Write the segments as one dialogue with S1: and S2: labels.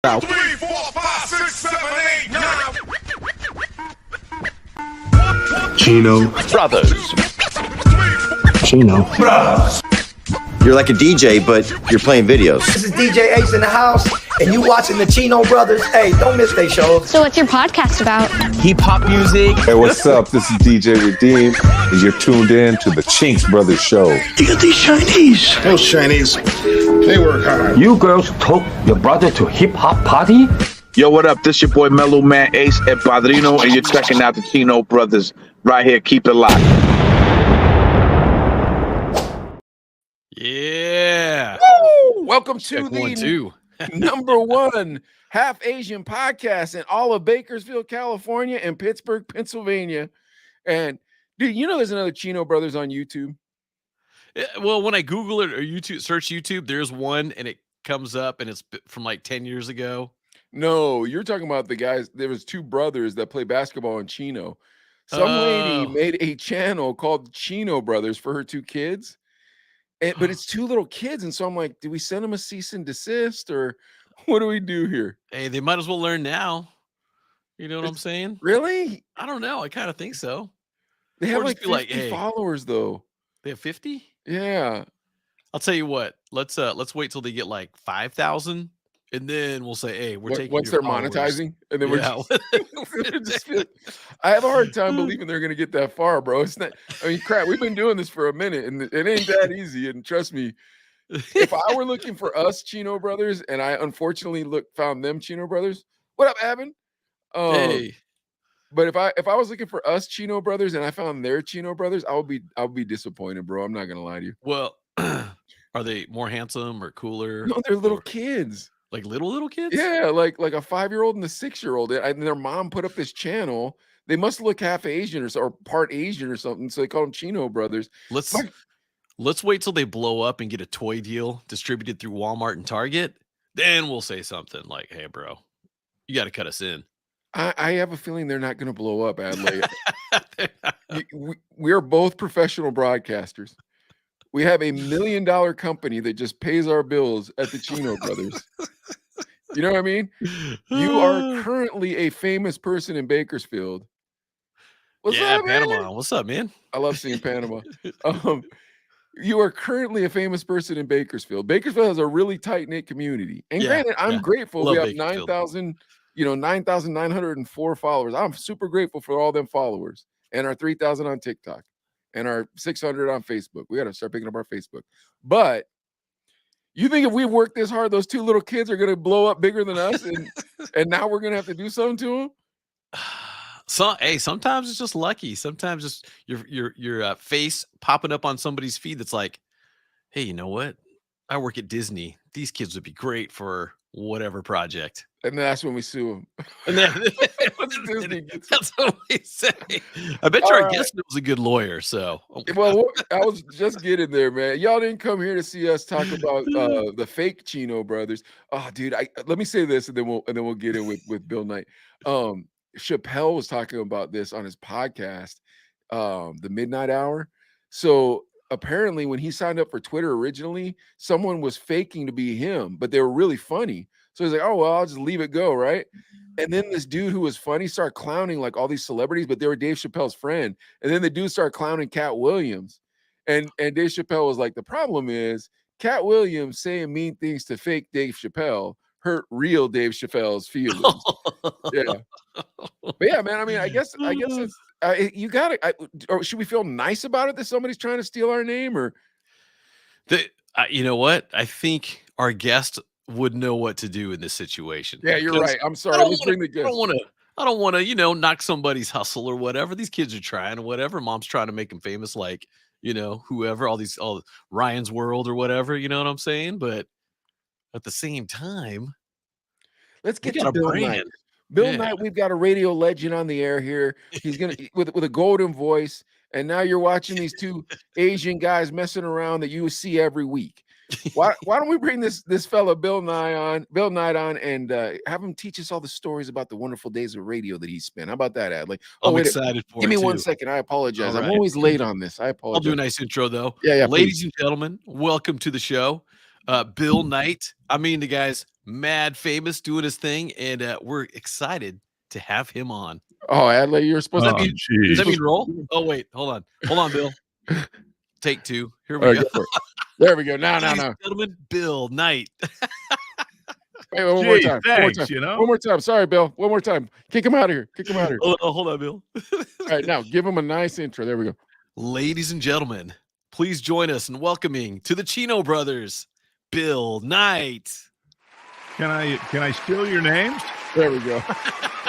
S1: Out.
S2: 3, 4, 5, 6, 7, 8, 9.
S1: Chino.
S3: Brothers.
S1: Chino.
S4: You're like a DJ, but you're playing videos.
S5: This is DJ Ace in the house, and you watching the Chino brothers. Hey, don't miss their shows.
S6: So what's your podcast about?
S3: Hip-hop music.
S7: Hey, what's up? This is DJ Redeem, and you're tuned in to the Chinks Brothers Show.
S1: Look at these Chinese.
S2: Those Chinese, they work hard.
S8: You girls took your brother to hip-hop party?
S9: Yo, what up? This your boy Mellow Man Ace El Padrino, and you're checking out the Chino Brothers right here. Keep it locked.
S10: Yeah.
S11: Woo! Welcome to
S10: Check
S11: the
S10: 1, 2.
S11: number one half Asian podcast in all of Bakersfield, California, and Pittsburgh, Pennsylvania. And dude, you know there's another Chino Brothers on YouTube.
S10: Yeah, well, when I Google it or search YouTube, there's one and it comes up and it's from like 10 years ago.
S11: No, you're talking about the guys. There was two brothers that play basketball in Chino. Some lady made a channel called Chino Brothers for her two kids. But it's two little kids, and so I'm like, do we send them a cease and desist, or what do we do here?
S10: Hey, they might as well learn now. You know what I'm saying?
S11: Really?
S10: I don't know. I kind of think so.
S11: They have
S10: Or
S11: like
S10: just
S11: 50
S10: be like, hey.
S11: followers, though.
S10: They have 50?
S11: Yeah.
S10: I'll tell you what. Let's wait till they get like 5,000, and then we'll say, hey, we're taking.
S11: Once
S10: your
S11: they're
S10: followers.
S11: monetizing, and then
S10: Yeah.
S11: I have a hard time believing they're gonna get that far, bro. It's not. I mean, crap. We've been doing this for a minute, and it ain't that easy. And trust me, if I were looking for us Chino Brothers, and I unfortunately found them Chino Brothers. What up, Evan?
S10: Hey.
S11: But if I was looking for us Chino Brothers and I found their Chino Brothers, I would be disappointed, bro. I'm not gonna lie to you.
S10: Well, are they more handsome or cooler?
S11: No, they're little kids.
S10: Like little kids?
S11: Yeah, like a 5-year-old and a 6-year-old. And their mom put up this channel. They must look half Asian or part Asian or something. So they call them Chino Brothers.
S10: Let's wait till they blow up and get a toy deal distributed through Walmart and Target. Then we'll say something like, hey, bro, you got to cut us in.
S11: I have a feeling they're not going to blow up, Adley. We are both professional broadcasters. We have $1 million company that just pays our bills at the Chino Brothers. You know what I mean? You are currently a famous person in Bakersfield. What's up,
S10: Panama.
S11: man?
S10: What's up, man?
S11: I love seeing Panama. You are currently a famous person in Bakersfield. Bakersfield has a really tight-knit community. And granted, I'm grateful.
S10: Love
S11: we have
S10: Bakersfield.
S11: 9,904 followers. I'm super grateful for all them followers and our 3,000 on TikTok and our 600 on Facebook. We got to start picking up our Facebook. But you think if we work this hard, those two little kids are going to blow up bigger than us, and now we're going to have to do something to them?
S10: Sometimes it's just lucky. Sometimes just your face popping up on somebody's feed that's like, hey, you know what? I work at Disney. These kids would be great for whatever project.
S11: And that's when we sue them.
S10: And then that's what we say. I bet you our guest was a good lawyer. So,
S11: well, I was just getting there, man. Y'all didn't come here to see us talk about the fake Chino Brothers. Oh, dude, let me say this, and then we'll get in with Bill Knight. Chappelle was talking about this on his podcast, The Midnight Hour. So apparently, when he signed up for Twitter originally, someone was faking to be him, but they were really funny. So he's like, oh, well, I'll just leave it go, right? And then this dude who was funny started clowning like all these celebrities, but they were Dave Chappelle's friend. And then the dude started clowning Cat Williams. And Dave Chappelle was like, the problem is Cat Williams saying mean things to fake Dave Chappelle hurt real Dave Chappelle's feelings. Yeah. But yeah, man, I mean, I guess it's you got it. Or should we feel nice about it that somebody's trying to steal our name? Or
S10: you know what? I think our guest would know what to do in this situation.
S11: Yeah, you're right. I'm sorry. Let's bring the guest.
S10: I don't want to, knock somebody's hustle or whatever. These kids are trying or whatever. Mom's trying to make them famous, like, whoever, all Ryan's World or whatever, you know what I'm saying? But at the same time,
S11: let's get to Bill Knight. Bill Knight, we've got a radio legend on the air here. He's gonna with a golden voice, and now you're watching these two Asian guys messing around that you see every week. Why don't we bring this fella Bill Knight on, and have him teach us all the stories about the wonderful days of radio that he spent? How about that, Adley?
S10: I'm excited for it.
S11: Give me
S10: too.
S11: 1 second. I apologize.
S10: Right.
S11: I'm always late on this. I apologize.
S10: I'll do a nice intro though.
S11: Yeah,
S10: Ladies and gentlemen, welcome to the show. Bill Knight. I mean, the guy's mad famous doing his thing, and we're excited to have him on.
S11: Oh, Adley, you're supposed to be.
S10: Does that mean roll? Oh, wait. Hold on, Bill. Take two. Here we
S11: All right,
S10: go.
S11: go for it. There we go. No.
S10: Ladies and gentlemen, Bill Knight.
S11: Hey, one more time.
S7: Thanks,
S11: One more time. Sorry, Bill. One more time. Kick him out of here.
S10: Hold on, Bill.
S11: All right, now give him a nice intro. There we go.
S10: Ladies and gentlemen, please join us in welcoming to the Chino brothers, Bill Knight.
S1: Can I steal your names?
S11: There we go.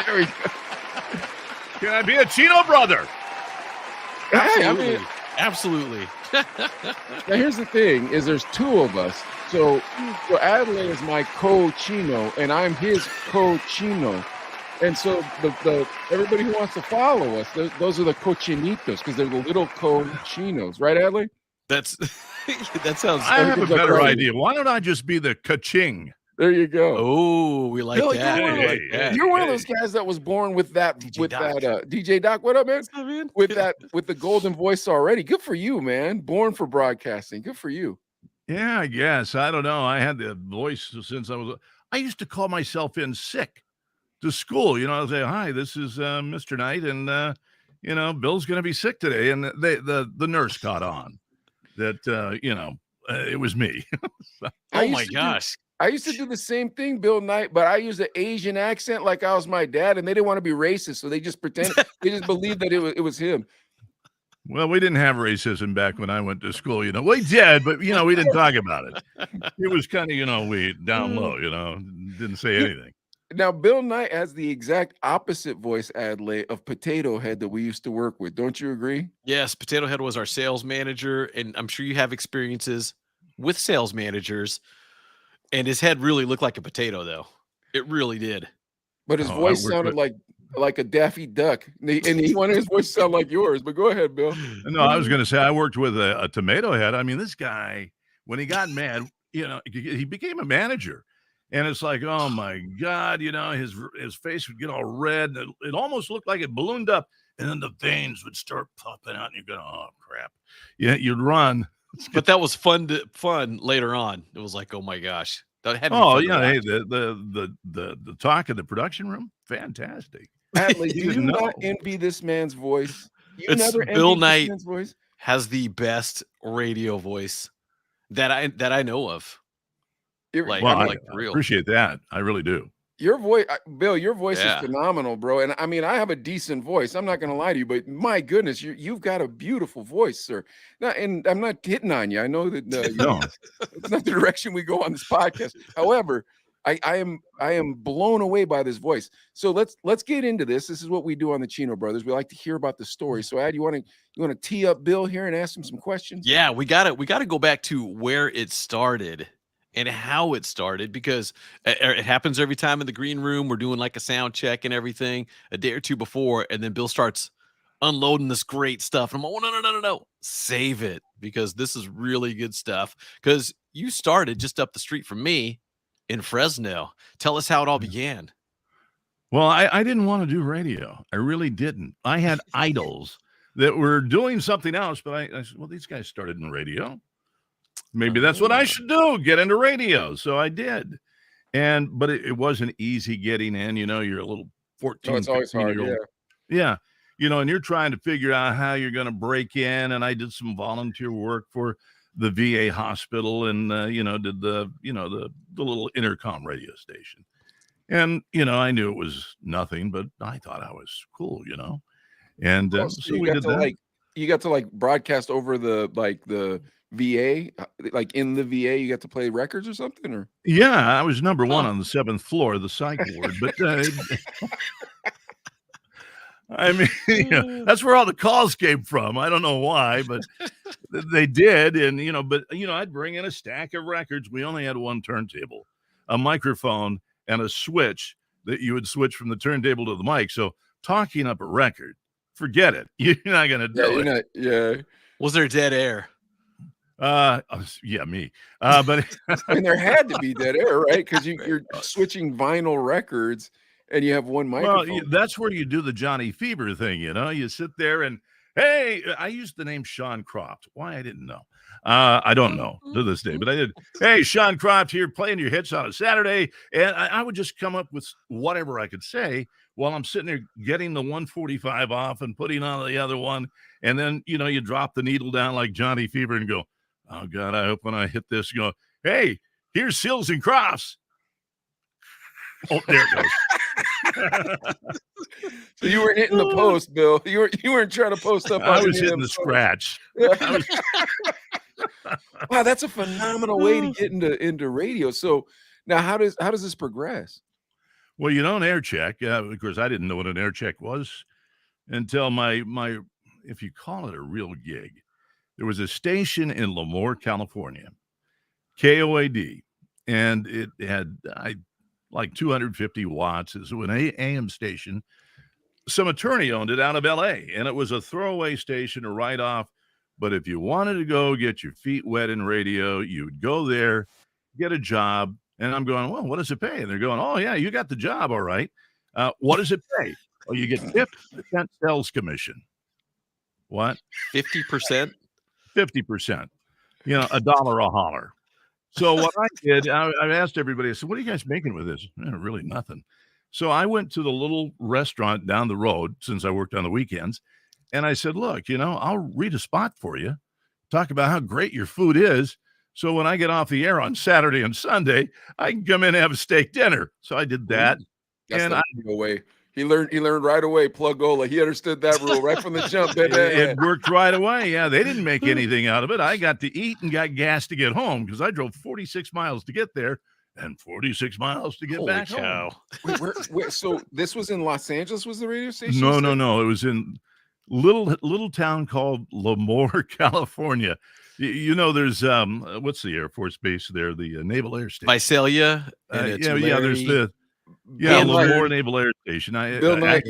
S11: There we go.
S1: Can I be a Chino brother?
S11: Hey, I mean,
S10: Absolutely.
S11: now here's the thing: is there's two of us. So Adley is my co-Chino, and I'm his co-Chino. And so the everybody who wants to follow us, those are the cochinitos, because they're the little co-Chinos, right, Adley?
S10: That sounds.
S1: I have a
S11: like
S1: better
S11: right.
S1: idea. Why don't I just be the ka-ching?
S11: There you go.
S10: Oh, we like
S11: Bill,
S10: that.
S11: you're,
S10: We like that.
S11: you're one of those guys that was born with that
S10: DJ Doc.
S11: DJ Doc. What up, man?
S10: What's up, man?
S11: With the golden voice already. Good for you, man. Born for broadcasting. Good for you.
S1: Yeah, I guess. I don't know. I had the voice since I used to call myself in sick to school. I'd say, "Hi, this is Mr. Knight, and Bill's going to be sick today." And the nurse caught on that it was me.
S10: Oh my gosh.
S11: I used to do the same thing, Bill Knight, but I used an Asian accent like I was my dad, and they didn't want to be racist, so they just pretended they just believed that it was him.
S1: Well, we didn't have racism back when I went to school. We did, but we didn't talk about it. It was kind of we down low. Didn't say anything.
S11: Now, Bill Knight has the exact opposite voice, Adley, of Potato Head that we used to work with. Don't you agree?
S10: Yes, Potato Head was our sales manager, and I'm sure you have experiences with sales managers. And his head really looked like a potato, though. It really did.
S11: But his voice sounded like a Daffy Duck, and he wanted his voice to sound like yours. But go ahead, Bill.
S1: No, I was going to say I worked with a tomato head. I mean, this guy, when he got mad, he became a manager. And it's like, oh my God, his face would get all red. It almost looked like it ballooned up, and then the veins would start popping out, and you go, oh crap. Yeah, you'd run.
S10: But that was fun later on. It was like, oh my gosh. That had to be
S1: Oh
S10: fun to
S1: yeah, hey,
S10: watch.
S1: the talk in the production room, fantastic.
S11: Adley, do you
S1: know.
S11: not envy this man's voice? You
S10: It's
S11: never envy
S10: Bill
S11: this
S10: Knight.
S11: man's voice?
S10: Has the best radio voice that I know of. Like,
S1: Well, I
S10: for real.
S1: appreciate that. I really do.
S11: Your voice, Bill, your voice
S10: Yeah.
S11: is phenomenal, bro. And I mean, I have a decent voice. I'm not going to lie to you, but my goodness, you've got a beautiful voice, sir. Now, and I'm not hitting on you. I know that
S1: No.
S11: it's not the direction we go on this podcast. However, I am blown away by this voice. So let's get into this. This is what we do on the Chino Brothers. We like to hear about the story. So, Ad, you want to tee up Bill here and ask him some questions?
S10: Yeah, we gotta go back to where it started and how it started, because it happens every time in the green room. We're doing like a sound check and everything a day or two before, and then Bill starts unloading this great stuff. And I'm like, oh, no, save it, because this is really good stuff. Because you started just up the street from me in Fresno. Tell us how it all began.
S1: Well, I didn't want to do radio. I really didn't. I had idols that were doing something else, but I said, well, these guys started in radio. Maybe that's what I should do, get into radio. So I did. But it wasn't easy getting in. You're a little 14,
S11: it's always hard,
S1: 15-year-old. Yeah. And you're trying to figure out how you're going to break in. And I did some volunteer work for the VA hospital and, did the little intercom radio station. And, I knew it was nothing, but I thought I was cool, And so we did that.
S11: You got to broadcast over the VA, like in the VA, you got to play records or something, or?
S1: Yeah, I was number one on the 7th floor of the psych ward, but I mean, that's where all the calls came from. I don't know why, but they did. And, I'd bring in a stack of records. We only had one turntable, a microphone, and a switch that you would switch from the turntable to the mic. So talking up a record, forget it. You're not going to do it.
S10: Was there dead air?
S1: Yeah, me. But
S11: I mean, there had to be dead air, right? Because you're switching vinyl records and you have one microphone.
S1: Well, that's where you do the Johnny Fever thing, You sit there and, hey, I used the name Sean Croft. Why, I didn't know. I don't know to this day, but I did. Hey, Sean Croft here playing your hits on a Saturday. And I would just come up with whatever I could say while I'm sitting there getting the 145 off and putting on the other one. And then, you drop the needle down like Johnny Fever and go, oh, God, I hope when I hit this, you go, hey, here's Sills and Crofts. Oh, there it goes.
S11: So you were hitting the post, Bill. You weren't trying to post up.
S1: I was hitting the scratch.
S11: Wow, that's a phenomenal way to get into radio. So now, how does this progress?
S1: Well, you don't air check. Of course, I didn't know what an air check was until my if you call it a real gig. There was a station in Lemoore, California, KOAD, and it had like 250 watts. It's an AM station. Some attorney owned it out of LA, and it was a throwaway station to write off. But if you wanted to go get your feet wet in radio, you would go there, get a job. And I'm going, well, what does it pay? And they're going, oh, yeah, you got the job. All right. What does it pay? Well, you get 50% sales commission. What?
S10: 50%?
S1: 50%. $1 a holler. So what I did, I asked everybody, I said, what are you guys making with this? Really nothing. So I went to the little restaurant down the road since I worked on the weekends. And I said, look, I'll read a spot for you. Talk about how great your food is. So when I get off the air on Saturday and Sunday, I can come in and have a steak dinner. So I did that.
S11: That's the real way. He learned right away, Plugola. He understood that rule right from the jump.
S1: It worked right away. Yeah, they didn't make anything out of it. I got to eat and got gas to get home because I drove 46 miles to get there and 46 miles to get back home.
S11: Wait, so this was in Los Angeles, was the radio station?
S1: No. It was in little town called Lemoore, California. There's what's the Air Force base there? The Naval Air Station.
S10: Visalia.
S1: There's the Lemoore Naval Air Station.
S11: Bill Knight,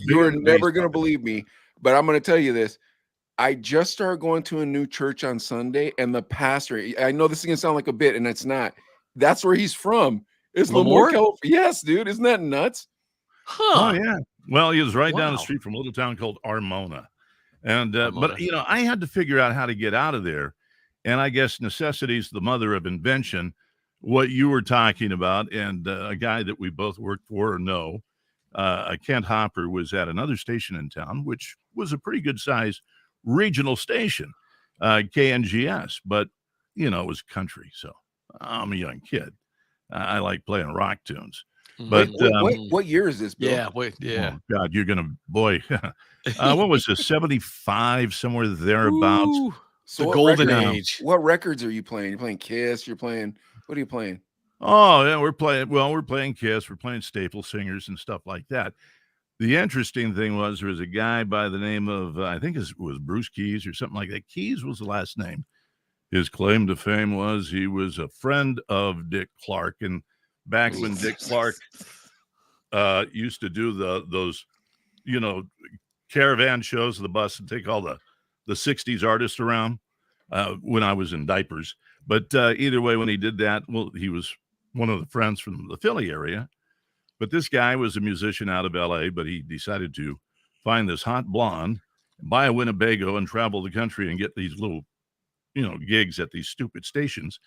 S11: you're never going to believe me, but I'm going to tell you this. I just started going to a new church on Sunday, and the pastor, I know this is going to sound like a bit, and it's not. That's where he's from. It's Lemoore, California. Yes, dude. Isn't that nuts?
S10: Huh.
S1: Oh, yeah. Well, he was right down the street from a little town called Armona. And but I had to figure out how to get out of there. And I guess necessity is the mother of invention. What you were talking about, and a guy that we both worked for or know, Kent Hopper, was at another station in town, which was a pretty good size regional station, KNGS, but it was country. So I'm a young kid. I like playing rock tunes. But
S11: what year is this, Bill?
S10: Yeah.
S1: Oh, God, you're gonna what was this? 75, somewhere thereabouts.
S10: Ooh,
S11: so
S10: the golden age.
S11: What records are you playing? You're playing Kiss. What are you playing?
S1: Oh, yeah, we're playing Kiss. We're playing Staple Singers and stuff like that. The interesting thing was there was a guy by the name of I think it was Bruce Keys or something like that. Keys was the last name. His claim to fame was he was a friend of Dick Clark, and back when Dick Clark used to do those caravan shows of the bus and take all the 60s artists around when I was in diapers. But either way, when he did that, well, he was one of the friends from the Philly area. But this guy was a musician out of LA, but he decided to find this hot blonde, buy a Winnebago and travel the country and get these little, gigs at these stupid stations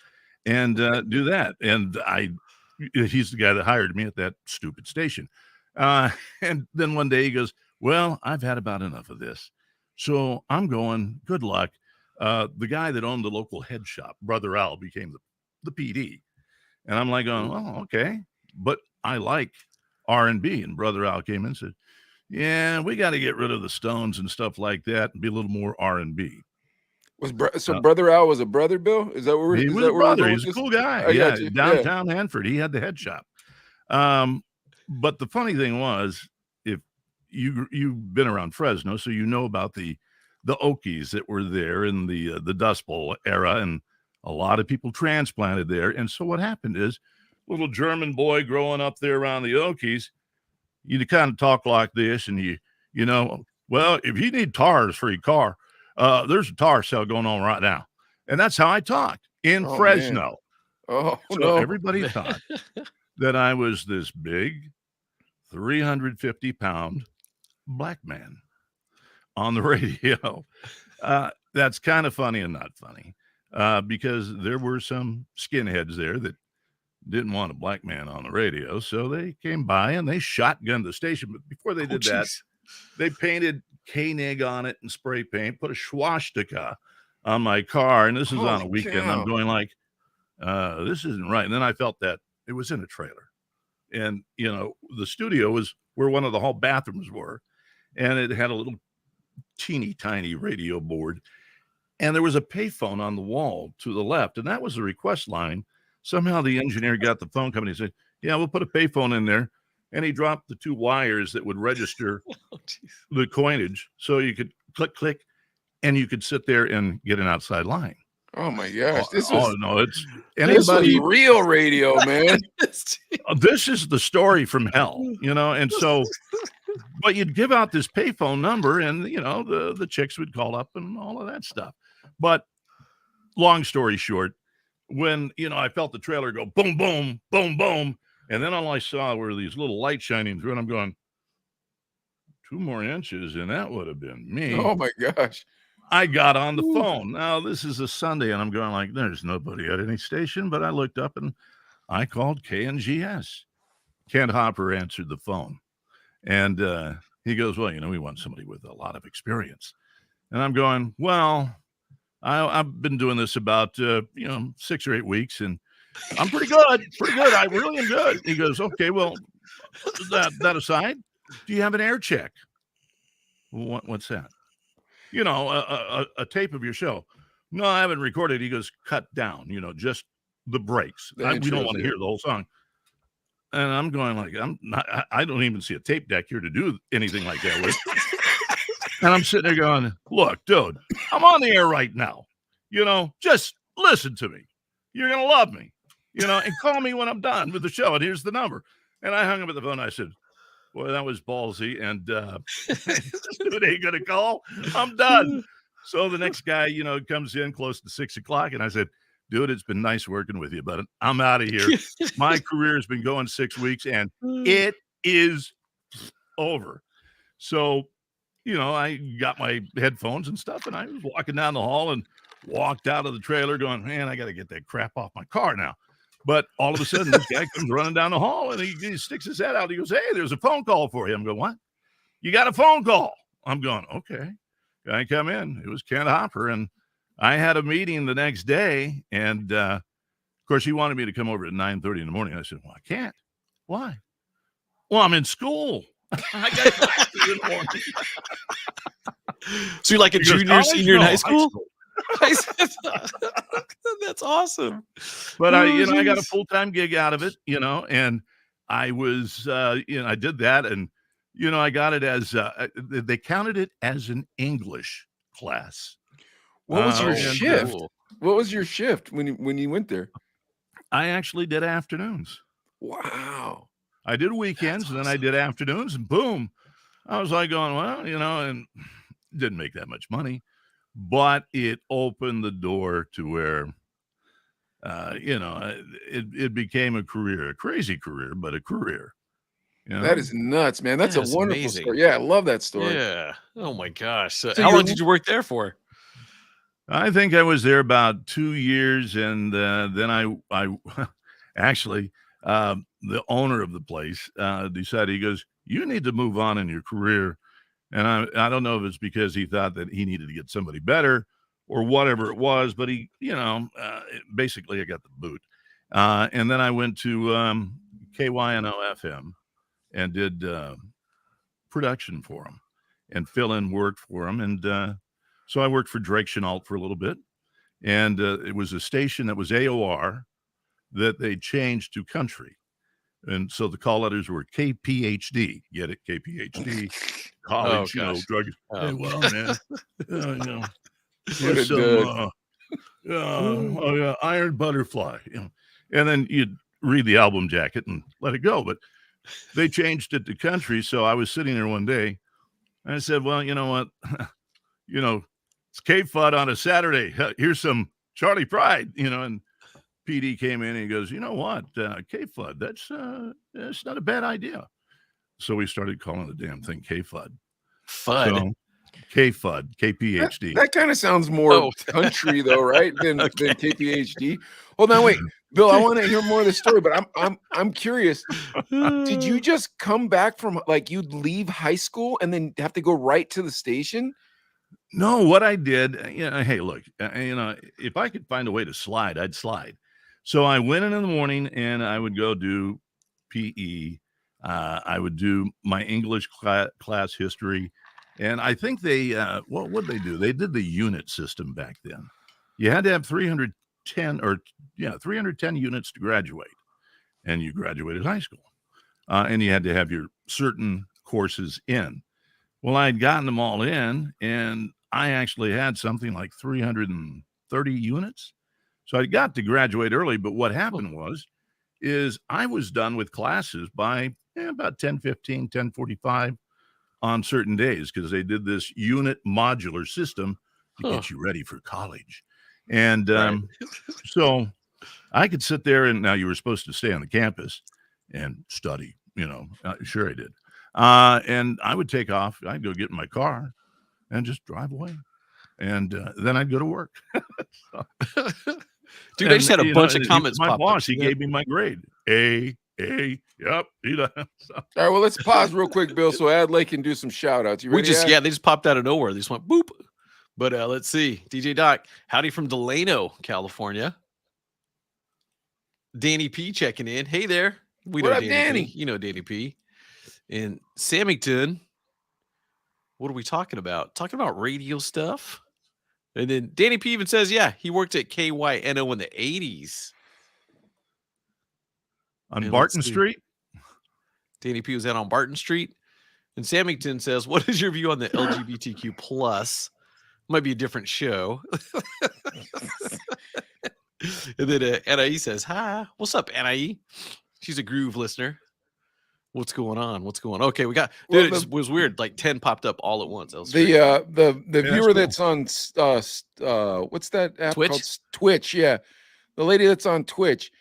S1: and do that. And he's the guy that hired me at that stupid station. And then one day he goes, well, I've had about enough of this. So I'm going, good luck. The guy that owned the local head shop, Brother Al, became the PD. And I'm like, oh, okay. But I like R&B. And Brother Al came in and said, yeah, we got to get rid of the Stones and stuff like that and be a little more R&B.
S11: Brother Al was a brother, Bill? Is that where
S1: he was a brother? He's a cool guy. Yeah, downtown Hanford. He had the head shop. But the funny thing was, if you've been around Fresno, so you know about the Okies that were there in the Dust Bowl era, and a lot of people transplanted there. And so what happened is, little German boy growing up there around the Okies, you kind of talk like this, and well, if you need tires for your car, there's a tire sale going on right now. And that's how I talked in Fresno.
S11: Man. Oh,
S1: so
S11: no.
S1: Everybody thought that I was this big 350-pound black man on the radio. That's kind of funny and not funny. because there were some skinheads there that didn't want a black man on the radio. So they came by and they shotgunned the station. But before they did that, they painted Koenig on it and spray paint, put a swastika on my car. And this is on a weekend. I'm going like, this isn't right. And then I felt that it was in a trailer. And, you know, the studio was where one of the hall bathrooms were. And it had a little teeny tiny radio board. And there was a payphone on the wall to the left. And that was the request line. Somehow the engineer got the phone company and said, yeah, we'll put a payphone in there. And he dropped the 2 wires that would register the coinage. So you could click, and you could sit there and get an outside line.
S11: Oh my gosh.
S1: This was
S11: real radio, man.
S1: This is the story from hell, you know? And so, but you'd give out this payphone number and, you know, the chicks would call up and all of that stuff. But long story short, when, you know, I felt the trailer go boom, boom, boom, boom. And then all I saw were these little lights shining through, and I'm going, 2 more inches, and that would have been me.
S11: Oh my gosh.
S1: I got on the phone. Now, this is a Sunday, and I'm going like, there's nobody at any station, but I looked up and I called KNGS. Kent Hopper answered the phone. And he goes, well, you know, we want somebody with a lot of experience. And I'm going, well, I've been doing this about, 6 or 8 weeks, and I'm pretty good. I really am good. He goes, okay, well, that aside, do you have an air check? What's that? You know, a tape of your show. No, I haven't recorded. He goes, cut down, you know, just the breaks. We don't want to hear the whole song. And I'm going like, I don't even see a tape deck here to do anything like that with. And I'm sitting there going, look, dude, I'm on the air right now. You know, just listen to me. You're going to love me, you know, and call me when I'm done with the show. And here's the number. And I hung up at the phone. I said, boy, that was ballsy. And dude ain't going to call. I'm done. So the next guy, you know, comes in close to 6 o'clock. And I said, dude, it's been nice working with you, but I'm out of here. My career has been going 6 weeks and it is over. So, you know, I got my headphones and stuff, and I was walking down the hall and walked out of the trailer going, man, I got to get that crap off my car now. But all of a sudden, this guy comes running down the hall, and he sticks his head out. He goes, hey, there's a phone call for you. I'm going, what? You got a phone call? I'm going, okay. Guy come in. It was Kent Hopper, and I had a meeting the next day, and, of course, he wanted me to come over at 9:30 in the morning. I said, well, I can't. Why? Well, I'm in school. I got classes in the morning.
S10: So you're like a junior, senior in high school? That's awesome.
S1: But I got a full-time gig out of it, you know, and I was, I did that, and, you know, I got it as, they counted it as an English class.
S11: What was your shift? What was your shift when you went there?
S1: I actually did afternoons.
S11: Wow.
S1: I did weekends, and then I did afternoons, and boom. I was like going, well, you know, and didn't make that much money, but it opened the door to where, it became a career, a crazy career, but a career. You know?
S11: That is nuts, man. That's a wonderful story. Yeah, I love that story.
S10: Yeah. Oh my gosh. So how long did you work there for?
S1: I think I was there about 2 years, and then I actually, the owner of the place decided, he goes, you need to move on in your career. And I don't know if it's because he thought that he needed to get somebody better or whatever it was, but he, basically I got the boot. And then I went to KYNO FM and did production for him and fill-in work for him. And so I worked for Drake Chenault for a little bit. And it was a station that was AOR that they changed to country. And so the call letters were KPHD. Get it? KPHD. College, drug. Hey, well, man. Iron Butterfly. And then you'd read the album jacket and let it go. But they changed it to country. So I was sitting there one day and I said, well, you know what? It's K-Fud on a Saturday. Here's some Charlie Pride, and PD came in and he goes, you know what, K-Fud, that's not a bad idea. So we started calling the damn thing K-Fud.
S10: Fud.
S1: So, KFUD, KPHD.
S11: That kind of sounds more
S10: Oh.
S11: country though, right? Than
S10: Okay.
S11: KPHD. Well, now wait, Bill, I want to hear more of the story, but I'm curious. Did you just come back from like you'd leave high school and then have to go right to the station?
S1: No, what I did, hey, look, if I could find a way to slide, I'd slide. So I went in the morning and I would go do PE. I would do my English class history. And I think what would they do? They did the unit system back then. You had to have 310 units to graduate. And you graduated high school. And you had to have your certain courses in. Well, I had gotten them all in, and I actually had something like 330 units. So I got to graduate early, but what happened is I was done with classes by about 10:15, 10:45 on certain days because they did this unit modular system to get you ready for college. And so I could sit there, and now you were supposed to stay on the campus and study, sure I did. And I would take off. I'd go get in my car and just drive away. And then I'd go to work.
S10: Dude, I just had a bunch of comments.
S1: My
S10: pop
S1: boss,
S10: up.
S1: he gave me my grade. A, yep. So,
S11: All right, well, let's pause real quick, Bill, so Adlai can do some shout outs. You ready?
S10: They just popped out of nowhere. They just went boop. But let's see. DJ Doc, howdy from Delano, California. Danny P checking in. Hey there. We
S11: What
S10: know
S11: up,
S10: Danny
S11: Danny?
S10: P. You know Danny P. In Samington, what are we talking about? Talking about radio stuff. And then Danny P even says, yeah, he worked at KYNO in the 80s.
S1: on
S10: And
S1: Barton
S10: let's see.
S1: Street.
S10: Danny P was out on Barton Street. And Samington says, what is your view on the LGBTQ plus? Might be a different show. And then Anai says, hi. What's up, Anai? She's a Groove listener. What's going on? Okay, we got. Dude, it was weird. Like 10 popped up all at once. That was
S11: The viewer
S1: cool.
S11: that's on what's that app
S10: Twitch?
S11: called? Twitch, yeah. The lady that's on Twitch.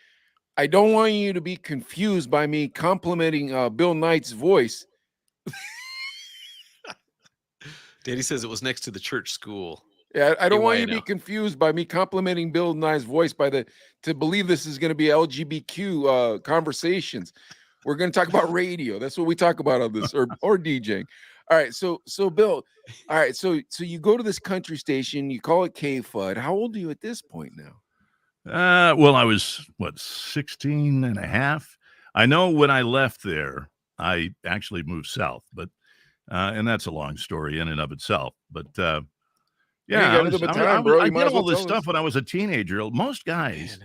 S11: I don't want you to be confused by me complimenting Bill Knight's voice.
S10: Danny says it was next to the church school.
S11: Yeah, I don't want you to
S10: KYNO.
S11: be confused by me complimenting Bill Knight's voice to believe this is going to be LGBTQ conversations. We're going to talk about radio. That's what we talk about on this, or DJing. All right, so Bill, all right, so you go to this country station, you call it KFUD. How old are you at this point now?
S1: Well, I was 16 and a half. I know when I left there, I actually moved south, but and that's a long story in and of itself. But
S11: Yeah, you got a little bit of time, bro.
S1: I
S11: You might
S1: did
S11: as well
S1: all this
S11: tell
S1: stuff
S11: us.
S1: when I was a teenager. Most guys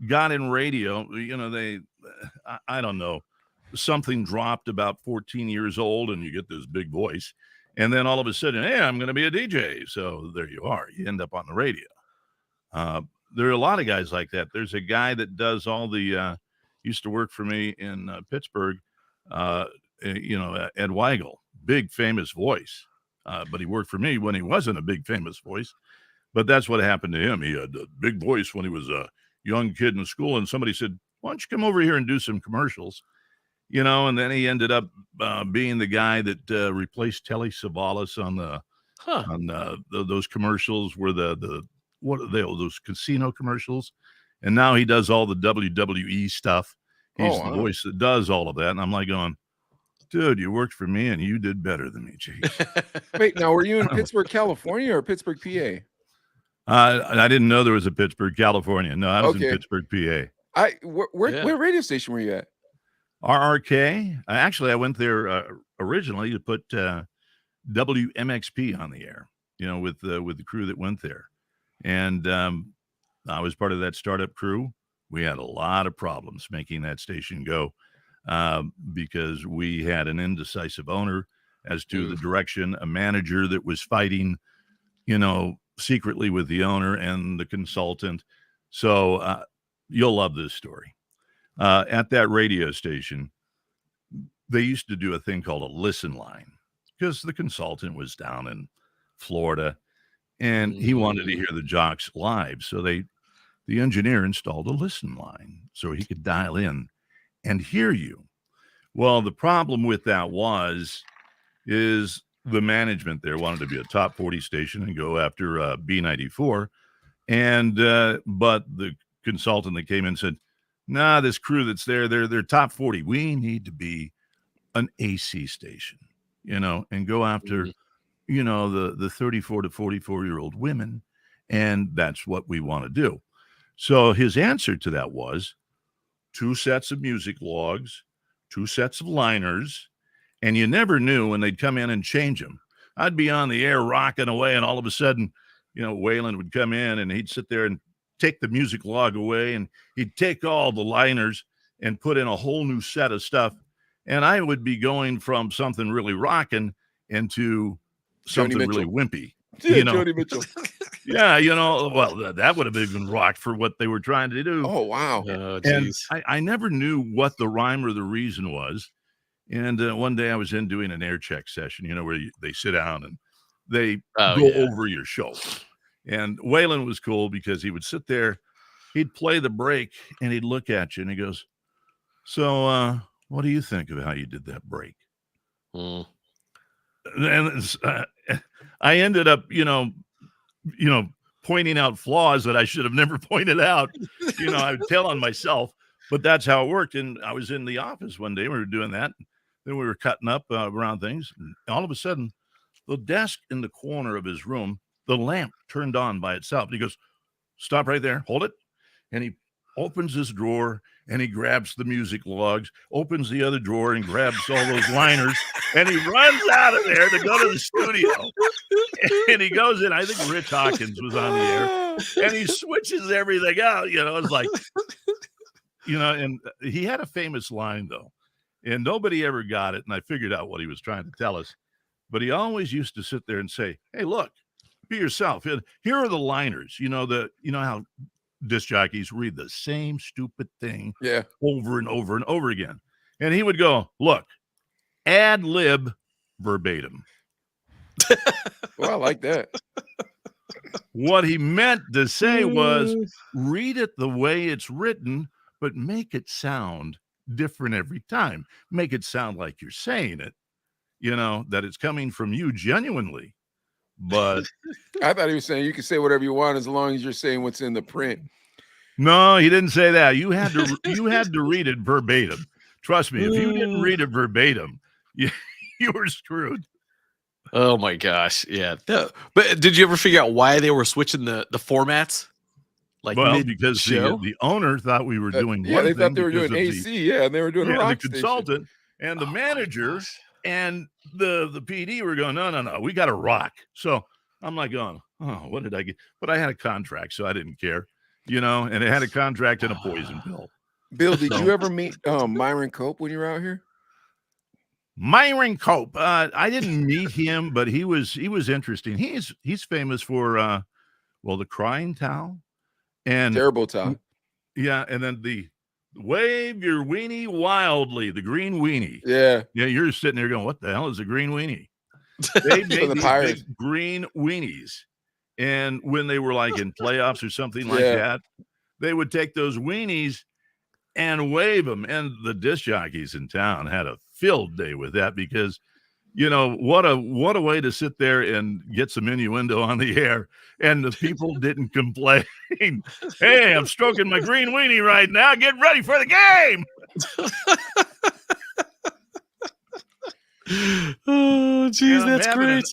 S1: got in radio. I don't know, something dropped about 14 years old, and you get this big voice, and then all of a sudden, hey, I'm going to be a DJ. So there you are. You end up on the radio. There are a lot of guys like that. There's a guy that does all the used to work for me in Pittsburgh. Ed Weigel, big famous voice, but he worked for me when he wasn't a big famous voice. But that's what happened to him. He had a big voice when he was a young kid in school, and somebody said, "Why don't you come over here and do some commercials?" And then he ended up being the guy that replaced Telly Savalas on those commercials were what are they, those casino commercials, and now he does all the WWE stuff. He's the voice that does all of that, and I'm like going, dude, you worked for me and you did better than me, Chief.
S11: Wait, now were you in Pittsburgh, California, or Pittsburgh, PA?
S1: I didn't know there was a Pittsburgh, California. No, I was in Pittsburgh, PA.
S11: Where radio station were you at?
S1: RRK. Actually, I went there originally to put WMXP on the air. With the crew that went there, and I was part of that startup crew. We had a lot of problems making that station go because we had an indecisive owner as to the direction, a manager that was fighting, secretly with the owner and the consultant. So you'll love this story. At that radio station, they used to do a thing called a listen line because the consultant was down in Florida and he wanted to hear the jocks live. So the engineer installed a listen line so he could dial in and hear you. Well, the problem with that is the management there wanted to be a top 40 station and go after B94. And but the consultant that came in said, nah, this crew that's there, they're top 40. We need to be an AC station, and go after, the 34 to 44-year-old women. And that's what we want to do. So his answer to that was 2 sets of music logs, 2 sets of liners, and you never knew when they'd come in and change them. I'd be on the air rocking away, and all of a sudden, Waylon would come in and he'd sit there and take the music log away, and he'd take all the liners and put in a whole new set of stuff. And I would be going from something really rocking into something really wimpy.
S11: Joni Mitchell.
S1: Yeah, well, that would have been rocked for what they were trying to do.
S11: Oh, wow.
S1: And I never knew what the rhyme or the reason was. And one day I was in doing an air check session, where they sit down and they go over your show. And Waylon was cool because he would sit there, he'd play the break, and he'd look at you and he goes, so what do you think of how you did that break? And I ended up, pointing out flaws that I should have never pointed out. I would tell on myself, but that's how it worked. And I was in the office one day, we were doing that. Then we were cutting up around things. And all of a sudden, the desk in the corner of his room, the lamp turned on by itself. And he goes, stop right there, hold it. And he opens his drawer and he grabs the music logs, opens the other drawer and grabs all those liners, and he runs out of there to go to the studio. And he goes in, I think Rich Hawkins was on the air, and he switches everything out. It's like, and he had a famous line though, and nobody ever got it. And I figured out what he was trying to tell us, but he always used to sit there and say, hey, look, be yourself. Here are the liners, how disc jockeys read the same stupid thing over and over and over again. And he would go, look, ad lib verbatim.
S11: Well, I like that.
S1: What he meant to say was read it the way it's written, but make it sound different every time. Make it sound like you're saying it, that it's coming from you genuinely. But
S11: I thought he was saying you can say whatever you want as long as you're saying what's in the print.
S1: No, he didn't say that. You had to read it verbatim. Trust me, if you didn't read it verbatim, you were screwed.
S10: Oh my gosh, yeah. But did you ever figure out why they were switching the formats?
S1: Because the owner thought we were doing one
S11: they
S1: thing
S11: thought they were doing AC, and they were doing a rock
S1: the consultant and the manager and the PD were going, no, we got to rock. So I'm like going, oh, what did I get? But I had a contract, so I didn't care, and it had a contract and a poison pill.
S11: Bill, did you ever meet Myron Cope when you were out here?
S1: Myron Cope. I didn't meet him, but he was interesting. He's famous for the crying towel and
S11: terrible towel.
S1: Yeah, and then the wave your weenie wildly, the green weenie.
S11: Yeah.
S1: Yeah, you're sitting there going, what the hell is a green weenie? They made these big green weenies. And when they were like in playoffs or something like that, they would take those weenies and wave them. And the disc jockeys in town had a field day with that because, what a way to sit there and get some innuendo on the air. And the people didn't complain. Hey, I'm stroking my green weenie right now. Get ready for the game.
S10: Oh, geez, that's great.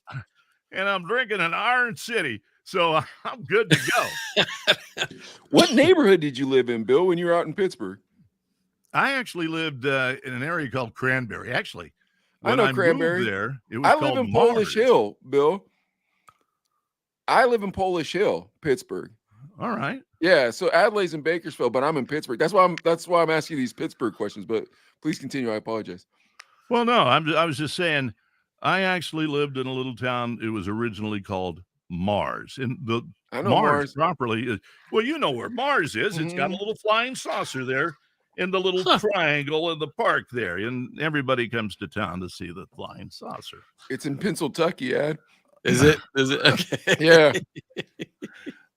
S1: And I'm drinking an Orange City. So I'm good to go.
S11: What neighborhood did you live in, Bill, when you were out in Pittsburgh?
S1: I actually lived in an area called Cranberry. Actually, when
S11: I know Cranberry.
S1: Moved there, it was
S11: I
S1: called
S11: live in
S1: Mars.
S11: Polish Hill, Bill. I live in Polish Hill, Pittsburgh.
S1: All right.
S11: Yeah, so Adelaide's in Bakersfield, but I'm in Pittsburgh. That's why I'm asking you these Pittsburgh questions. But please continue. I apologize.
S1: Well, no, I was just saying. I actually lived in a little town. It was originally called Mars, and
S11: I know
S1: Mars properly. Well, you know where Mars is. Mm-hmm. It's got a little flying saucer there in the little triangle in the park there, and everybody comes to town to see the flying saucer.
S11: It's in Pennsylvania, Ed.
S10: Is it? Okay.
S11: Yeah.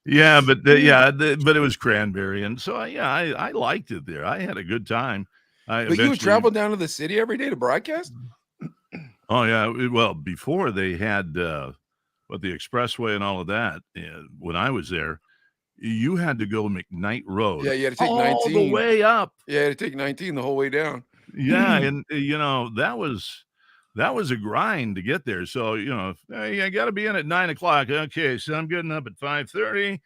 S1: Yeah, but but it was Cranberry, and so I liked it there. I had a good time.
S11: But you would travel down to the city every day to broadcast?
S1: Oh yeah. Well, before they had what the expressway and all of that, when I was there, you had to go McKnight Road
S11: Yeah, you had to take
S1: all the
S11: 19.
S1: way up.
S11: Yeah, you had to take 19 the whole way down.
S1: Yeah, and that was a grind to get there. So hey, I got to be in at 9 o'clock. Okay, so I'm getting up at 5:30,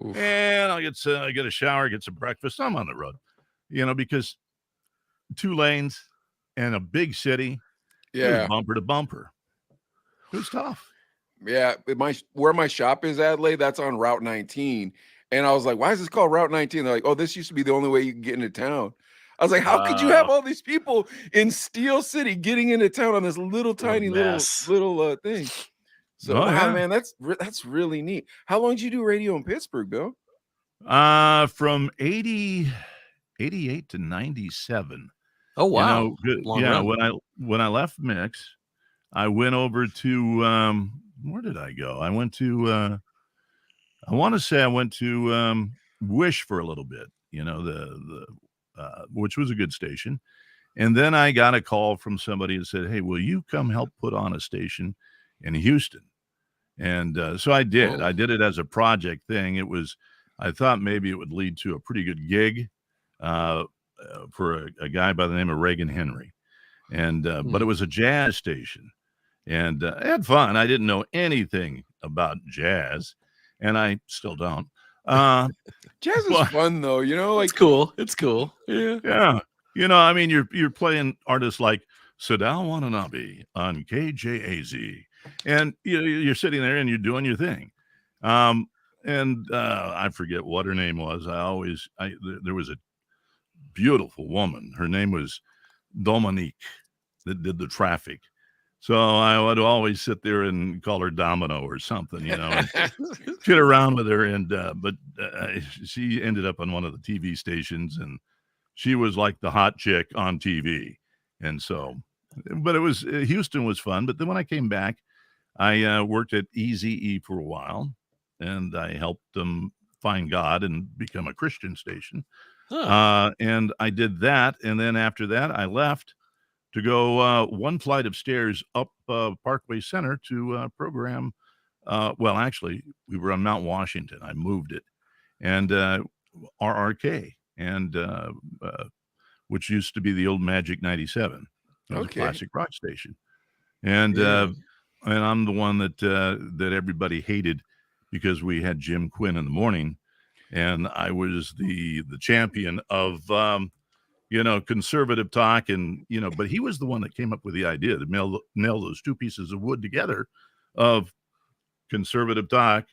S10: Oof.
S1: and I'll get a shower, get some breakfast. I'm on the road, because 2 lanes and a big city. It was
S11: Yeah.
S1: bumper to bumper. It was tough.
S11: Yeah, where my shop is, Adelaide, that's on Route 19. And I was like, why is this called Route 19? They're like, oh, this used to be the only way you can get into town. I was like, how could you have all these people in Steel City getting into town on this little tiny
S10: mess.
S11: little thing? So
S1: Oh,
S11: wow,
S1: yeah.
S11: man, that's really neat. How long did you do radio in Pittsburgh, Bill?
S1: From 88 to 97.
S10: Oh wow, long
S1: Yeah,
S10: run.
S1: when I left Mix, I went over to where did I go? I went to I want to say I went to Wish for a little bit, the which was a good station. And then I got a call from somebody that said, "Hey, will you come help put on a station in Houston?" And so I did.
S10: Whoa.
S1: I did it as a project thing. I thought maybe it would lead to a pretty good gig for a guy by the name of Reagan Henry. And but it was a jazz station. And I had fun. I didn't know anything about jazz, and I still don't.
S11: Jazz is
S1: Well,
S11: fun though,
S10: It's cool. It's cool. Yeah.
S1: yeah, I mean, you're playing artists like Sadal Watanabe on KJAZ, and you're sitting there and you're doing your thing. And I forget what her name was. There was a beautiful woman. Her name was Dominique that did the traffic. So I would always sit there and call her Domino or something, and kid around with her. And but she ended up on one of the TV stations, and she was like the hot chick on TV. And so, but it was Houston was fun. But then when I came back, I worked at Eazy-E for a while, and I helped them find God and become a Christian station.
S10: Huh.
S1: And I did that, and then after that, I left to go one flight of stairs up Parkway Center to program. Well, actually, we were on Mount Washington. I moved it, and RRK, and which used to be the old Magic 97. It was
S11: Okay.
S1: a classic rock station, and
S11: Yeah.
S1: and I'm the one that everybody hated because we had Jim Quinn in the morning, and I was the champion of conservative talk, and but he was the one that came up with the idea to nail those two pieces of wood together of conservative talk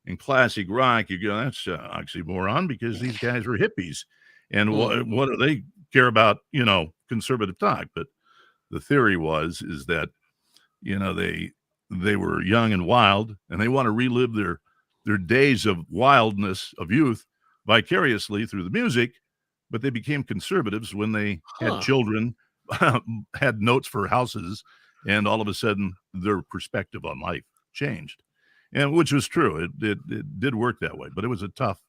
S1: and classic rock. You go, that's oxymoron, because these guys were hippies, and what do they care about conservative talk? But the theory is that they were young and wild, and they want to relive their days of wildness of youth vicariously through the music. But they became conservatives when they had children, had notes for houses, and all of a sudden their perspective on life changed, and which was true. It did work that way, but it was a tough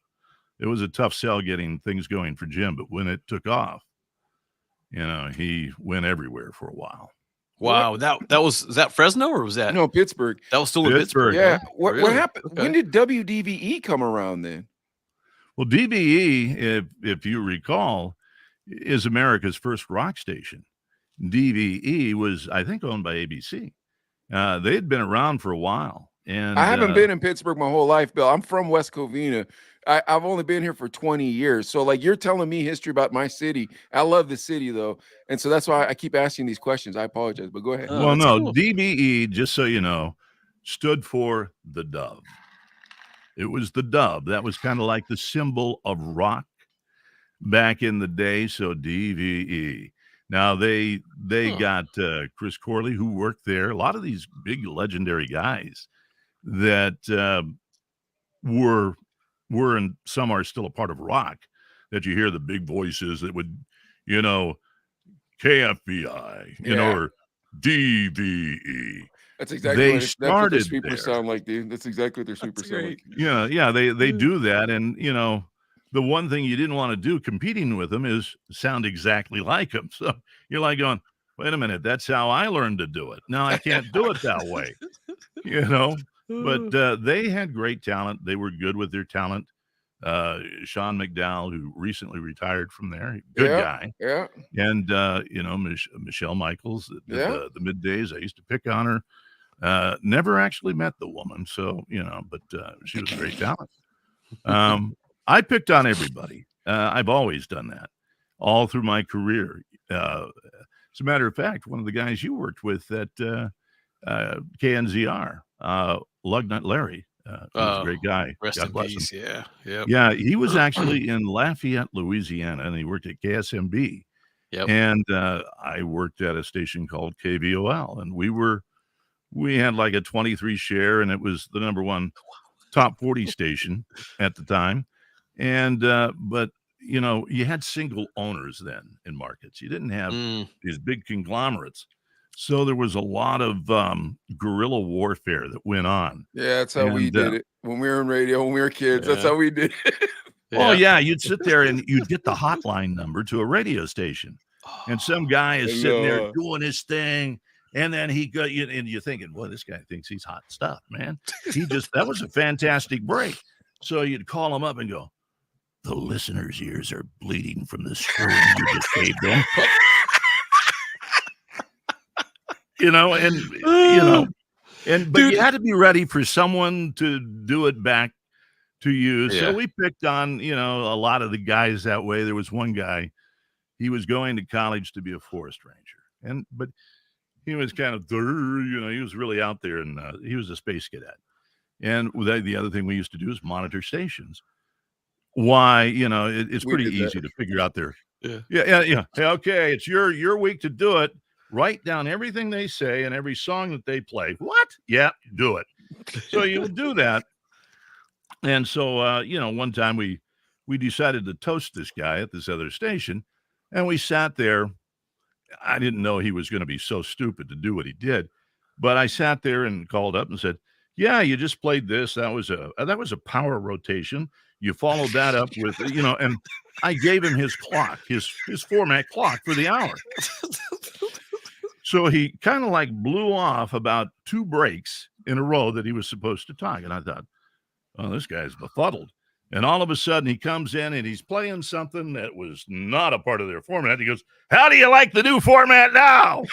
S1: sell getting things going for Jim. But when it took off, he went everywhere for a while.
S10: Wow. Is that Fresno, or was that?
S11: No, Pittsburgh.
S10: That was still in Pittsburgh.
S11: Yeah.
S10: Huh?
S11: What
S10: Really?
S11: happened?
S10: Okay.
S11: When did WDVE come around then?
S1: Well, DVE, if you recall, is America's first rock station. DVE was, I think, owned by ABC. They had been around for a while. And
S11: I haven't been in Pittsburgh my whole life, Bill. I'm from West Covina. I've only been here for 20 years. So, like, you're telling me history about my city. I love the city, though. And so that's why I keep asking these questions. I apologize, but go ahead.
S1: Well,
S10: that's
S1: no,
S10: cool.
S1: DVE, just so you know, stood for the dove. It was the dove. That was kind of like the symbol of rock back in the day. So DVE. Now they got Chris Corley, who worked there. A lot of these big legendary guys that were and some are still a part of rock, that you hear the big voices that would, KFBI, or DVE.
S11: That's exactly
S1: They
S11: that's what their
S1: started
S11: sweepers
S1: there.
S11: sound like, dude. That's exactly what their sweepers sound like.
S1: Yeah, they do that. And, the one thing you didn't want to do competing with them is sound exactly like them. So you're like going, wait a minute, that's how I learned to do it. Now I can't do it that way, you know. But they had great talent. They were good with their talent. Sean McDowell, who recently retired from there, good guy.
S11: Yeah.
S1: And Michelle Michaels that did the middays. I used to pick on her. Never actually met the woman, so but she was a great talent. I picked on everybody. I've always done that all through my career. As a matter of fact, one of the guys you worked with at KNZR, Lugnut Larry, he was a great guy.
S10: Rest
S1: God
S10: in
S1: bless
S10: peace.
S1: him.
S10: Yeah. Yep.
S1: Yeah, he was actually in Lafayette, Louisiana, and he worked at KSMB.
S10: Yep.
S1: And I worked at a station called KVOL, and we had like a 23 share, and it was the number one top 40 station at the time. And but you had single owners then in markets. You didn't have these big conglomerates. So there was a lot of guerrilla warfare that went on.
S11: Yeah, that's how we did it when we were in radio, when we were kids. That's how we did it.
S1: Oh, yeah, you'd sit there and you'd get the hotline number to a radio station. And some guy is sitting there doing his thing. And then he got you, and you're thinking, well, this guy thinks he's hot stuff, man. That was a fantastic break. So you'd call him up and go, the listeners' ears are bleeding from the spoon you just gave them. But you had to be ready for someone to do it back to you.
S10: Yeah.
S1: So we picked on, a lot of the guys that way. There was one guy, he was going to college to be a forest ranger. But he was kind of, he was really out there, and he was a space cadet. And the other thing we used to do is monitor stations. Why, it's pretty easy to figure out there. Yeah. Hey, okay, it's your week to do it. Write down everything they say and every song that they play. What? Yeah, do it. So you would do that. And so, one time we decided to toast this guy at this other station, and we sat there. I didn't know he was going to be so stupid to do what he did, but I sat there and called up and said, yeah, you just played this. That was a power rotation. You followed that up with, and I gave him his clock, his format clock for the hour. So he kind of like blew off about 2 breaks in a row that he was supposed to talk. And I thought, oh, this guy's befuddled. And all of a sudden he comes in and he's playing something that was not a part of their format. He goes, how do you like the new format now?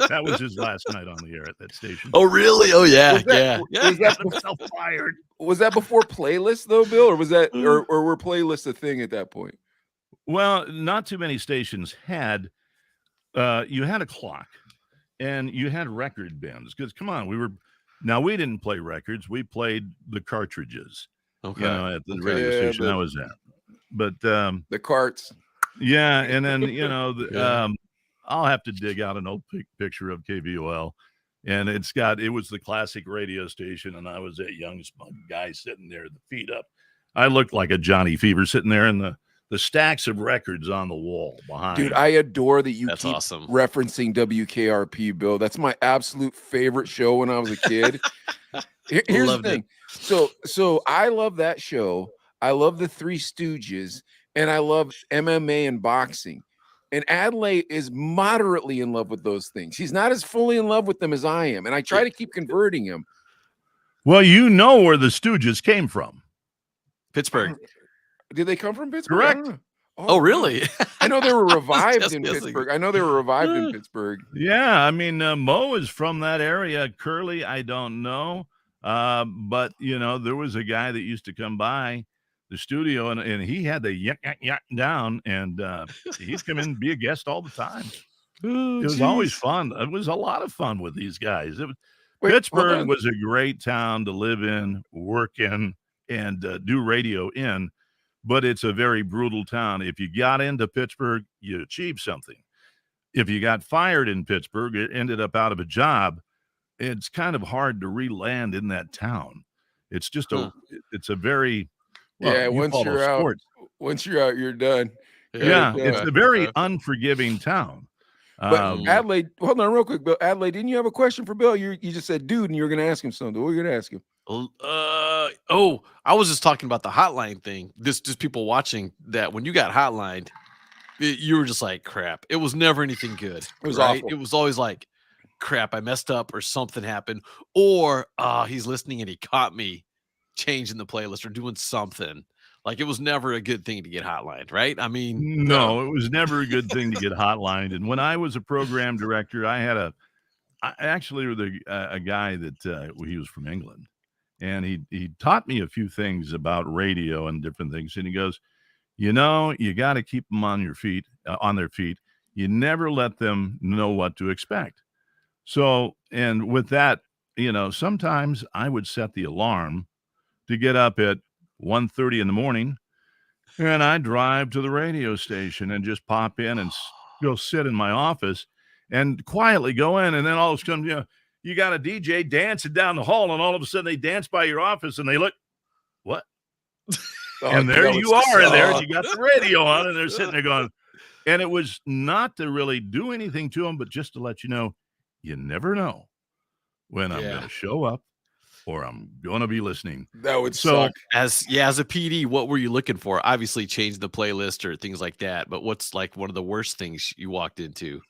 S1: That was his last night on the air at that station.
S10: Oh, really? Oh, yeah.
S11: Was that
S1: himself fired.
S11: Was that before playlists though, Bill? Or was that or were playlists a thing at that point?
S1: Well, not too many stations had you had a clock and you had record bins, because come on, we didn't play records, we played the cartridges.
S10: Okay.
S1: At the radio station I was at. But
S11: the carts.
S1: Yeah, and then I'll have to dig out an old picture of KVOL, and it was the classic radio station, and I was that young smug guy sitting there, the feet up. I looked like a Johnny Fever sitting there in the stacks of records on the wall behind.
S11: Dude, I adore that you
S10: That's
S11: keep
S10: awesome.
S11: referencing WKRP, Bill. That's my absolute favorite show when I was a kid. Here's the thing. So I love that show. I love the Three Stooges, and I love MMA and boxing. And Adlai is moderately in love with those things. He's not as fully in love with them as I am, and I try to keep converting him.
S1: Well, you know where the Stooges came from.
S10: Pittsburgh.
S11: Did they come from Pittsburgh?
S1: Correct.
S10: Oh, really?
S11: I know they were revived
S10: Just
S11: in
S10: guessing.
S11: Pittsburgh. I know they were revived in Pittsburgh.
S1: Yeah, I mean, Mo is from that area. Curly, I don't know. But, there was a guy that used to come by the studio, and he had the yak down, and he'd come in and be a guest all the time. It was always fun. It was a lot of fun with these guys. Pittsburgh was a great town to live in, work in, and do radio in. But it's a very brutal town. If you got into Pittsburgh, you achieved something. If you got fired in Pittsburgh, it ended up out of a job. It's kind of hard to re-land in that town. It's just it's a very,
S11: once you're out, you're done.
S1: Yeah, it's a very unforgiving town.
S11: But Adlai, hold on real quick, Bill. Adlai, didn't you have a question for Bill? You just said dude, and you were going to ask him something. What were you going to ask him?
S10: I was just talking about the hotline thing. Just people watching that when you got hotlined, you were just like, crap. It was never anything good.
S11: It was
S10: right?
S11: awful.
S10: It was always like, crap, I messed up or something happened. Or he's listening and he caught me changing the playlist or doing something. Like, it was never a good thing to get hotlined, right? I mean,
S1: No, it was never a good thing to get hotlined. And when I was a program director, I actually with a guy that he was from England, and he taught me a few things about radio and different things. And he goes, you got to keep them on their feet. You never let them know what to expect. So, and with that, sometimes I would set the alarm to get up at 1:30 in the morning, and I drive to the radio station and just pop in and go sit in my office and quietly go in. And then all of a sudden, you got a DJ dancing down the hall, and all of a sudden they dance by your office and they look, what? And there you are in there, and you got the radio on, and they're sitting there going, and it was not to really do anything to them, but just to let you know, you never know when I'm going to show up or I'm going to be listening.
S11: That would suck.
S10: As a PD, what were you looking for? Obviously change the playlist or things like that, but what's like one of the worst things you walked into?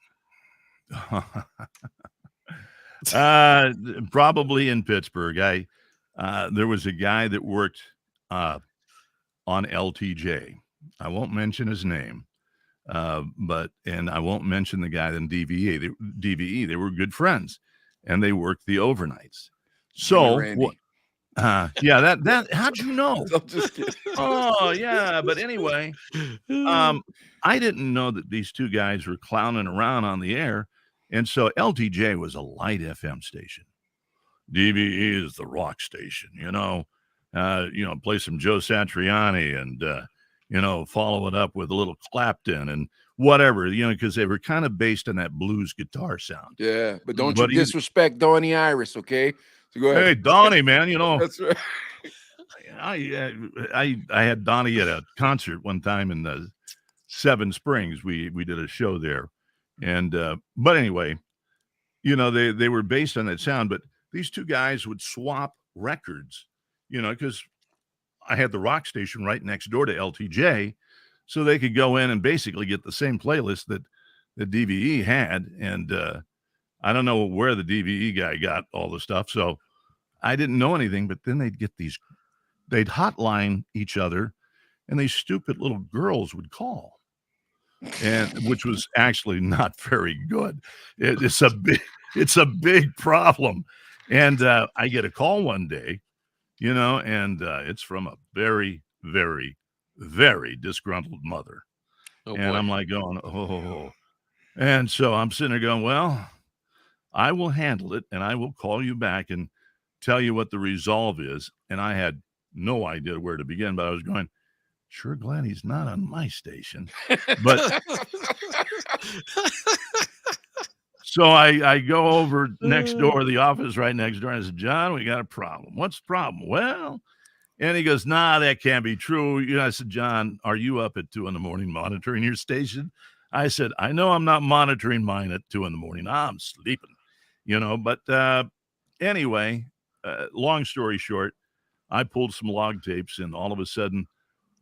S1: Probably in Pittsburgh. There was a guy that worked on LTJ. I won't mention his name, and I won't mention the guy in DVE. They were good friends, and they worked the overnights. So, that how'd you know?
S11: I'm just kidding.
S1: Oh yeah, but anyway, I didn't know that these two guys were clowning around on the air, and so LTJ was a light FM station. DVE is the rock station, play some Joe Satriani and follow it up with a little Clapton and whatever, because they were kind of based on that blues guitar sound.
S11: Yeah, but don't you disrespect Donnie Iris, okay? So go ahead.
S1: Hey, Donnie, man,
S11: That's right.
S1: I had Donnie at a concert one time in the Seven Springs. We did a show there, and but anyway, they were based on that sound. But these two guys would swap records, because I had the rock station right next door to LTJ, so they could go in and basically get the same playlist that the DVE had. And I don't know where the DVE guy got all the stuff, so I didn't know anything. But then they'd hotline each other, and these stupid little girls would call, and which was actually not very good. It's a big problem. And I get a call one day, and it's from a very, very, very disgruntled mother.
S10: Oh,
S1: and
S10: boy.
S1: I'm like going, oh. And so I'm sitting there going, well, I will handle it, and I will call you back and tell you what the resolve is. And I had no idea where to begin, but I was going, sure glad he's not on my station. But so I go over next door, the office right next door, and I said, John, we got a problem. What's the problem? Well, and he goes, nah, that can't be true. I said, John, are you up at 2 a.m. monitoring your station? I said, I know I'm not monitoring mine at 2 a.m. I'm sleeping, but anyway, long story short, I pulled some log tapes, and all of a sudden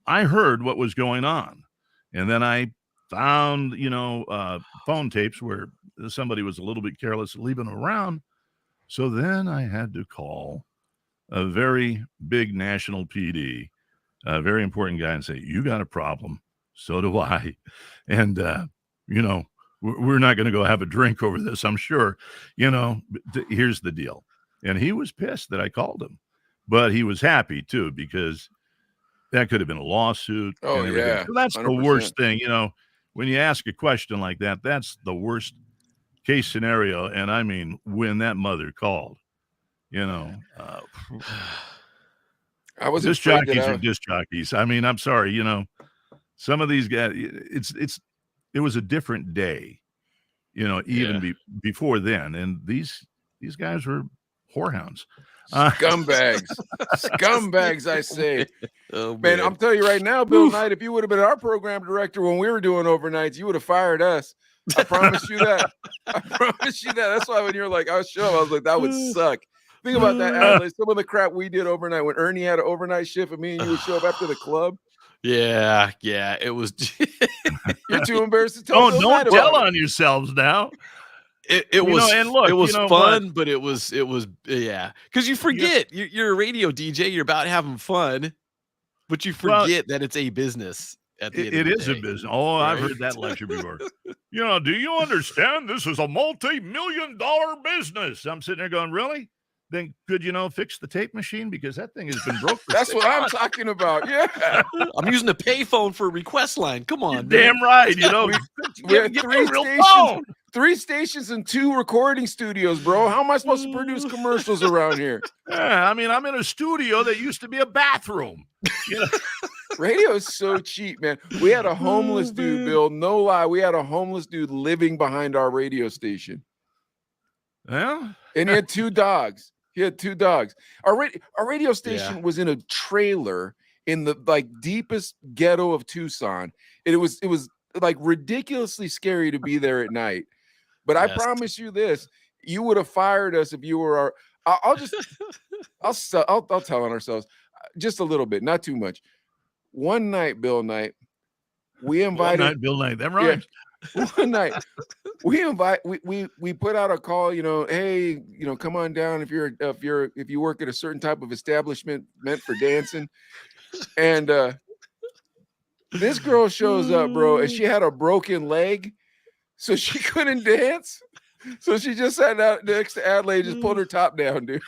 S1: I heard what was going on. And then I found, phone tapes where somebody was a little bit careless leaving them around. So then I had to call a very big national PD, a very important guy, and say, you got a problem. So do I. And, we're not going to go have a drink over this, I'm sure. Here's the deal. And he was pissed that I called him, but he was happy too, because that could have been a lawsuit.
S11: Oh, yeah.
S1: So that's 100%. The worst thing, when you ask a question like that, that's the worst case scenario. And I mean, when that mother called,
S11: I was
S1: disc jockeys are disc jockeys. I mean, I'm sorry, some of these guys, it was a different day, even before then. And these guys were whorehounds.
S11: Scumbags. Scumbags, I say.
S10: Oh,
S11: man, I'm telling you right now, Bill Knight, if you would have been our program director when we were doing overnights, you would have fired us. I promise you that. I promise you that. That's why when you're like, I was like, that would suck. Think about that, Adelaide. Some of the crap we did overnight when Ernie had an overnight shift and me and you would show up after the club.
S10: Yeah, it was
S11: You're too embarrassed to tell Bill
S1: Don't
S11: Knight
S1: tell
S11: about it.
S1: on yourselves now.
S10: It was
S1: and look,
S10: it was
S1: you know
S10: fun, but it was yeah. Because you forget you're a radio DJ. You're about having fun, but you
S1: Well,
S10: forget that it's a business. At the end of
S1: it
S10: the
S1: is a
S10: day,
S1: business. Oh, I've
S10: right?
S1: heard that lecture before. Do you understand? This is a multi-million-dollar business. I'm sitting there going, really? Then could fix the tape machine because that thing has been broke. For
S11: That's
S1: 6
S11: what I'm
S1: months.
S11: talking about. Yeah.
S10: I'm using a payphone for a request line. Come
S1: You're
S10: on,
S1: damn
S10: man.
S1: right.
S11: We had
S1: Get
S11: three
S1: a real
S11: stations,
S1: phone.
S11: 3 stations and 2 recording studios, bro. How am I supposed to produce commercials around here?
S1: Yeah, I mean, I'm in a studio that used to be a bathroom.
S11: Radio is so cheap, man. We had a homeless dude, Bill. No lie, we had a homeless dude living behind our radio station,
S1: Yeah.
S11: and he had 2 dogs. He had 2 dogs. Our radio station was in a trailer in the deepest ghetto of Tucson. And it was like ridiculously scary to be there at night. But I promise you this, you would have fired us if you were our. I'll tell on ourselves just a little bit, not too much. One night, Bill Knight, we invited
S1: One night, Bill Knight. That rhymes.
S11: Yeah, one night we put out a call, hey, come on down if you work at a certain type of establishment meant for dancing. And this girl shows up, bro, and she had a broken leg, so she couldn't dance. So she just sat down next to Adelaide, just pulled her top down, dude.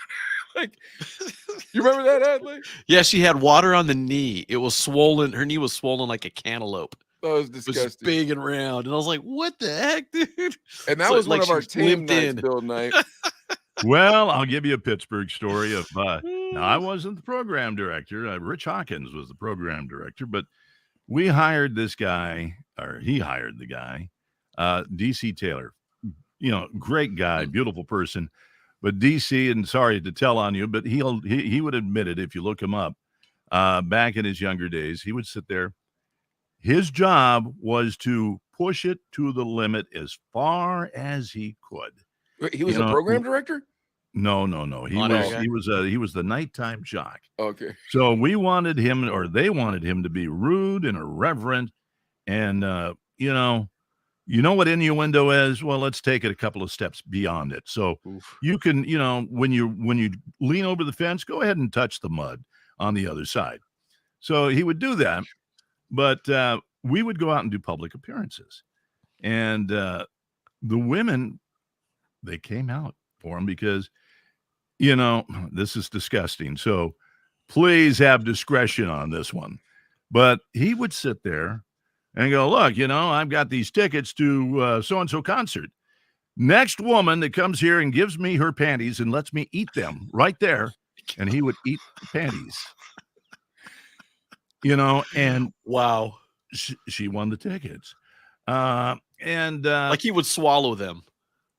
S11: You remember that, Adelaide?
S10: Yeah, she had water on the knee. It was swollen. Her knee was swollen like a cantaloupe.
S11: That was disgusting.
S10: It was big and round. And I was like, what the heck, dude?
S11: And that was one of our tame nights, Bill Knight.
S1: Well, I'll give you a Pittsburgh story of now I wasn't the program director. Rich Hawkins was the program director, but we hired this guy, or he hired the guy, DC Taylor. Great guy, beautiful person. But DC, and sorry to tell on you, but he would admit it if you look him up. Back in his younger days, he would sit there. His job was to push it to the limit as far as he could.
S11: Wait, he was a program director?
S1: No. He was the nighttime jock.
S11: Okay.
S1: So we wanted him, or they wanted him, to be rude and irreverent, and you know what innuendo is? Well, let's take it a couple of steps beyond it. So you can, when you lean over the fence, go ahead and touch the mud on the other side. So he would do that, but we would go out and do public appearances, and the women, they came out for him because, this is disgusting. So please have discretion on this one. But he would sit there and go, look, I've got these tickets to so-and-so concert. Next woman that comes here and gives me her panties and lets me eat them right there. And he would eat the panties. And
S10: wow,
S1: she won the tickets. And
S10: like he would swallow them.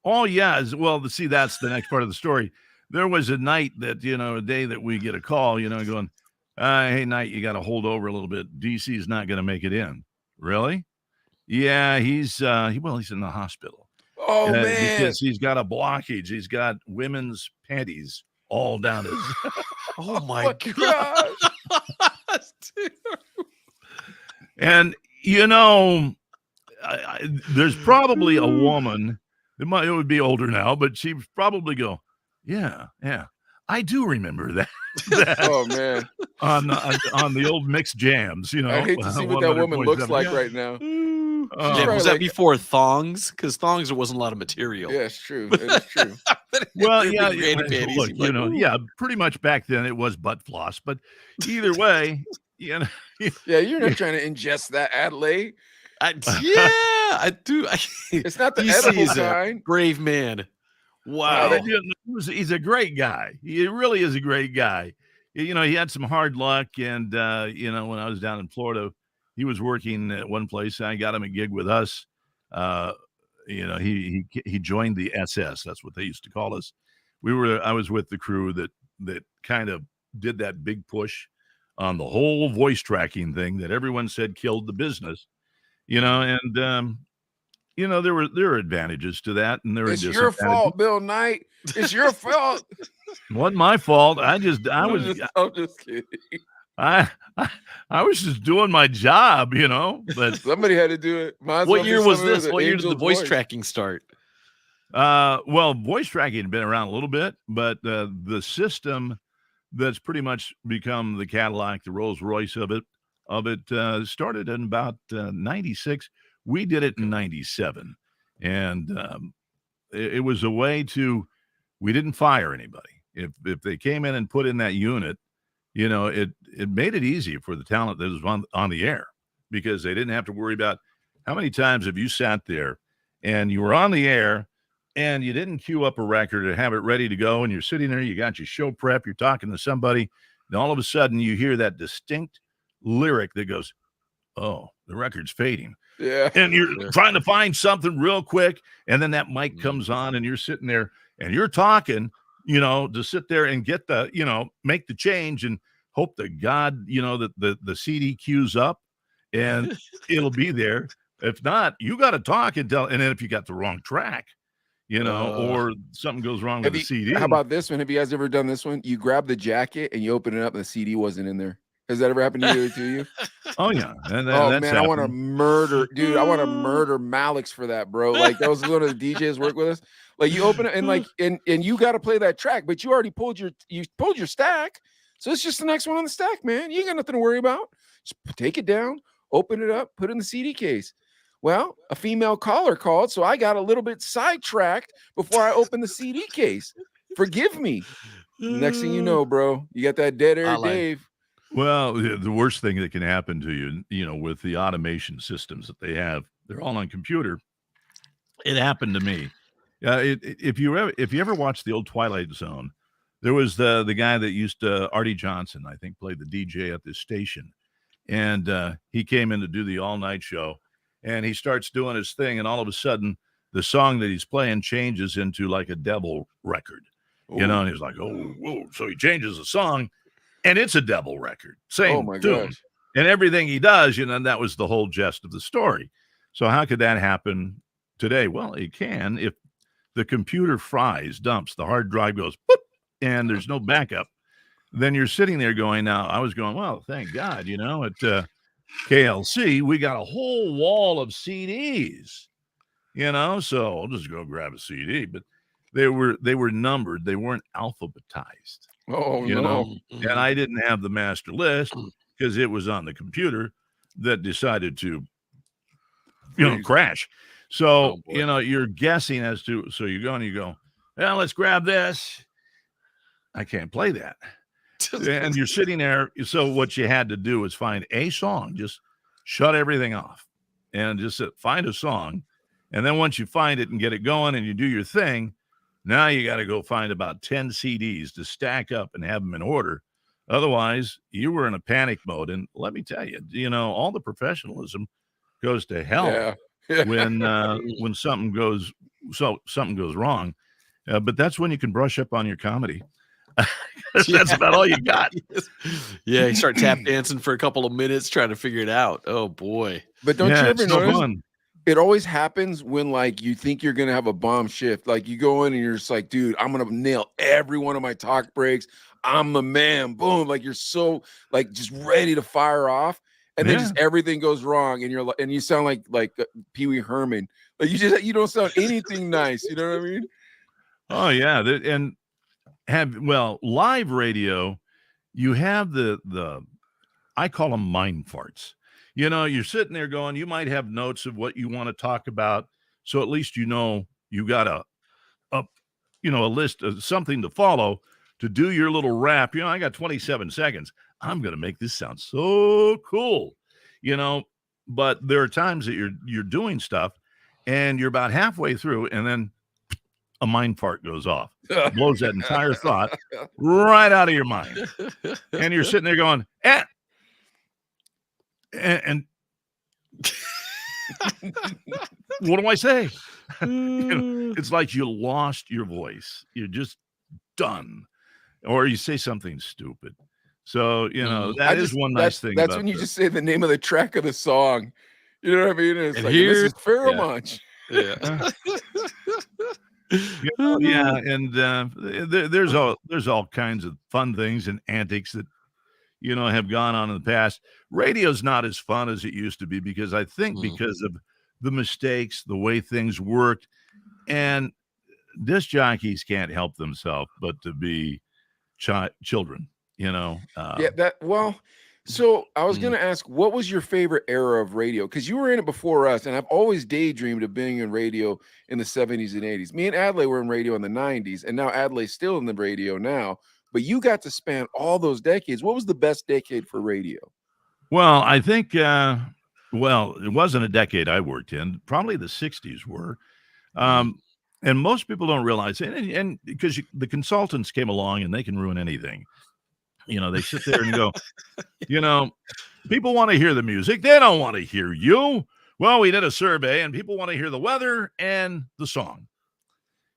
S1: Oh, yeah. Well, see, that's the next part of the story. There was a night that, a day that we get a call, going, hey, Knight, you got to hold over a little bit. DC's not going to make it in. Really? Yeah, he's in the hospital.
S11: Oh, man.
S1: Because he's got a blockage. He's got women's panties all down his.
S10: Oh, my gosh.
S1: And, there's probably a woman, it would be older now, but she'd probably go, yeah, I do remember that.
S11: Oh, man.
S1: On the old mixed jams,
S11: I hate to see what that woman looks like right now.
S10: Was that before thongs? Because thongs, there wasn't a lot of material.
S11: Yeah, it's true. It's true.
S1: Well, yeah, look, pretty much back then it was butt floss, but either way,
S11: yeah, you're not trying to ingest that, Adelaide.
S10: I do.
S11: It's not the edible kind.
S10: Brave man. Wow.
S1: He's a great guy. He really is a great guy. He had some hard luck, and when I was down in Florida, he was working at one place. I got him a gig with us. He joined the SS. That's what they used to call us. I was with the crew that kind of did that big push on the whole voice tracking thing that everyone said killed the business. And there were advantages to that, and
S11: it's your fault, Bill Knight. It's your fault.
S1: Wasn't my fault. I'm just kidding. I, I I was just doing my job, but
S11: Somebody had to do it. Might as
S10: What
S11: well be
S10: year was
S11: somebody
S10: this?
S11: with an
S10: What year did the
S11: angel's
S10: voice tracking start?
S1: well, voice tracking had been around a little bit, but the system that's pretty much become the Cadillac, the Rolls Royce of it started in about 96. We did it in 97. And it was a way we didn't fire anybody. If they came in and put in that unit, it made it easy for the talent that was on the air, because they didn't have to worry about how many times have you sat there and you were on the air and you didn't queue up a record or have it ready to go, and you're sitting there, you got your show prep, you're talking to somebody, and all of a sudden you hear that distinct lyric that goes, "Oh, the record's fading."
S11: Yeah.
S1: And you're trying to find something real quick, and then that mic comes on and you're sitting there and you're talking, to sit there and get make the change and hope to God, that the CD queues up and it'll be there. If not, you got to talk and then if you got the wrong track, or something goes wrong with the CD.
S11: How about this one? Have you guys ever done this one? You grab the jacket and you open it up and the CD wasn't in there. Has that ever happened to you?
S1: Oh yeah. And
S11: Oh
S1: that's
S11: man, I want to
S1: happened.
S11: murder, dude. I want to murder Malix for that, bro. Like that was one of the DJs work with us. Like you open it and you got to play that track, but you already pulled your stack, so it's just the next one on the stack, man. You ain't got nothing to worry about. Just take it down, open it up, put it in the CD case. Well, a female caller called, so I got a little bit sidetracked before I opened the CD case. Forgive me. Next thing you know, bro, you got that dead air, Dave.
S1: Well, the worst thing that can happen to you, with the automation systems that they have, they're all on computer. It happened to me. If you ever watched the old Twilight Zone, there was the guy that used to, Artie Johnson, I think, played the DJ at this station, and he came in to do the all night show, and he starts doing his thing, and all of a sudden, the song that he's playing changes into like a devil record, and he's like, "Oh, whoa!" So he changes the song. And it's a devil record, same tune.
S11: Gosh.
S1: And everything he does, and that was the whole gist of the story. So how could that happen today? Well, it can if the computer dumps, the hard drive goes, boop, and there's no backup. Then you're sitting there going, now I was going, well, thank God, at KLC, we got a whole wall of CDs, so I'll just go grab a CD. But they were numbered. They weren't alphabetized.
S11: Oh, no.
S1: And I didn't have the master list because it was on the computer that decided to, crash. So, you're guessing as to, so you go and you go, well, let's grab this. I can't play that. And you're sitting there. So what you had to do is find a song, just shut everything off and just find a song. And then once you find it and get it going and you do your thing, now you got to go find about 10 CDs to stack up and have them in order. Otherwise, you were in a panic mode. And let me tell you, all the professionalism goes to hell when something goes wrong. But that's when you can brush up on your comedy. That's about all you got.
S10: Yeah, you start tap dancing for a couple of minutes trying to figure it out. Oh boy.
S11: But don't you ever notice?
S1: Fun.
S11: It always happens when like you think you're gonna have a bomb shift. Like you go in and you're just like, dude, I'm gonna nail every one of my talk breaks. I'm the man. Boom. Like you're so like just ready to fire off. And then just everything goes wrong, and you sound like Pee Wee Herman. Like you don't sound anything nice. You know what I mean?
S1: Oh yeah. And live radio, you have the I call them mind farts. You're sitting there going, you might have notes of what you want to talk about. So at least you got a list of something to follow to do your little rap. I got 27 seconds. I'm going to make this sound so cool, but there are times that you're doing stuff and you're about halfway through and then a mind fart goes off, blows that entire thought right out of your mind. And you're sitting there going, and what do I say? It's like you lost your voice. You're just done. Or you say something stupid. So, that is one nice thing.
S11: That's when you just say the name of the track of the song. You know what I mean? And it's
S10: and
S11: like, this is
S10: Pheromone.
S1: Yeah. And there's all kinds of fun things and antics that have gone on in the past. Radio's not as fun as it used to be because I think because of the mistakes, the way things worked, and disc jockeys can't help themselves but to be children,
S11: So I was going to ask, what was your favorite era of radio? Because you were in it before us, and I've always daydreamed of being in radio in the 70s and 80s. Me and Adlai were in radio in the 90s, and now Adlai's still in the radio now. But you got to span all those decades. What was the best decade for radio?
S1: Well, I think, it wasn't a decade I worked in. Probably the 60s were. And most people don't realize it. And because the consultants came along and they can ruin anything. They sit there and go, people want to hear the music. They don't want to hear you. Well, we did a survey and people want to hear the weather and the song,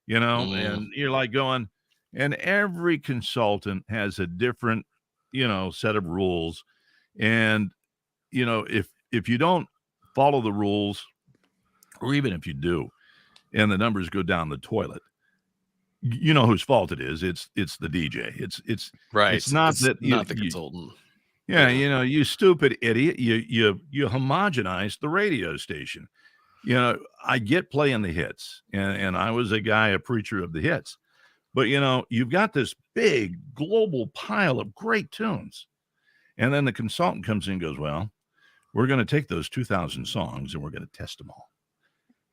S1: and you're like going, and every consultant has a different, set of rules. And, if you don't follow the rules, or even if you do, and the numbers go down the toilet, you know whose fault it is. It's the DJ. It's
S10: right.
S1: It's not the
S10: consultant.
S1: You stupid idiot. You homogenize the radio station. I get playing the hits, and I was a preacher of the hits. But you've got this big global pile of great tunes, and then the consultant comes in and goes, "Well, we're going to take those 2,000 songs and we're going to test them all."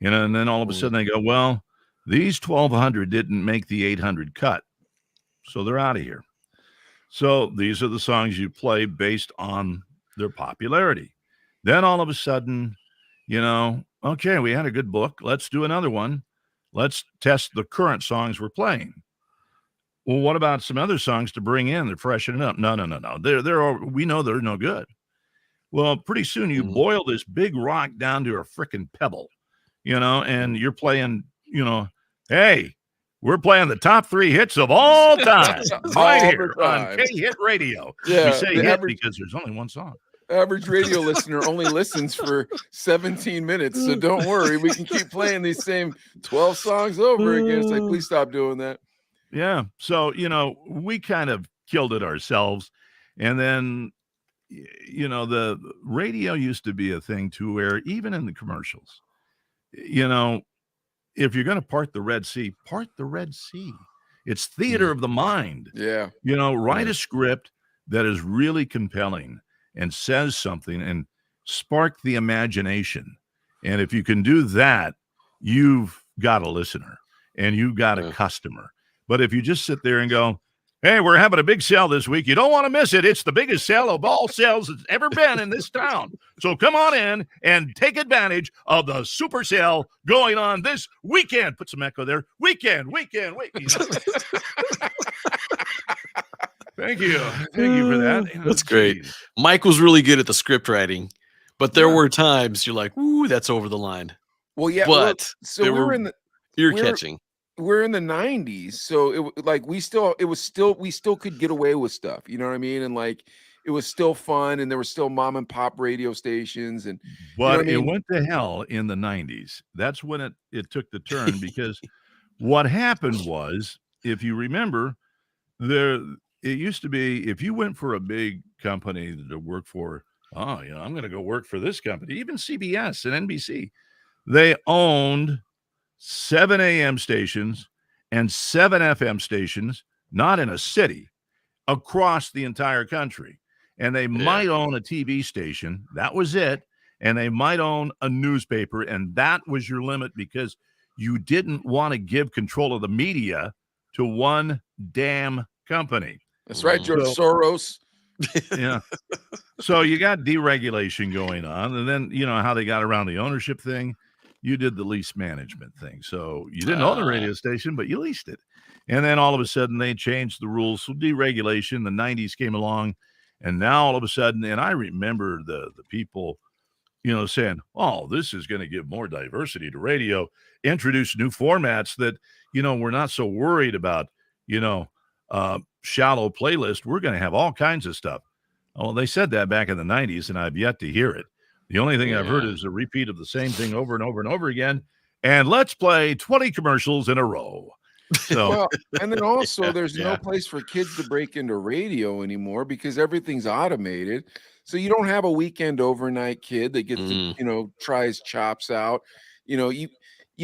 S1: And then all of a sudden they go, "Well, these 1,200 didn't make the 800 cut, so they're out of here. So these are the songs you play based on their popularity." Then all of a sudden, okay, we had a good book. Let's do another one. Let's test the current songs we're playing. Well, what about some other songs to bring in? They're freshening up. No. We know they're no good. Well, pretty soon you boil this big rock down to a frickin' pebble, and you're playing, hey, we're playing the top 3 hits of all time right here on K-Hit Radio.
S11: Yeah,
S1: we say hit because there's only one song.
S11: Average radio listener only listens for 17 minutes, so don't worry. We can keep playing these same 12 songs over again. It's like, please stop doing that.
S1: Yeah. So, we kind of killed it ourselves. And then, the radio used to be a thing too, where even in the commercials, if you're going to part the Red Sea, part the Red Sea. It's theater of the mind.
S11: Yeah.
S1: Write a script that is really compelling and says something and spark the imagination. And if you can do that, you've got a listener and you've got a customer. But if you just sit there and go, "Hey, we're having a big sale this week. You don't want to miss it. It's the biggest sale of all sales that's ever been in this town. So come on in and take advantage of the super sale going on this weekend." Put some echo there. Weekend. Thank you. Thank you for that.
S10: That's great. Mike was really good at the script writing, but there were times you're like, "Ooh, that's over the line."
S11: Well, yeah.
S10: But
S11: so we were in the
S10: catching.
S11: We're in the 90s, so we still could get away with stuff, you know what I mean? And like it was still fun, and there were still mom and pop radio stations, and
S1: but it went to hell in the 90s. That's when it took the turn, because what happened was, if you remember, it used to be, if you went for a big company to work for, I'm going to go work for this company. Even CBS and NBC, they owned 7 AM stations and 7 FM stations, not in a city, across the entire country. And they might own a TV station. That was it. And they might own a newspaper. And that was your limit, because you didn't want to give control of the media to one damn company.
S11: That's right, George Soros.
S1: Yeah. So you got deregulation going on. And then, how they got around the ownership thing. You did the lease management thing. So you didn't own the radio station, but you leased it. And then all of a sudden they changed the rules. So deregulation, the 90s came along, and now all of a sudden, and I remember the people, saying, "Oh, this is going to give more diversity to radio, introduce new formats that, we're not so worried about, shallow playlist. We're going to have all kinds of stuff." Well, they said that back in the 90s, and I've yet to hear it. The only thing I've heard is a repeat of the same thing over and over and over again. And let's play 20 commercials in a row. So
S11: Well, and then also there's no
S10: Yeah.
S11: place for kids to break into radio anymore because everything's automated. So you don't have a weekend overnight kid that gets to,
S10: Mm,
S11: try his chops out. You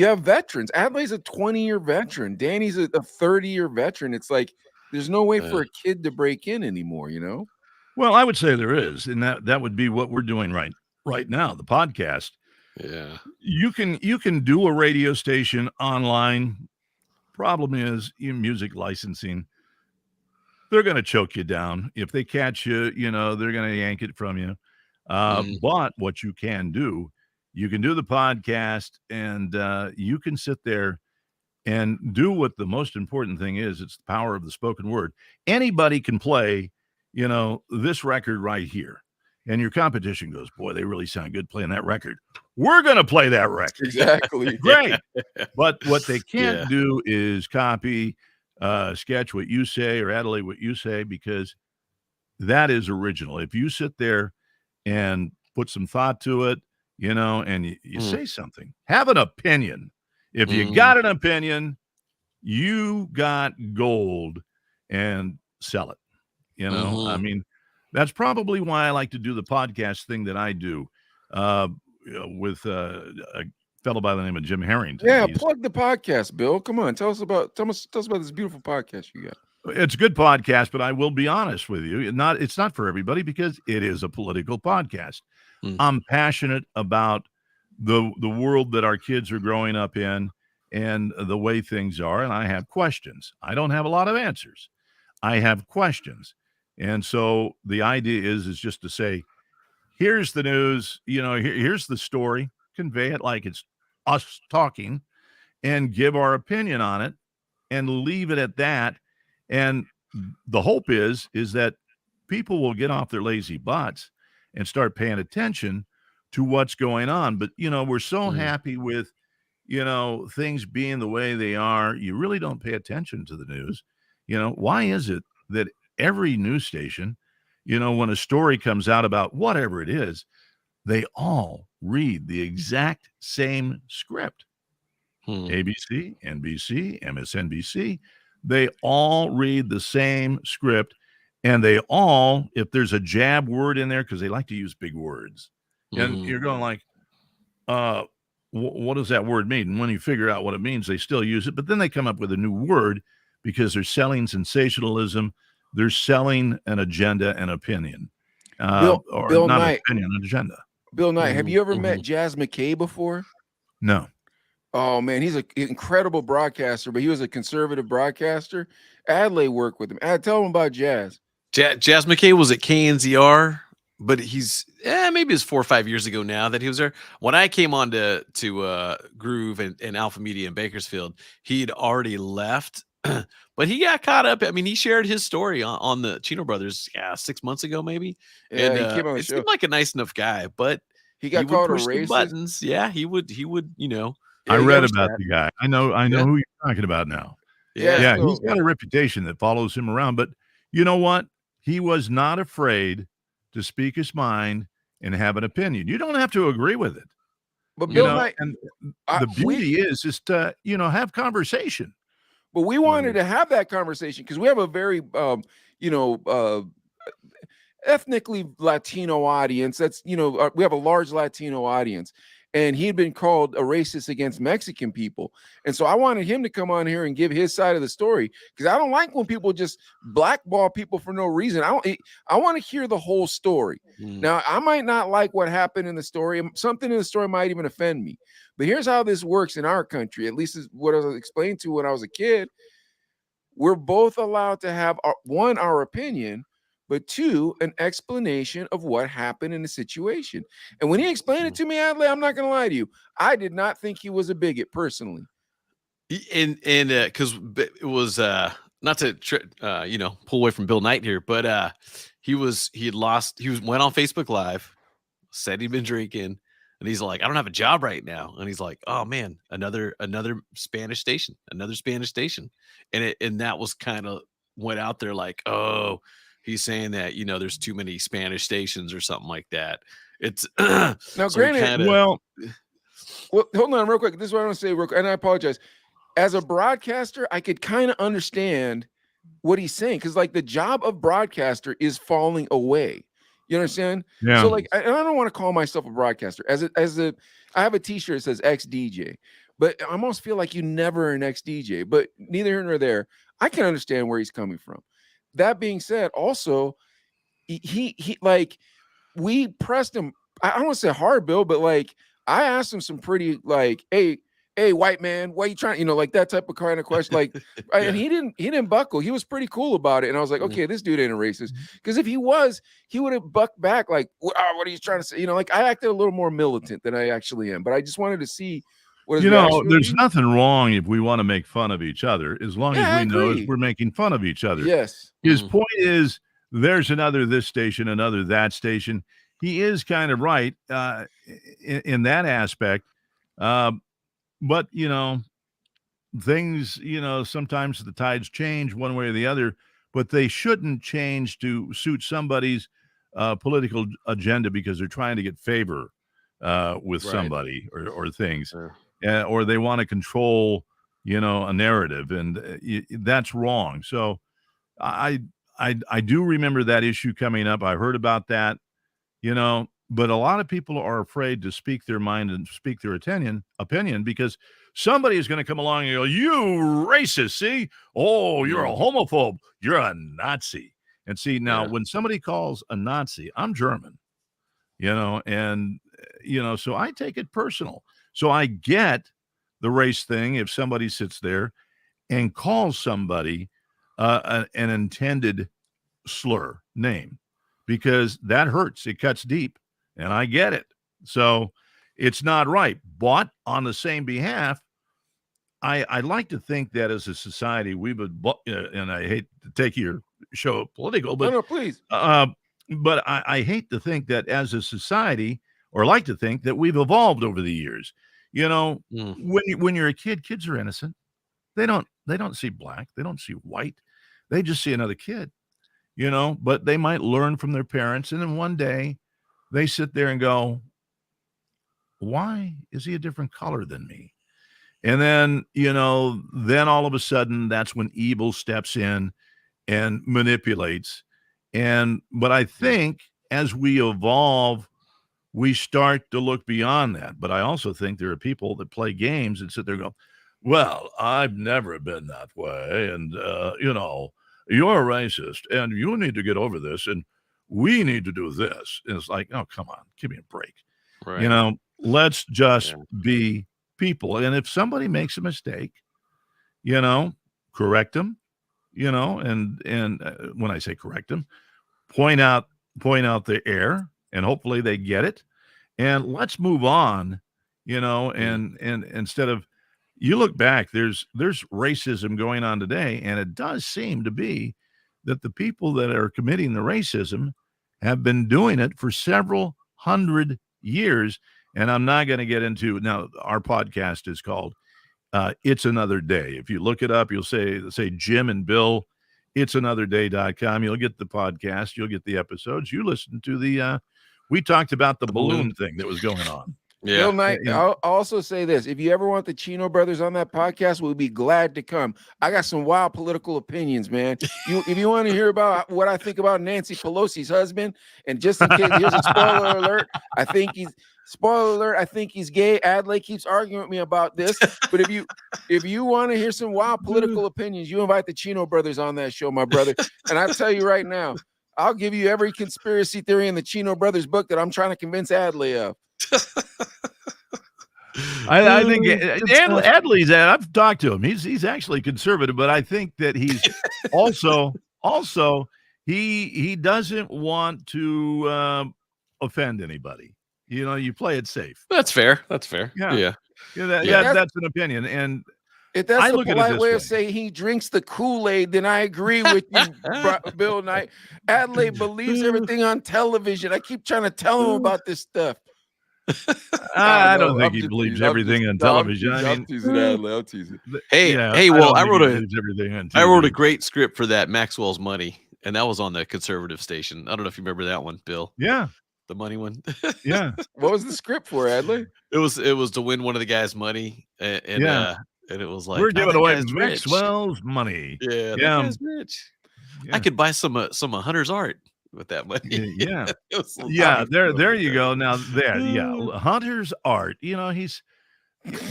S11: have veterans. Adley's a 20-year veteran. Danny's a 30-year veteran. It's like there's no way
S10: yeah.
S11: for a kid to break in anymore.
S1: well, I would say there is, and that would be what we're doing right now, the podcast.
S10: Yeah.
S1: You can do a radio station online. Problem is, in music licensing, they're going to choke you down. If they catch you, they're going to yank it from you.
S10: Mm,
S1: But what you can do, you can do the podcast, and you can sit there and do what the most important thing is. It's the power of the spoken word. Anybody can play, this record right here. And your competition goes, boy, they really sound good playing that record. We're going to play that record.
S11: Exactly.
S1: Great. But what they can't
S10: Yeah.
S1: do is copy, sketch what you say or Adelaide what you say, because that is original. If you sit there and put some thought to it, and you
S10: Mm,
S1: say something, have an opinion. If you
S10: mm,
S1: got an opinion, you got gold, and sell it. I
S10: mhm.
S1: mean, that's probably why I like to do the podcast thing that I do uh, with a fellow by the name of Jim Harrington.
S11: Yeah, plug the podcast, Bill. Come on, tell us about this beautiful podcast you got.
S1: It's a good podcast, but I will be honest with you. It's not for everybody because it is a political podcast.
S10: Mm,
S1: I'm passionate about the world that our kids are growing up in and the way things are, and I have questions. I don't have a lot of answers. I have questions. And so the idea is just to say, here's the news, here's the story, convey it like it's us talking and give our opinion on it and leave it at that. And the hope is that people will get off their lazy butts and start paying attention to what's going on. But we're so
S10: mm,
S1: happy with things being the way they are. You really don't pay attention to the news. Why is it that every news station, when a story comes out about whatever it is, they all read the exact same script?
S10: mm,
S1: ABC, NBC, MSNBC, they all read the same script, and they all, if there's a jab word in there, because they like to use big words, and
S10: mhm.
S1: you're going like, what does that word mean? And when you figure out what it means, they still use it, but then they come up with a new word because they're selling sensationalism. They're selling an agenda and opinion, or
S11: Bill
S1: not an
S11: Knight.
S1: opinion, an agenda.
S11: Bill Knight, have
S10: Mhm,
S11: you ever met
S10: mhm.
S11: Jazz McKay before?
S1: No.
S11: Oh man, he's an incredible broadcaster, but he was a conservative broadcaster. Adley worked with him. Tell him about Jazz.
S10: Jazz McKay was at KNZR, but he's maybe it's 4 or 5 years ago now that he was there. When I came on to Groove and Alpha Media in Bakersfield, he'd already left, but he got caught up. I mean, he shared his story on the Chino Brothers 6 months ago, maybe,
S11: Yeah,
S10: and
S11: he came on the
S10: it
S11: show.
S10: seemed like a nice enough guy, but
S11: He
S10: he
S11: got
S10: would
S11: called a
S10: push the
S11: racist.
S10: buttons. Yeah, he would.
S1: I
S11: Yeah, he
S1: read
S11: got
S1: about the guy. I know
S10: Yeah,
S1: who you're talking about now.
S11: yeah.
S10: yeah.
S1: Yeah, he's
S11: So,
S1: got a reputation that follows him around, but you know what? He was not afraid to speak his mind and have an opinion. You don't have to agree with it,
S11: but Bill Knight,
S1: and
S11: I,
S1: the
S11: we
S1: beauty is to, have conversation.
S11: but we wanted to have that conversation because we have a very you know uh ethnically Latino audience. That's we have a large Latino audience, and he'd been called a racist against Mexican people, and so I wanted him to come on here and give his side of the story because I don't like when people just blackball people for no reason. I want to hear the whole story.
S10: Mm,
S11: Now I might not like what happened in the story. Something in the story might even offend me, but here's how this works in our country. At least is what I was explained to when I was a kid. We're both allowed to have our opinion, but two, an explanation of what happened in the situation. And when he explained it to me, Adley, I'm not going to lie to you, I did not think he was a bigot personally.
S10: and because it was not to pull away from Bill Knight here, but he went on Facebook Live, said he'd been drinking, and he's like, I don't have a job right now, and he's like, oh man, another Spanish station, and that was kind of went out there like, oh, he's saying that there's too many Spanish stations or something like that. It's
S11: Now,
S10: so he
S11: granted,
S10: kinda,
S1: Well,
S11: well, hold on real quick. This is what I want to say real quick, and I apologize. as a broadcaster, I could kind of understand what he's saying, because like the job of broadcaster is falling away. You understand?
S1: Yeah.
S11: So like, and I don't want to call myself a broadcaster. I have a T-shirt that says ex DJ, but I almost feel like you never an ex DJ. But neither here nor there. I can understand where he's coming from. That being said, also he like we pressed him. I don't want to say hard, Bill, but like I asked him some pretty like, hey, white man, why you trying? Like that type of kind of question. Like, and he didn't buckle. He was pretty cool about it. And I was like, okay, this dude ain't a racist. Because if he was, he would have bucked back. Like, what are you trying to say? Like I acted a little more militant than I actually am. But I just wanted to see what his reaction would
S1: there's
S11: be.
S1: nothing wrong if we want to make fun of each other, as long
S11: Yeah, I
S1: as we know
S11: agree.
S1: we're making fun of each other.
S11: Yes.
S1: His point is, there's another this station, another that station. He is kind of right in that aspect. But, things, sometimes the tides change one way or the other, but they shouldn't change to suit somebody's political agenda because they're trying to get favor with somebody or things. Or they want to control, a narrative, and that's wrong. So I do remember that issue coming up. I heard about that, but a lot of people are afraid to speak their mind and speak their opinion because somebody is going to come along and go, "You racist, see? Oh, you're a homophobe. You're a Nazi." And see, now when somebody calls a Nazi, I'm German, and, so I take it personal. So I get the race thing if somebody sits there and calls somebody an intended slur name, because that hurts. It cuts deep, and I get it. So it's not right. But on the same behalf, I like to think that as a society, we would, and I hate to take your show political, but
S11: No, please.
S1: But I hate to think that as a society, or like to think that we've evolved over the years. When you're a kid, kids are innocent. They don't see black. They don't see white. They just see another kid, but they might learn from their parents. And then one day they sit there and go, why is he a different color than me? And then, then all of a sudden that's when evil steps in and manipulates. But I think as we evolve, we start to look beyond that. But I also think there are people that play games and sit there and go, well, I've never been that way. And, you're a racist and you need to get over this. And we need to do this. And it's like, oh, come on, give me a break.
S10: Right.
S1: Let's just be people. And if somebody makes a mistake, correct them, and when I say correct them, point out the error, and hopefully they get it. And let's move on, and instead of, you look back, there's racism going on today, and it does seem to be that the people that are committing the racism have been doing it for several hundred years. And I'm not going to get into, now our podcast is called It's Another Day. If you look it up, you'll say Jim and Bill, it'sanotherday.com. You'll get the podcast, you'll get the episodes. You listen to we talked about the balloon thing that was going on.
S10: Yeah.
S11: Bill Knight, I'll also say this. If you ever want the Chino brothers on that podcast, we'll be glad to come. I got some wild political opinions, man. If you want to hear about what I think about Nancy Pelosi's husband, and just in case, here's a spoiler alert. I think he's gay. Adlai keeps arguing with me about this. But if you want to hear some wild political opinions, you invite the Chino brothers on that show, my brother. And I tell you right now, I'll give you every conspiracy theory in the Chino brothers book that I'm trying to convince Adlai of.
S1: I think Adlai's, I've talked to him. He's actually conservative, but I think that he's also he doesn't want to offend anybody. You play it safe.
S10: That's fair.
S1: Yeah. That's an opinion. And
S11: if that's the
S1: look at it
S11: polite
S1: this
S11: way
S1: way.
S11: of saying he drinks the Kool-Aid, then I agree with you, Bill Knight. Adlai believes everything on television. I keep trying to tell him about this stuff.
S1: I don't think he believes everything on television.
S11: I'm teasing Adlai. I'm teasing.
S10: Hey, well, I wrote
S1: a
S10: great script for that, Maxwell's Money, and that was on the conservative station. I don't know if you remember that one, Bill.
S1: Yeah.
S10: The money one.
S1: Yeah.
S11: What was the script for, Adlai?
S10: It was to win one of the guys' money, and and it was like,
S1: We're
S10: "Oh,
S1: giving
S10: that
S1: away
S10: guy's rich."
S1: Maxwell's money.
S10: Yeah, that
S1: Yeah,
S10: guy's rich. I
S1: yeah,
S10: could buy some Hunter's art with that money.
S1: yeah.
S10: It was
S1: Yeah,
S10: laughing
S1: there
S10: over
S1: you
S10: there.
S1: go. Now there, yeah, Hunter's art, he's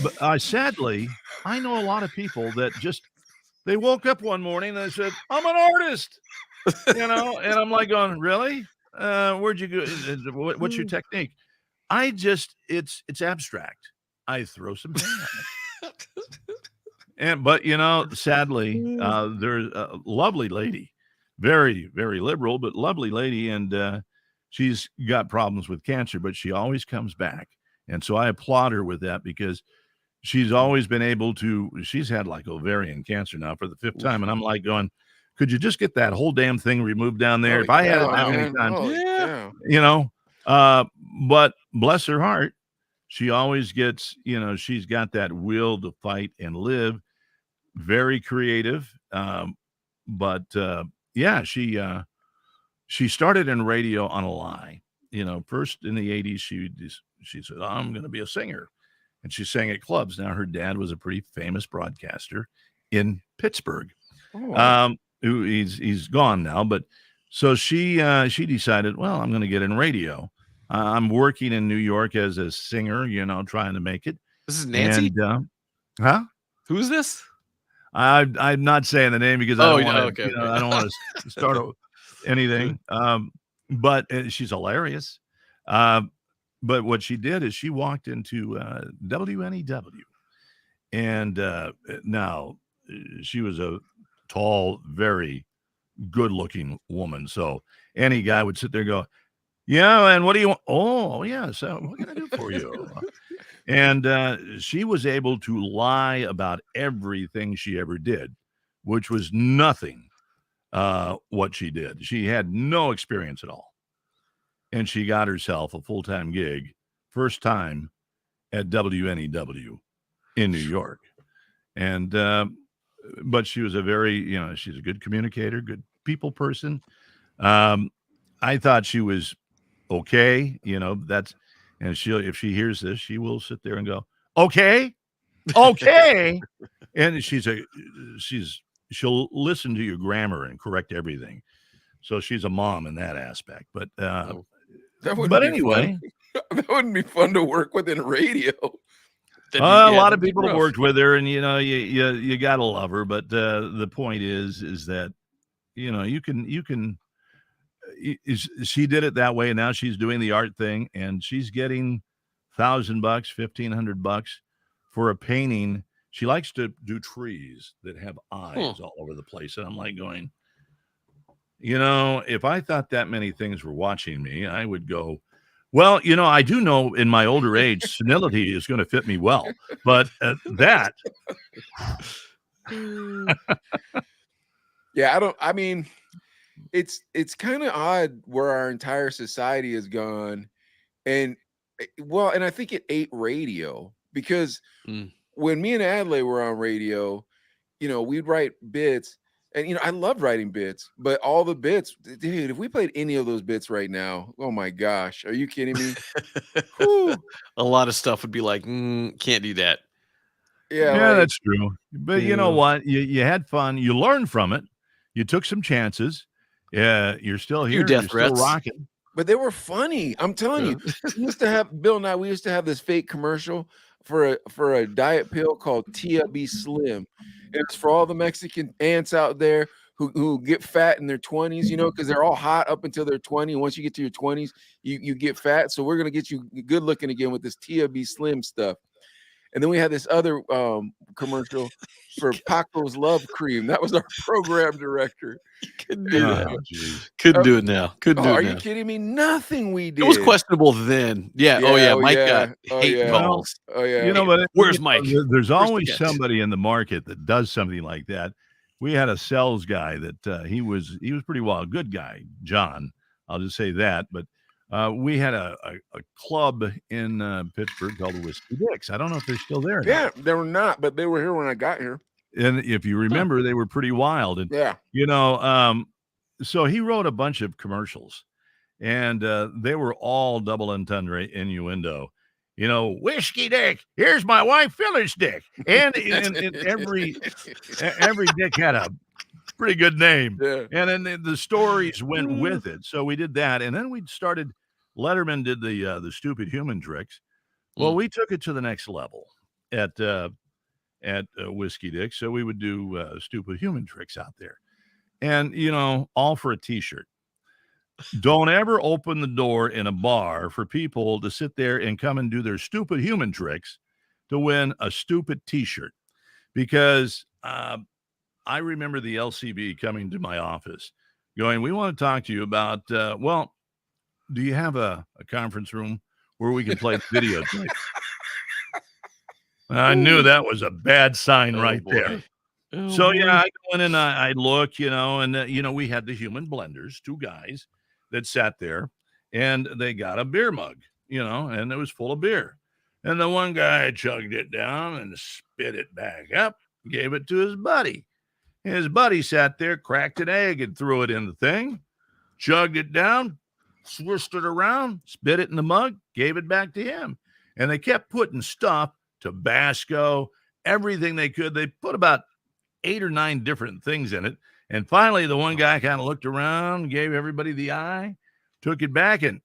S1: but, sadly, I know a lot of people that just they woke up one morning and they said, "I'm an artist," and I'm like going, "Really? Where'd you go? What's your technique?" It's abstract. I throw some paint on it. But sadly, there's a lovely lady, very, very liberal, but lovely lady, and she's got problems with cancer, but she always comes back. And so I applaud her with that because she's always been able to, she's had like ovarian cancer now for the fifth time. And I'm like going, could you just get that whole damn thing removed down there?
S11: Holy
S1: If I had it
S11: cow,
S1: that many
S11: man.
S1: times,
S11: Holy
S10: Yeah.
S11: cow.
S1: you know, uh, but bless her heart, she always gets, she's got that will to fight and live. Very creative. But yeah, she started in radio on a lie. First in the 80s, she said, I'm going to be a singer. And she sang at clubs. Now, her dad was a pretty famous broadcaster in Pittsburgh.
S11: Oh, wow.
S1: Who he's gone now. But so she decided, well, I'm going to get in radio. I'm working in New York as a singer, trying to make it.
S10: This is Nancy?
S1: And, huh?
S10: Who's this?
S1: I'm not saying the name because I
S10: Oh,
S1: don't want
S10: okay,
S1: to.
S10: okay.
S1: I don't want to start anything. But she's hilarious. But what she did is she walked into WNEW, and now she was a tall, very good-looking woman. So any guy would sit there and go, "Yeah, and what do you want? Oh, yeah. So what can I do for you?" And she was able to lie about everything she ever did, which was nothing what she did. She had no experience at all. And she got herself a full-time gig, first time at WNEW in New York. And, but she was a very, she's a good communicator, good people person. I thought she was okay, and if she hears this, she will sit there and go, okay. And she'll listen to your grammar and correct everything. So she's a mom in that aspect. But
S11: That wouldn't
S1: but
S11: be
S1: anyway,
S11: fun. That wouldn't be fun to work with in radio.
S1: a lot of people have worked with her, and you gotta love her. But the point is that you can. She did it that way, and now she's doing the art thing, and she's getting $1,000, $1,500 for a painting. She likes to do trees that have eyes all over the place, and I'm like going, if I thought that many things were watching me, I would go, well, I do know in my older age, senility is going to fit me well, but that.
S11: Yeah, it's kind of odd where our entire society has gone, and I think it ate radio because when me and Adlai were on radio, we'd write bits, and I loved writing bits, but all the bits, dude, if we played any of those bits right now, oh my gosh, are you kidding me?
S10: A lot of stuff would be like, can't do that.
S11: Yeah,
S1: that's true. But you know what? You had fun. You learned from it. You took some chances. Yeah, you're still here.
S10: Death
S1: you're
S10: threats.
S1: Still rocking.
S11: but they were funny. I'm telling you. We used to have Bill and I. We used to have this fake commercial for a diet pill called Tia B Slim. It's for all the Mexican aunts out there who get fat in their 20s, because they're all hot up until they're 20. Once you get to your 20s, you get fat. So we're gonna get you good looking again with this Tia B Slim stuff. And then we had this other commercial for Paco's Love Cream. That was our program director.
S10: Couldn't do that.
S1: Geez.
S10: Couldn't do it now. Couldn't do it
S11: Are
S10: now.
S11: you kidding me? Nothing we did.
S10: It was questionable then. Yeah. Mike got hate calls.
S11: Oh yeah.
S1: But
S10: Where's Mike?
S1: There's always somebody in the market that does something like that. We had a sales guy that he was pretty well, good guy, John. I'll just say that. But we had a club in Pittsburgh called Whiskey Dicks. I don't know if they're still there.
S11: Yeah, they were not, but they were here when I got here.
S1: And if you remember, they were pretty wild. And
S11: yeah,
S1: so he wrote a bunch of commercials, and they were all double entendre innuendo. Whiskey Dick, here's my wife Phyllis Dick. And every dick had a pretty good name.
S11: Yeah.
S1: And then the stories went with it. So we did that. And then we started, Letterman did the stupid human tricks. Well, we took it to the next level at Whiskey Dick. So we would do stupid human tricks out there. And, all for a t-shirt. Don't ever open the door in a bar for people to sit there and come and do their stupid human tricks to win a stupid t-shirt. Because I remember the LCB coming to my office going, we want to talk to you about, do you have a conference room where we can play video tape? I knew that was a bad sign right there. So, I go in and I look, and, we had the human blenders, 2 guys that sat there, and they got a beer mug, and it was full of beer. And the one guy chugged it down and spit it back up, gave it to his buddy. His buddy sat there, cracked an egg and threw it in the thing, chugged it down, swished it around, spit it in the mug, gave it back to him. And they kept putting stuff, Tabasco, everything they could. They put about 8 or 9 different things in it. And finally, the one guy kind of looked around, gave everybody the eye, took it back and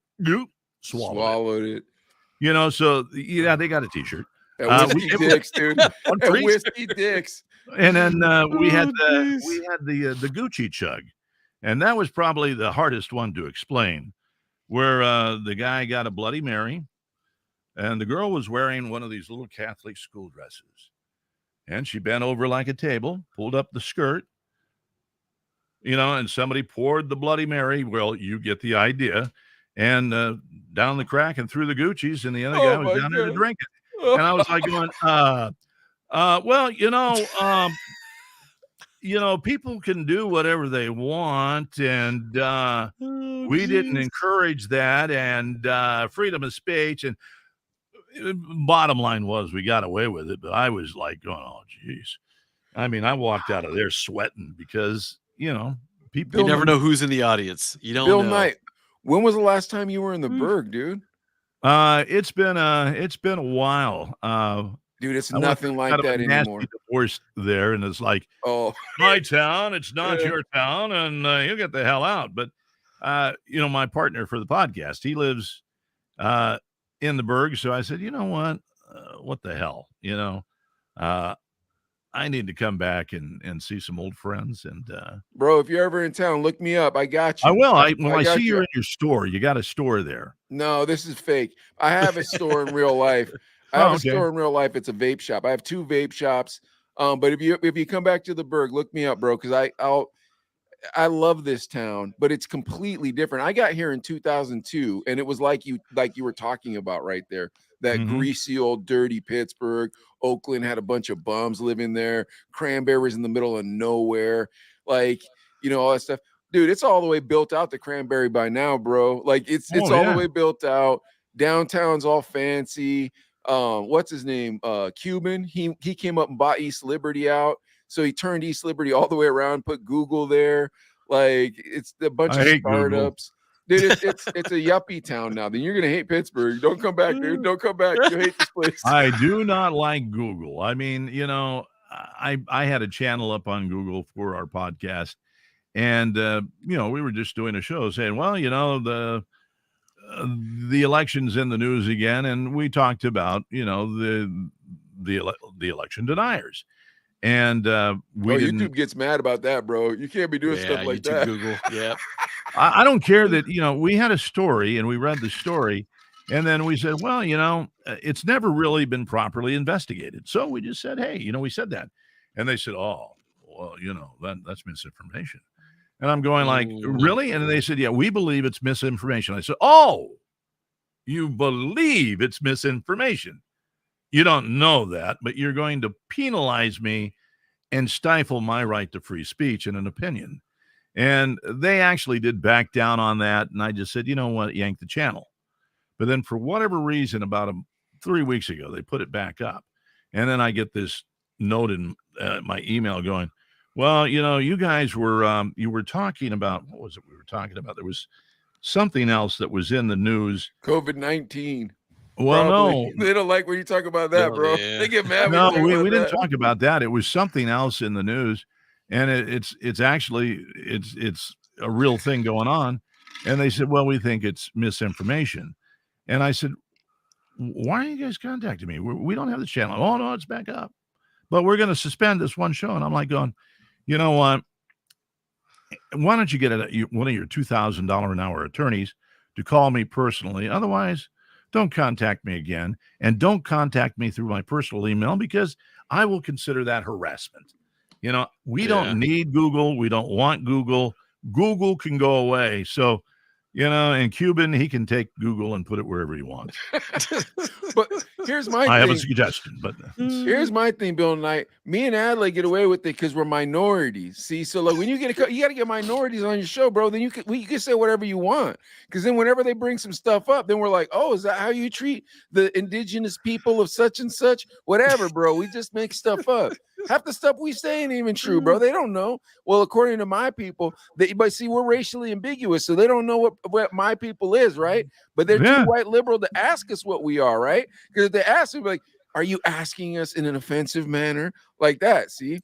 S1: swallowed it. So they got a t-shirt.
S11: Whiskey Dicks, dude. Whiskey Dicks.
S1: And then we had the Gucci chug. And that was probably the hardest one to explain, where the guy got a Bloody Mary and the girl was wearing one of these little Catholic school dresses. And she bent over like a table, pulled up the skirt, and somebody poured the Bloody Mary. Well, you get the idea. And down the crack and through the Gucci's, and the other guy was down there to drink it. And I was like going, people can do whatever they want. And we didn't encourage that. And freedom of speech. And bottom line was we got away with it. But I was like going, oh, geez. I mean, I walked out of there sweating because, people.
S10: You never know who's in the audience. You don't
S11: Bill
S10: know.
S11: Knight, when was the last time you were in the Berg, dude?
S1: It's been a while.
S11: Dude, it's nothing like that anymore.
S1: Divorce there, and it's like, my town, it's not your town, and you get the hell out. But my partner for the podcast, he lives in the Berg, so I said, you know what the hell, I need to come back and see some old friends. And
S11: bro, if you're ever in town, look me up. I got you.
S1: I will. When I see you in your store, you got a store there.
S11: No, this is fake. I have a store in real life. I have a store in real life. It's a vape shop. I have 2 vape shops. But if you come back to the Berg, look me up, bro, because I love this town, but it's completely different. I got here in 2002, and it was like you were talking about right there. That greasy old dirty Pittsburgh. Oakland had a bunch of bums living there. Cranberry's in the middle of nowhere. Like, all that stuff. Dude, it's all the way built out to Cranberry by now, bro. Like it's all the way built out. Downtown's all fancy. What's his name? Cuban. He came up and bought East Liberty out. So he turned East Liberty all the way around, put Google there. Like it's a bunch of startups. Google. Dude, it's a yuppie town now. Then you're gonna hate Pittsburgh. Don't come back, dude. Don't come back. You hate this place.
S1: I do not like Google. I mean, I had a channel up on Google for our podcast, and we were just doing a show saying, well, the election's in the news again, and we talked about the election deniers. And
S11: YouTube gets mad about that, bro. You can't be doing stuff like that.
S10: Google, yeah.
S1: I don't care that we had a story and we read the story, and then we said, well, it's never really been properly investigated. So we just said, hey, we said that, and they said, oh, well, that's misinformation. And I'm going like, really? And they said, yeah, we believe it's misinformation. I said, oh, you believe it's misinformation? You don't know that, but you're going to penalize me and stifle my right to free speech and an opinion. And they actually did back down on that. And I just said, you know what, yank the channel. But then for whatever reason, about 3 weeks ago, they put it back up. And then I get this note in my email going, well, you guys were, you were talking about, what was it we were talking about? There was something else that was in the news.
S11: COVID-19.
S1: Well,
S11: Probably.
S1: no,
S11: They don't like when you talk about that,
S10: Oh,
S11: bro.
S10: yeah.
S11: They get mad when
S1: no,
S11: you talk
S1: we
S11: about
S1: didn't
S11: that.
S1: talk about that. It was something else in the news, and it's actually it's a real thing going on. And they said, well, we think it's misinformation. And I said, why are you guys contacting me? We don't have the channel. Oh no, it's back up. But we're going to suspend this one show. And I'm like going, you know what? Why don't you get one of your $2,000 an hour attorneys to call me personally? Otherwise, don't contact me again. And don't contact me through my personal email because I will consider that harassment. You know, we
S10: Yeah.
S1: don't need Google. We don't want Google. Google can go away. So, you know, and Cuban, he can take Google and put it wherever he wants.
S11: But here's my
S1: I have a
S11: thing.
S1: suggestion, but
S11: Here's my thing, Bill Knight. Me and Adelaide get away with it because we're minorities. See, so like when you got to get minorities on your show, bro. Then you can say whatever you want. Because then whenever they bring some stuff up, then we're like, oh, is that how you treat the indigenous people of such and such? Whatever, bro. We just make stuff up. Half the stuff we say ain't even true, bro. They don't know. Well, according to my people, but see, we're racially ambiguous, so they don't know what my people is, right? But they're
S1: Yeah.
S11: too white liberal to ask us what we are, right? Because if they ask me, like, are you asking us in an offensive manner like that? See,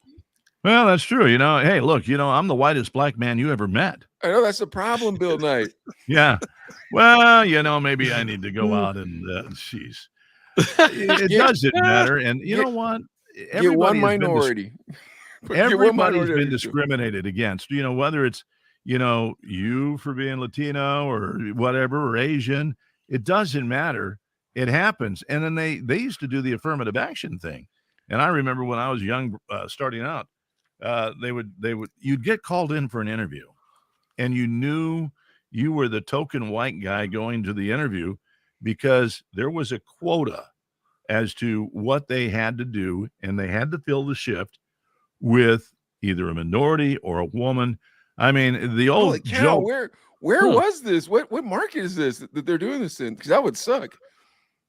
S1: well, that's true. You know, hey, look, you know, I'm the whitest black man you ever met.
S11: I know that's a problem, Bill Knight.
S1: Yeah. Well, you know, maybe I need to go out and jeez. It
S11: Yeah.
S1: doesn't matter. And you
S11: Get-
S1: know what?
S11: Get one
S1: Everybody has been
S11: minority. Get one
S1: everybody's
S11: minority on
S1: been
S11: your show.
S1: discriminated against, you know, whether it's, you know, you for being Latino or whatever, or Asian, it doesn't matter. It happens. And then they used to do the affirmative action thing. And I remember when I was young, starting out, you'd get called in for an interview and you knew you were the token white guy going to the interview because there was a quota as to what they had to do, and they had to fill the shift with either a minority or a woman. I mean, the old
S11: Holy cow,
S1: joke.
S11: where was this? What market is this that they're doing this in? Because that would suck.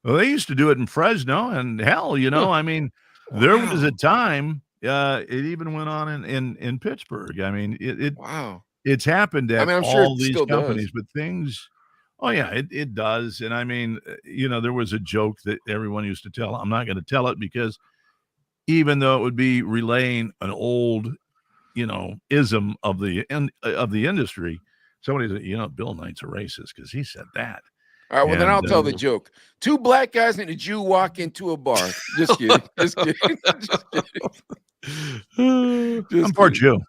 S1: Well, they used to do it in Fresno, and hell, you know, I mean, there was a time. It even went on in Pittsburgh. I mean,
S11: Wow.
S1: it's happened at
S11: I'm sure
S1: all
S11: it
S1: these
S11: still
S1: companies,
S11: does.
S1: but things. Oh yeah, it does. And I mean, you know, there was a joke that everyone used to tell. I'm not going to tell it because even though it would be relaying an old, you know, ism of the industry, somebody said, you know, Bill Knight's a racist because he said that.
S11: All right, well, then
S1: And,
S11: I'll tell the joke. Two black guys and a Jew walk into a bar. Just kidding. Just kidding. Just kidding.
S1: I'm part
S11: kidding.
S1: Jew.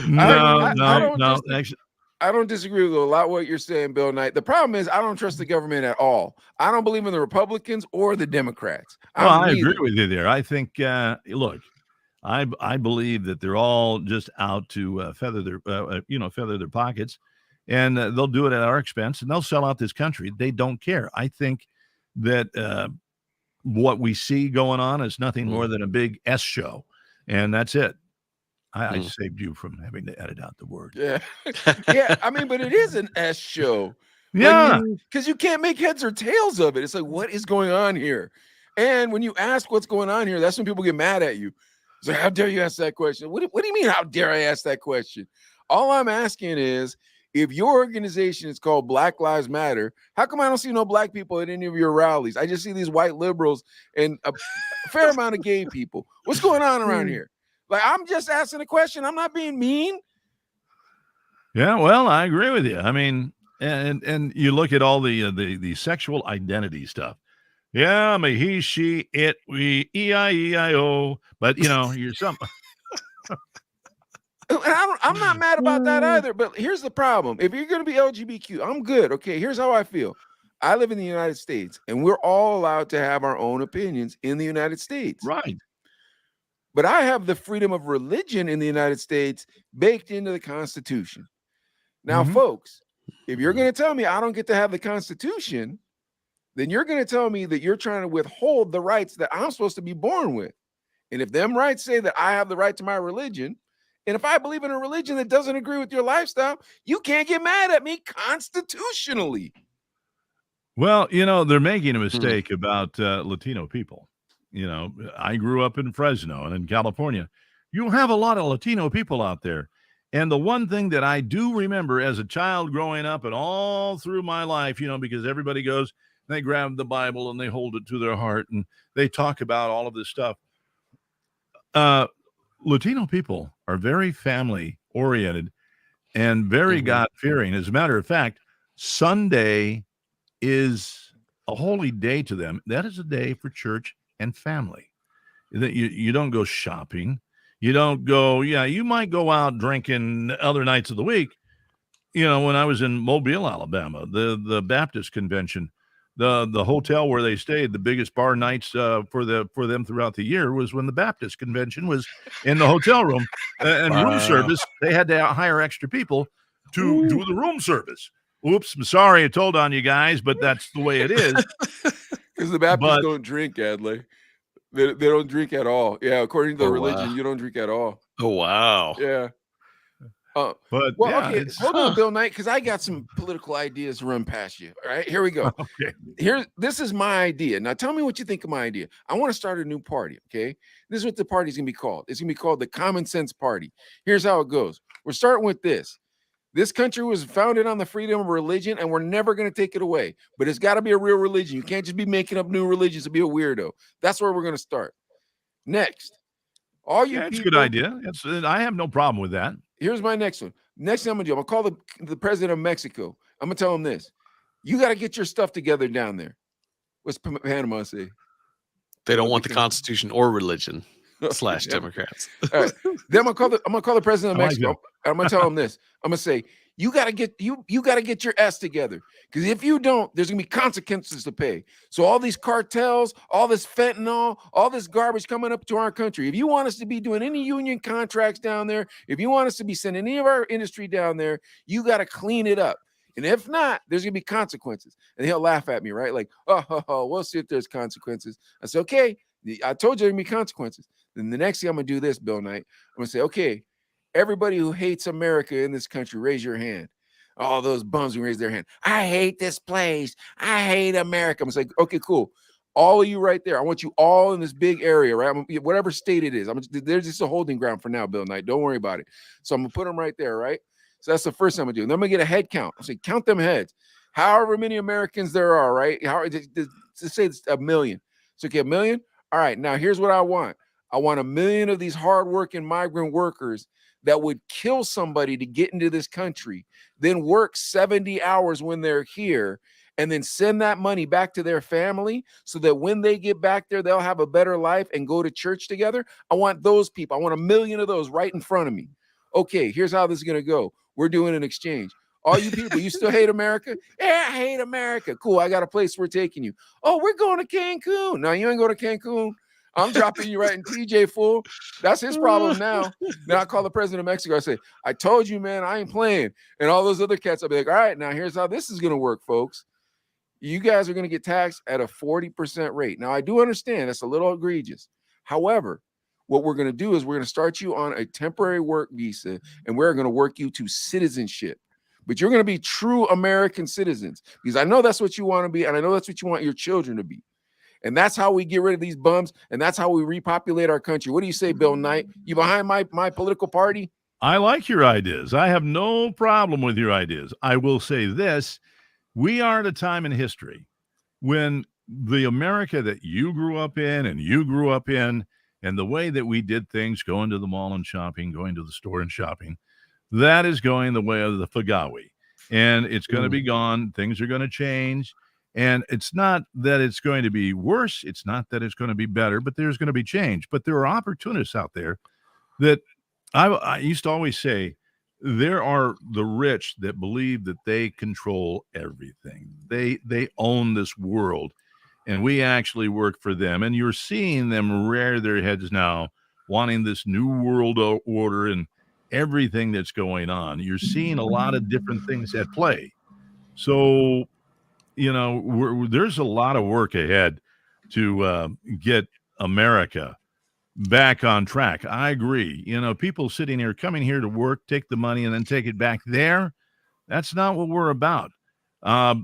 S1: No,
S11: I
S1: no.
S11: don't
S1: Actually,
S11: I don't disagree with a lot what you're saying, Bill Knight. The problem is I don't trust the government at all. I don't believe in the Republicans or the Democrats.
S1: well, I agree
S11: neither.
S1: with you there. I think, look, I believe that they're all just out to feather their pockets, and they'll do it at our expense, and they'll sell out this country. They don't care. I think that what we see going on is nothing more than a big S show, and that's it. I saved you from having to edit out the word.
S11: Yeah. Yeah. I mean, but it is an S show.
S1: Yeah.
S11: Because you can't make heads or tails of it. It's like, what is going on here? And when you ask what's going on here, that's when people get mad at you. It's like, how dare you ask that question? What do you mean, how dare I ask that question? All I'm asking is, if your organization is called Black Lives Matter, how come I don't see no black people at any of your rallies? I just see these white liberals and a fair amount of gay people. What's going on around here? Like, I'm just asking a question. I'm not being mean.
S1: Yeah, well, I agree with you. I mean, and you look at all the sexual identity stuff. Yeah, I'm a he, she, it, we, E-I-E-I-O. But you know, you're something.
S11: And I'm not mad about that either. But here's the problem: if you're going to be LGBTQ, I'm good. Okay, here's how I feel. I live in the United States, and we're all allowed to have our own opinions in the United States.
S1: Right.
S11: But I have the freedom of religion in the United States baked into the Constitution. Now, folks, if you're going to tell me I don't get to have the Constitution, then you're going to tell me that you're trying to withhold the rights that I'm supposed to be born with. And if them rights say that I have the right to my religion, and if I believe in a religion that doesn't agree with your lifestyle, you can't get mad at me constitutionally.
S1: Well, you know, they're making a mistake about Latino people. You know, I grew up in Fresno and in California. You have a lot of Latino people out there. And the one thing that I do remember as a child growing up and all through my life, because everybody goes, they grab the Bible and they hold it to their heart and they talk about all of this stuff. Latino people are very family oriented and very God fearing. As a matter of fact, Sunday is a holy day to them. That is a day for church and family. That you don't go shopping. You don't go, you might go out drinking other nights of the week. When I was in Mobile, Alabama, the Baptist convention, the hotel where they stayed, the biggest bar nights for them throughout the year was when the Baptist convention was in the hotel room and room service. They had to hire extra people to do the room service. Oops, I'm sorry I told on you guys, but that's the way it is.
S11: Because the Baptists don't drink, Adley. They don't drink at all. Yeah, according to the religion, you don't drink at all.
S10: Oh, wow.
S11: Yeah.
S1: But
S11: okay, hold on, Bill Knight, because I got some political ideas to run past you. All right, here we go.
S1: Okay.
S11: This is my idea. Now tell me what you think of my idea. I want to start a new party. Okay, this is what the party's gonna be called. It's gonna be called the Common Sense Party. Here's how it goes. We're starting with this. This country was founded on the freedom of religion, and we're never going to take it away. But it's got to be a real religion. You can't just be making up new religions to be a weirdo. That's where we're going to start. Next, all you
S1: that's
S11: people,
S1: a good idea. I have no problem with that.
S11: Here's my next one. Next thing I'm going to do, I'm going to call the president of Mexico. I'm going to tell him this. You got to get your stuff together down there. What's Panama say?
S10: They don't want the Constitution or religion / Democrats.
S11: All right. Then I'm going to call the president of Mexico. I'm going to tell him this. I'm going to say, you got to get your ass together, because if you don't, there's going to be consequences to pay. So all these cartels, all this fentanyl, all this garbage coming up to our country, if you want us to be doing any union contracts down there, if you want us to be sending any of our industry down there, you got to clean it up. And if not, there's going to be consequences. And he'll laugh at me, right? Like, we'll see if there's consequences. I said, okay, I told you there's going to be consequences. Then the next thing I'm going to do this, Bill Knight, I'm going to say, okay, everybody who hates America in this country, raise your hand. All those bums who raise their hand. I hate this place. I hate America. I'm going to say, okay, cool. All of you right there. I want you all in this big area, right? Whatever state it is. There's just a holding ground for now, Bill Knight. Don't worry about it. So I'm going to put them right there, right? So that's the first thing I'm going to do. And then I'm going to get a head count. I'll say, count them heads. However many Americans there are, right? Let's say it's 1 million. So okay, 1 million. All right, now here's what I want. I want 1 million of these hardworking migrant workers that would kill somebody to get into this country, then work 70 hours when they're here, and then send that money back to their family so that when they get back there, they'll have a better life and go to church together. I want those people. I want 1 million of those right in front of me. Okay, here's how this is going to go. We're doing an exchange. All you people, you still hate America? Yeah, I hate America. Cool, I got a place we're taking you. Oh, we're going to Cancun. No, you ain't going to Cancun. I'm dropping you right in TJ, fool. That's his problem now. Then I call the president of Mexico. I say, I told you, man, I ain't playing. And all those other cats, I'll be like, all right, now here's how this is going to work, folks. You guys are going to get taxed at a 40% rate. Now, I do understand that's a little egregious. However, what we're going to do is we're going to start you on a temporary work visa, and we're going to work you to citizenship. But you're going to be true American citizens, because I know that's what you want to be, and I know that's what you want your children to be. And that's how we get rid of these bums, and that's how we repopulate our country. What do you say, Bill Knight? You behind my political party?
S1: I like your ideas. I have no problem with your ideas. I will say this. We are at a time in history when the America that you grew up in and you grew up in, and the way that we did things, going to the mall and shopping, going to the store and shopping, that is going the way of the Fagawi. And it's going to be gone. Things are going to change. And it's not that it's going to be worse. It's not that it's going to be better, but there's going to be change. But there are opportunists out there that I used to always say, there are the rich that believe that they control everything. They own this world, and we actually work for them. And you're seeing them rear their heads now, wanting this new world order and everything that's going on. You're seeing a lot of different things at play. So, there's a lot of work ahead to get America back on track. I agree. People sitting here, coming here to work, take the money and then take it back there. That's not what we're about. I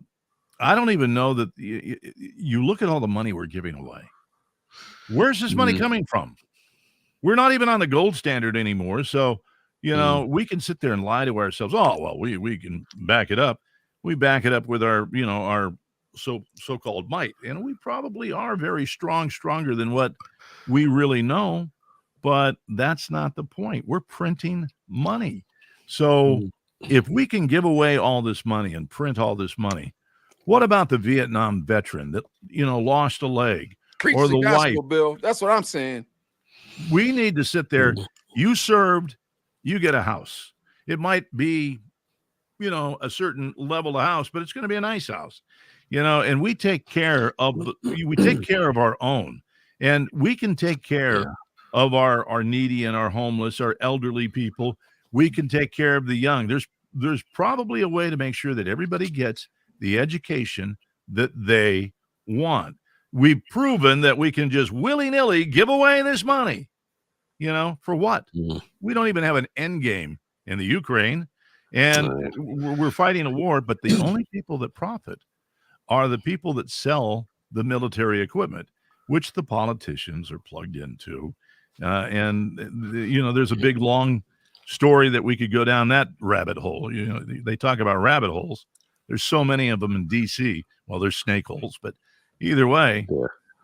S1: don't even know that you look at all the money we're giving away. Where's this money coming from? We're not even on the gold standard anymore. So, You know, we can sit there and lie to ourselves. Oh, well, we can back it up. We back it up with our, our so-called might. And we probably are very strong, stronger than what we really know, but that's not the point. We're printing money. So if we can give away all this money and print all this money, what about the Vietnam veteran that, lost a leg
S11: Preach
S1: or
S11: the
S1: the wife?
S11: gospel, Bill. That's what I'm saying.
S1: We need to sit there. You served, you get a house. It might be, a certain level of house, but it's going to be a nice house, and we take care of our own, and we can take care of our needy and our homeless, our elderly people. We can take care of the young. There's probably a way to make sure that everybody gets the education that they want. We've proven that we can just willy-nilly give away this money, for what? We don't even have an end game in the Ukraine, and we're fighting a war, but the only people that profit are the people that sell the military equipment, which the politicians are plugged into. There's a big, long story that we could go down that rabbit hole. They talk about rabbit holes. There's so many of them in D.C. Well, there's snake holes, but either way,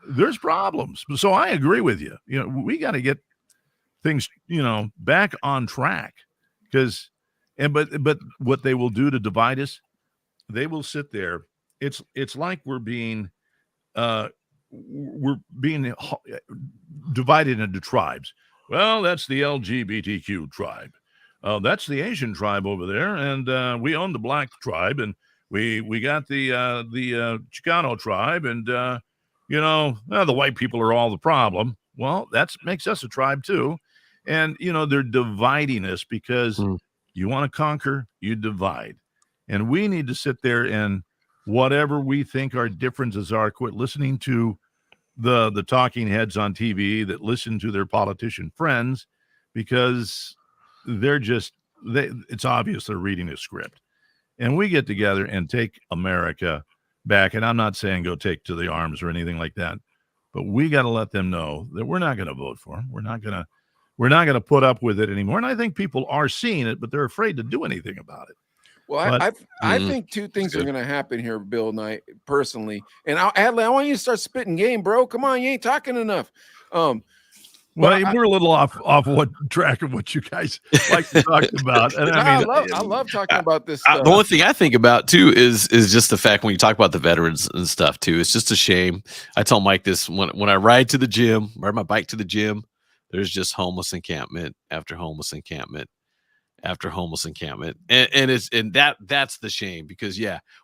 S1: there's problems. So I agree with you. We got to get things, back on track, but what they will do to divide us, they will sit there. It's like we're being divided into tribes. Well, that's the LGBTQ tribe. That's the Asian tribe over there, and we own the black tribe, and we got the Chicano tribe, and the white people are all the problem. Well, that makes us a tribe too, and they're dividing us because you want to conquer, you divide, and we need to sit there and whatever we think our differences are, quit listening to the talking heads on TV that listen to their politician friends, because it's obvious they're reading a script. And we get together and take America back. And I'm not saying go take to the arms or anything like that, but we got to let them know that we're not going to vote for them. We're not going to put up with it anymore. And I think people are seeing it, but they're afraid to do anything about it.
S11: Well, I think two things are going to happen here, Bill Knight, personally. And Adley, I want you to start spitting game, bro. Come on, you ain't talking enough.
S1: We're a little off what track of what you guys like to talk about. And
S11: I love talking about this stuff.
S10: The only thing I think about too is just the fact when you talk about the veterans and stuff too, it's just a shame. I tell Mike this when I ride my bike to the gym, there's just homeless encampment after homeless encampment after homeless encampment, and that's the shame, because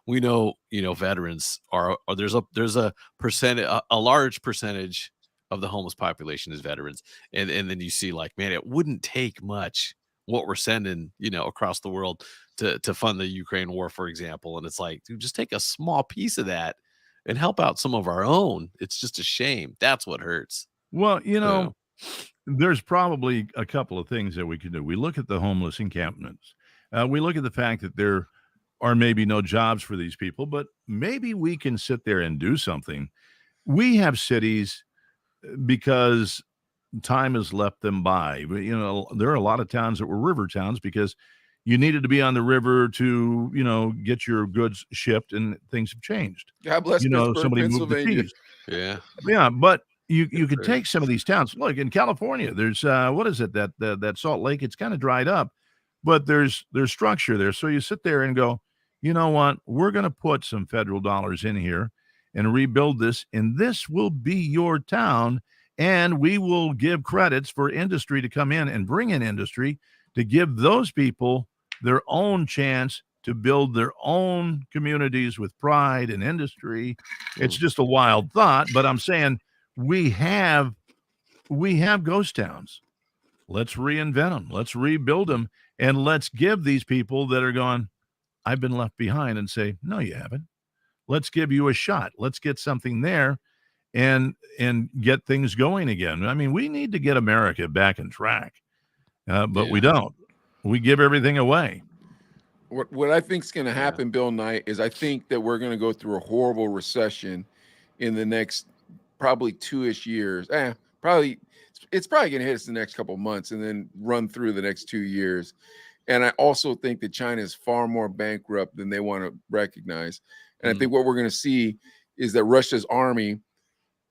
S10: we know veterans are there's a percentage, a large percentage of the homeless population is veterans, and then you see, like, man, it wouldn't take much what we're sending across the world to fund the Ukraine war, for example, and it's like, dude, just take a small piece of that and help out some of our own. It's just a shame. That's what hurts.
S1: Well, there's probably a couple of things that we can do. We look at the homeless encampments. We look at the fact that there are maybe no jobs for these people, but maybe we can sit there and do something. We have cities because time has left them by. There are a lot of towns that were river towns because you needed to be on the river to, get your goods shipped, and things have changed.
S11: God bless Pittsburgh,
S1: somebody moved the
S11: Pennsylvania.
S1: keys. Yeah, but you could take some of these towns. Look, in California, there's what is it, that Salt Lake? It's kind of dried up, but there's structure there. So you sit there and go, you know what? We're going to put some federal dollars in here and rebuild this, and this will be your town. And we will give credits for industry to come in and bring in industry to give those people their own chance to build their own communities with pride and industry. It's just a wild thought, but I'm saying we have ghost towns. Let's reinvent them. Let's rebuild them. And let's give these people that are going, I've been left behind, and say, no, you haven't. Let's give you a shot. Let's get something there and get things going again. I mean, we need to get America back on track, but we don't. We give everything away.
S11: What I think is going to happen, Bill Knight, is I think that we're going to go through a horrible recession in the next probably 2-ish years, it's probably going to hit us the next couple of months and then run through the next 2 years. And I also think that China is far more bankrupt than they want to recognize. And I think what we're going to see is that Russia's army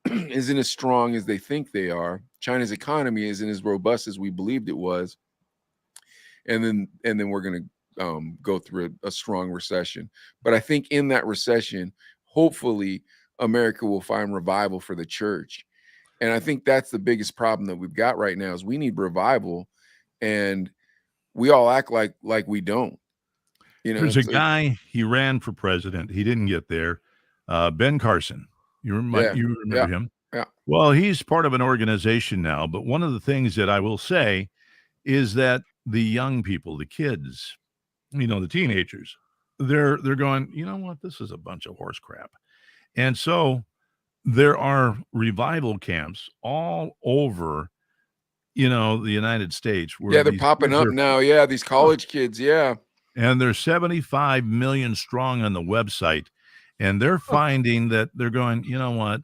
S11: isn't as strong as they think they are. China's economy isn't as robust as we believed it was. And then we're going to go through a strong recession. But I think in that recession, hopefully America will find revival for the church. And I think that's the biggest problem that we've got right now is we need revival, and we all act like we don't. You know,
S1: There's a guy, he ran for president. He didn't get there. Ben Carson. You remember him?
S11: Yeah.
S1: Well, he's part of an organization now, but one of the things that I will say is that the young people, the kids, the teenagers, they're going, you know what? This is a bunch of horse crap. And so there are revival camps all over, the United States. Where
S11: they're popping up now. Yeah, these college kids. Yeah.
S1: And they're 75 million strong on the website. And they're finding that they're going, you know what?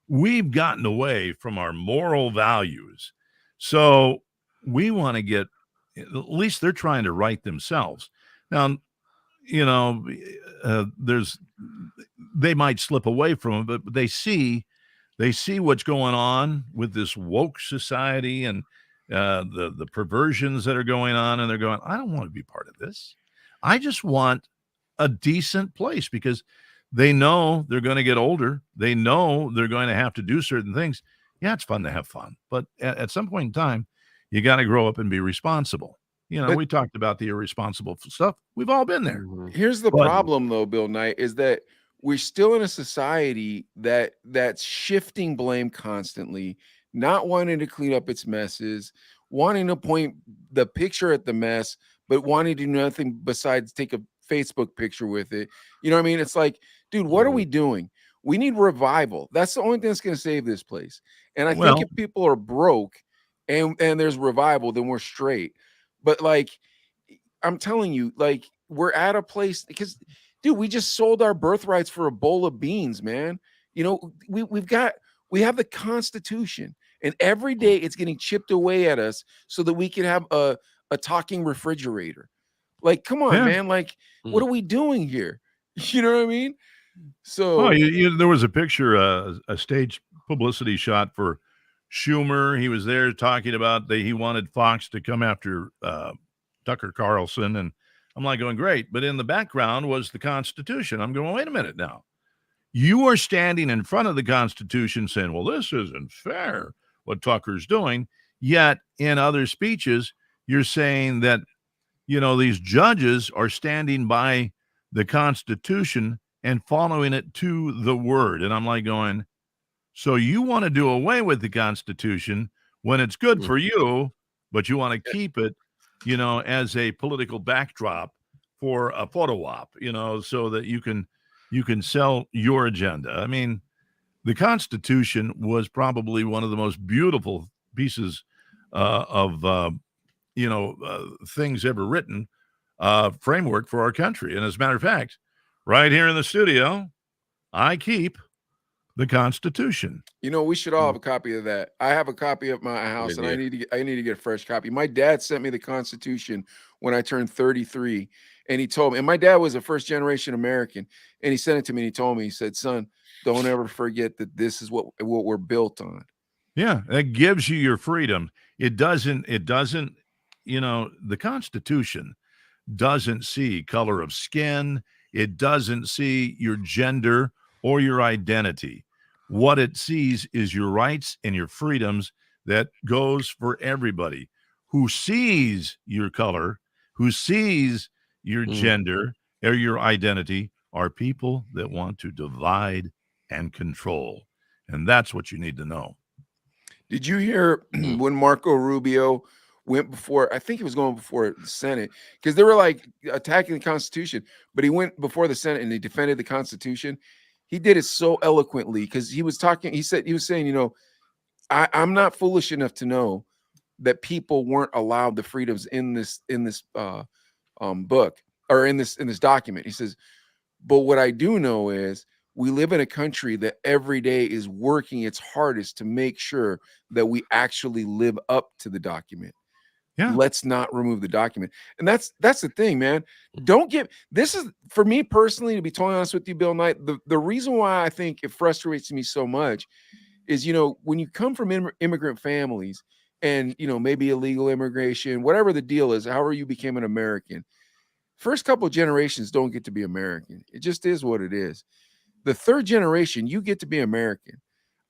S1: We've gotten away from our moral values. So we want to get, at least they're trying to right themselves. Now, they might slip away from it, but they see what's going on with this woke society and the perversions that are going on. And they're going, I don't want to be part of this. I just want a decent place, because they know they're going to get older. They know they're going to have to do certain things. Yeah, it's fun to have fun. But at some point in time, you got to grow up and be responsible. We talked about the irresponsible stuff. We've all been there.
S11: Here's the problem, though, Bill Knight, is that we're still in a society that's shifting blame constantly, not wanting to clean up its messes, wanting to point the picture at the mess, but wanting to do nothing besides take a Facebook picture with it. You know what I mean? It's like, dude, what are we doing? We need revival. That's the only thing that's going to save this place. And I think if people are broke and there's revival, then we're straight. But like, I'm telling you, like, we're at a place because, dude, we just sold our birthrights for a bowl of beans, man. We have the Constitution, and every day it's getting chipped away at us so that we can have a talking refrigerator. Like, come on, man. Like, what are we doing here? You know what I mean? So,
S1: there was a picture, a stage publicity shot for Schumer. He was there talking about he wanted Fox to come after Tucker Carlson. And I'm like going, great. But in the background was the Constitution. I'm going, wait a minute now. You are standing in front of the Constitution saying, well, this isn't fair, what Tucker's doing. Yet in other speeches, you're saying that, these judges are standing by the Constitution and following it to the word. And I'm like going, so you want to do away with the Constitution when it's good for you, but you want to keep it, as a political backdrop for a photo op, so that you can sell your agenda. I mean, the Constitution was probably one of the most beautiful pieces of things ever written, framework for our country. And as a matter of fact, right here in the studio, I keep the Constitution.
S11: We should all have a copy of that. I have a copy at my house, and I need to get a fresh copy. My dad sent me the Constitution when I turned 33, and he told me, and my dad was a first generation American, and he sent it to me, and he told me, he said, son, don't ever forget that this is what we're built on.
S1: Yeah, that gives you your freedom. It doesn't, the Constitution doesn't see color of skin. It doesn't see your gender or your identity. What it sees is your rights and your freedoms that goes for everybody. Who sees your color, who sees your gender or your identity are people that want to divide and control. And that's what you need to know.
S11: Did you hear when Marco Rubio went before, I think he was going before the Senate, because they were like attacking the Constitution, but he went before the Senate and he defended the Constitution. He did it so eloquently because he was saying, I'm not foolish enough to know that people weren't allowed the freedoms in this book or in this document. He says, but what I do know is we live in a country that every day is working its hardest to make sure that we actually live up to the document.
S1: Yeah.
S11: Let's not remove the document. And that's the thing, man. Don't get this is for me personally, to be totally honest with you, Bill Knight. The reason why I think it frustrates me so much is, when you come from immigrant families and, maybe illegal immigration, whatever the deal is, however you became an American, first couple of generations don't get to be American. It just is what it is. The third generation, you get to be American.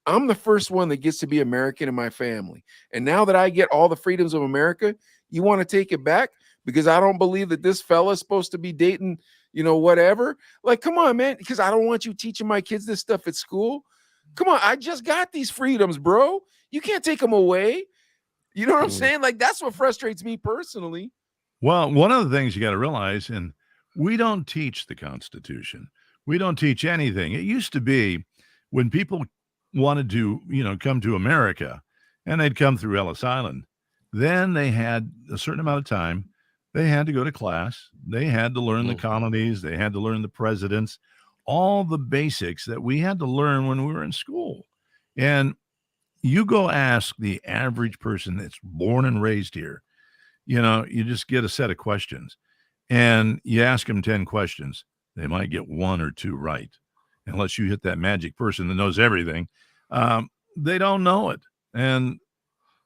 S11: I'm the first one that gets to be American in my family. And now that I get all the freedoms of America, you want to take it back because I don't believe that this fella's supposed to be dating, whatever. Like, come on, man, because I don't want you teaching my kids this stuff at school. Come on, I just got these freedoms, bro. You can't take them away. You know what I'm saying? Like, that's what frustrates me personally.
S1: Well, one of the things you got to realize, and we don't teach the Constitution. We don't teach anything. It used to be when people wanted to, come to America and they'd come through Ellis Island, then they had a certain amount of time. They had to go to class. They had to learn the colonies. They had to learn the presidents, all the basics that we had to learn when we were in school. And you go ask the average person that's born and raised here, you just get a set of questions and you ask them 10 questions. They might get one or two right. Unless you hit that magic person that knows everything. They don't know it. And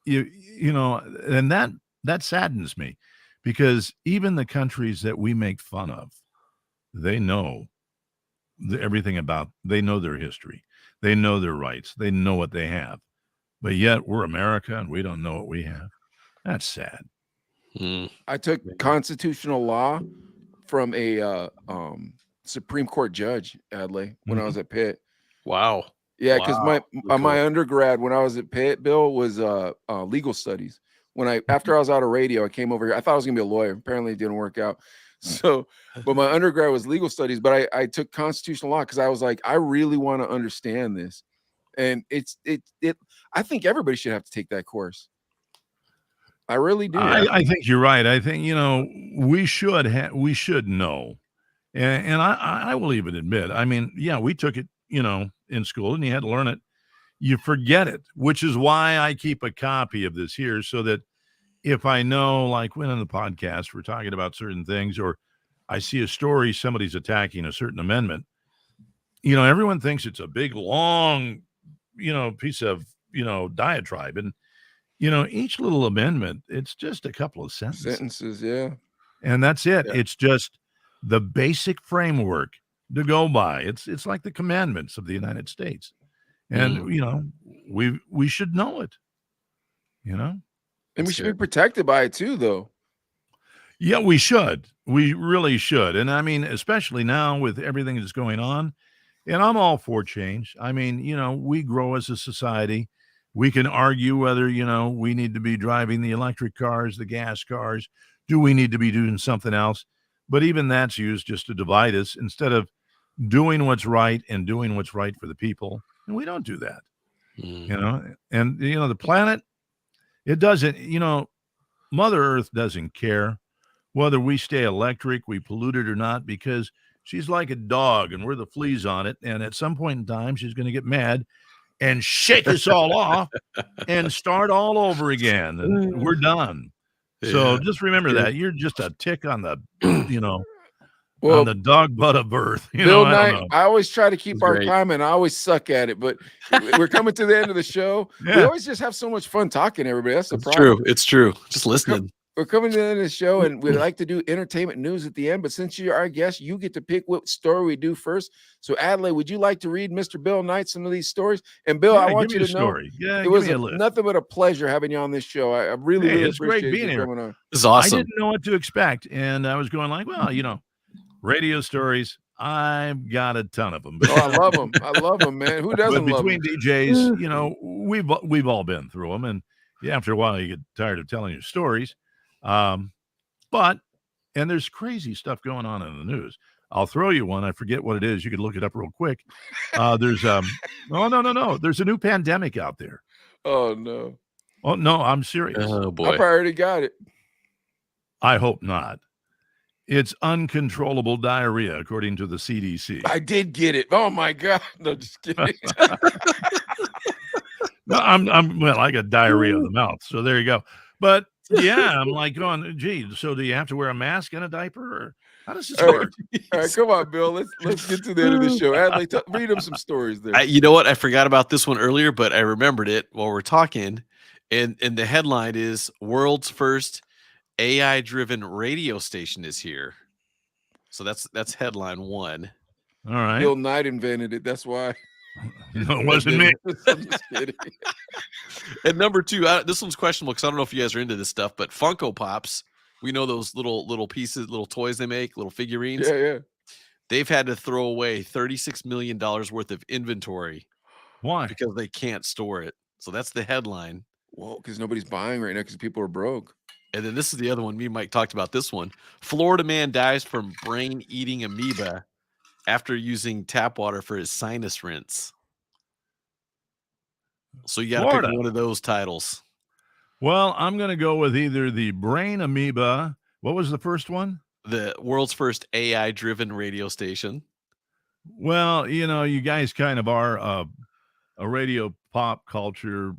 S1: and that saddens me because even the countries that we make fun of, they know everything about, they know their history. They know their rights. They know what they have. But yet we're America and we don't know what we have. That's sad.
S11: I took constitutional law from a Supreme Court judge, Adlai, when I was at Pitt.
S10: Wow.
S11: Yeah, because my undergrad when I was at Pitt, Bill, was legal studies. After I was out of radio, I came over here. I thought I was gonna be a lawyer. Apparently, it didn't work out. So, but my undergrad was legal studies. But I took constitutional law because I was like, I really want to understand this, and I think everybody should have to take that course. I really do.
S1: I think you're right. I think we should know, and I will even admit. I mean, yeah, we took it in school and you had to learn it. You forget it, which is why I keep a copy of this here so that if I know, like when on the podcast we're talking about certain things, or I see a story, somebody's attacking a certain amendment, everyone thinks it's a big, long, piece of, diatribe. And, each little amendment, it's just a couple of sentences.
S11: Yeah.
S1: And that's it.
S11: Yeah.
S1: It's just the basic framework to go by. It's like the commandments of the United States. And, we should know it, And
S11: we should be protected by it too, though.
S1: Yeah, we should. We really should. And I mean, especially now with everything that's going on, and I'm all for change. I mean, we grow as a society. We can argue whether, we need to be driving the electric cars, the gas cars. Do we need to be doing something else? But even that's used just to divide us instead of doing what's right and doing what's right for the people. And we don't do that, and, the planet, it doesn't, Mother Earth doesn't care whether we stay electric, we pollute it or not, because she's like a dog and we're the fleas on it. And at some point in time, she's going to get mad and shake us all off and start all over again. And we're done. Yeah. So just remember that you're just a tick on the, on the dog butt of birth.
S11: Bill Knight, I always try to keep our time and I always suck at it, but we're coming to the end of the show. Yeah. We always just have so much fun talking to everybody. That's the problem.
S10: It's true. Just listening.
S11: We're coming to the end of the show and we like to do entertainment news at the end, but since you're our guest, you get to pick what story we do first. So Adlai, would you like to read Mr. Bill Knight some of these stories? And Bill, I want you to know it was nothing but a pleasure having you on this show. I really
S1: it's great being here.
S10: It's awesome.
S1: I didn't know what to expect. And I was going like, well, radio stories, I've got a ton of them.
S11: I love them. I love them, man. Who doesn't love them?
S1: Between DJs, we've all been through them. And after a while, you get tired of telling your stories. But there's crazy stuff going on in the news. I'll throw you one. I forget what it is. You could look it up real quick. There's no. There's a new pandemic out there.
S11: Oh no.
S1: I'm serious.
S10: Oh boy.
S11: I already got it.
S1: I hope not. It's uncontrollable diarrhea, according to the CDC.
S11: I did get it. Oh my god! No, just kidding.
S1: No, well, I got diarrhea of the mouth, so there you go. But yeah, I'm like going, gee, so do you have to wear a mask and a diaper, or how does this
S11: All right,
S1: work?
S11: all right, come on, Bill. Let's get to the end of the show. Adley, read him some stories there.
S10: You know what? I forgot about this one earlier, but I remembered it while we're talking. And the headline is "World's First AI-Driven Radio Station is here." So that's headline one.
S1: All right.
S11: Bill Knight invented it. That's why.
S1: No, it wasn't me.
S11: I'm just kidding.
S10: And number two, this one's questionable because I don't know if you guys are into this stuff, but Funko Pops, we know those little pieces, little toys they make, little figurines.
S11: Yeah.
S10: They've had to throw away $36 million worth of inventory.
S1: Why?
S10: Because they can't store it. So that's the headline.
S11: Well, because nobody's buying right now because people are broke.
S10: And then this is the other one. Me and Mike talked about this one. Florida man dies from brain-eating amoeba after using tap water for his sinus rinse. So you got to pick one of those titles.
S1: Well, I'm going to go with either the brain amoeba. What was the first one?
S10: The world's first AI-driven radio station.
S1: Well, you guys kind of are a radio pop culture.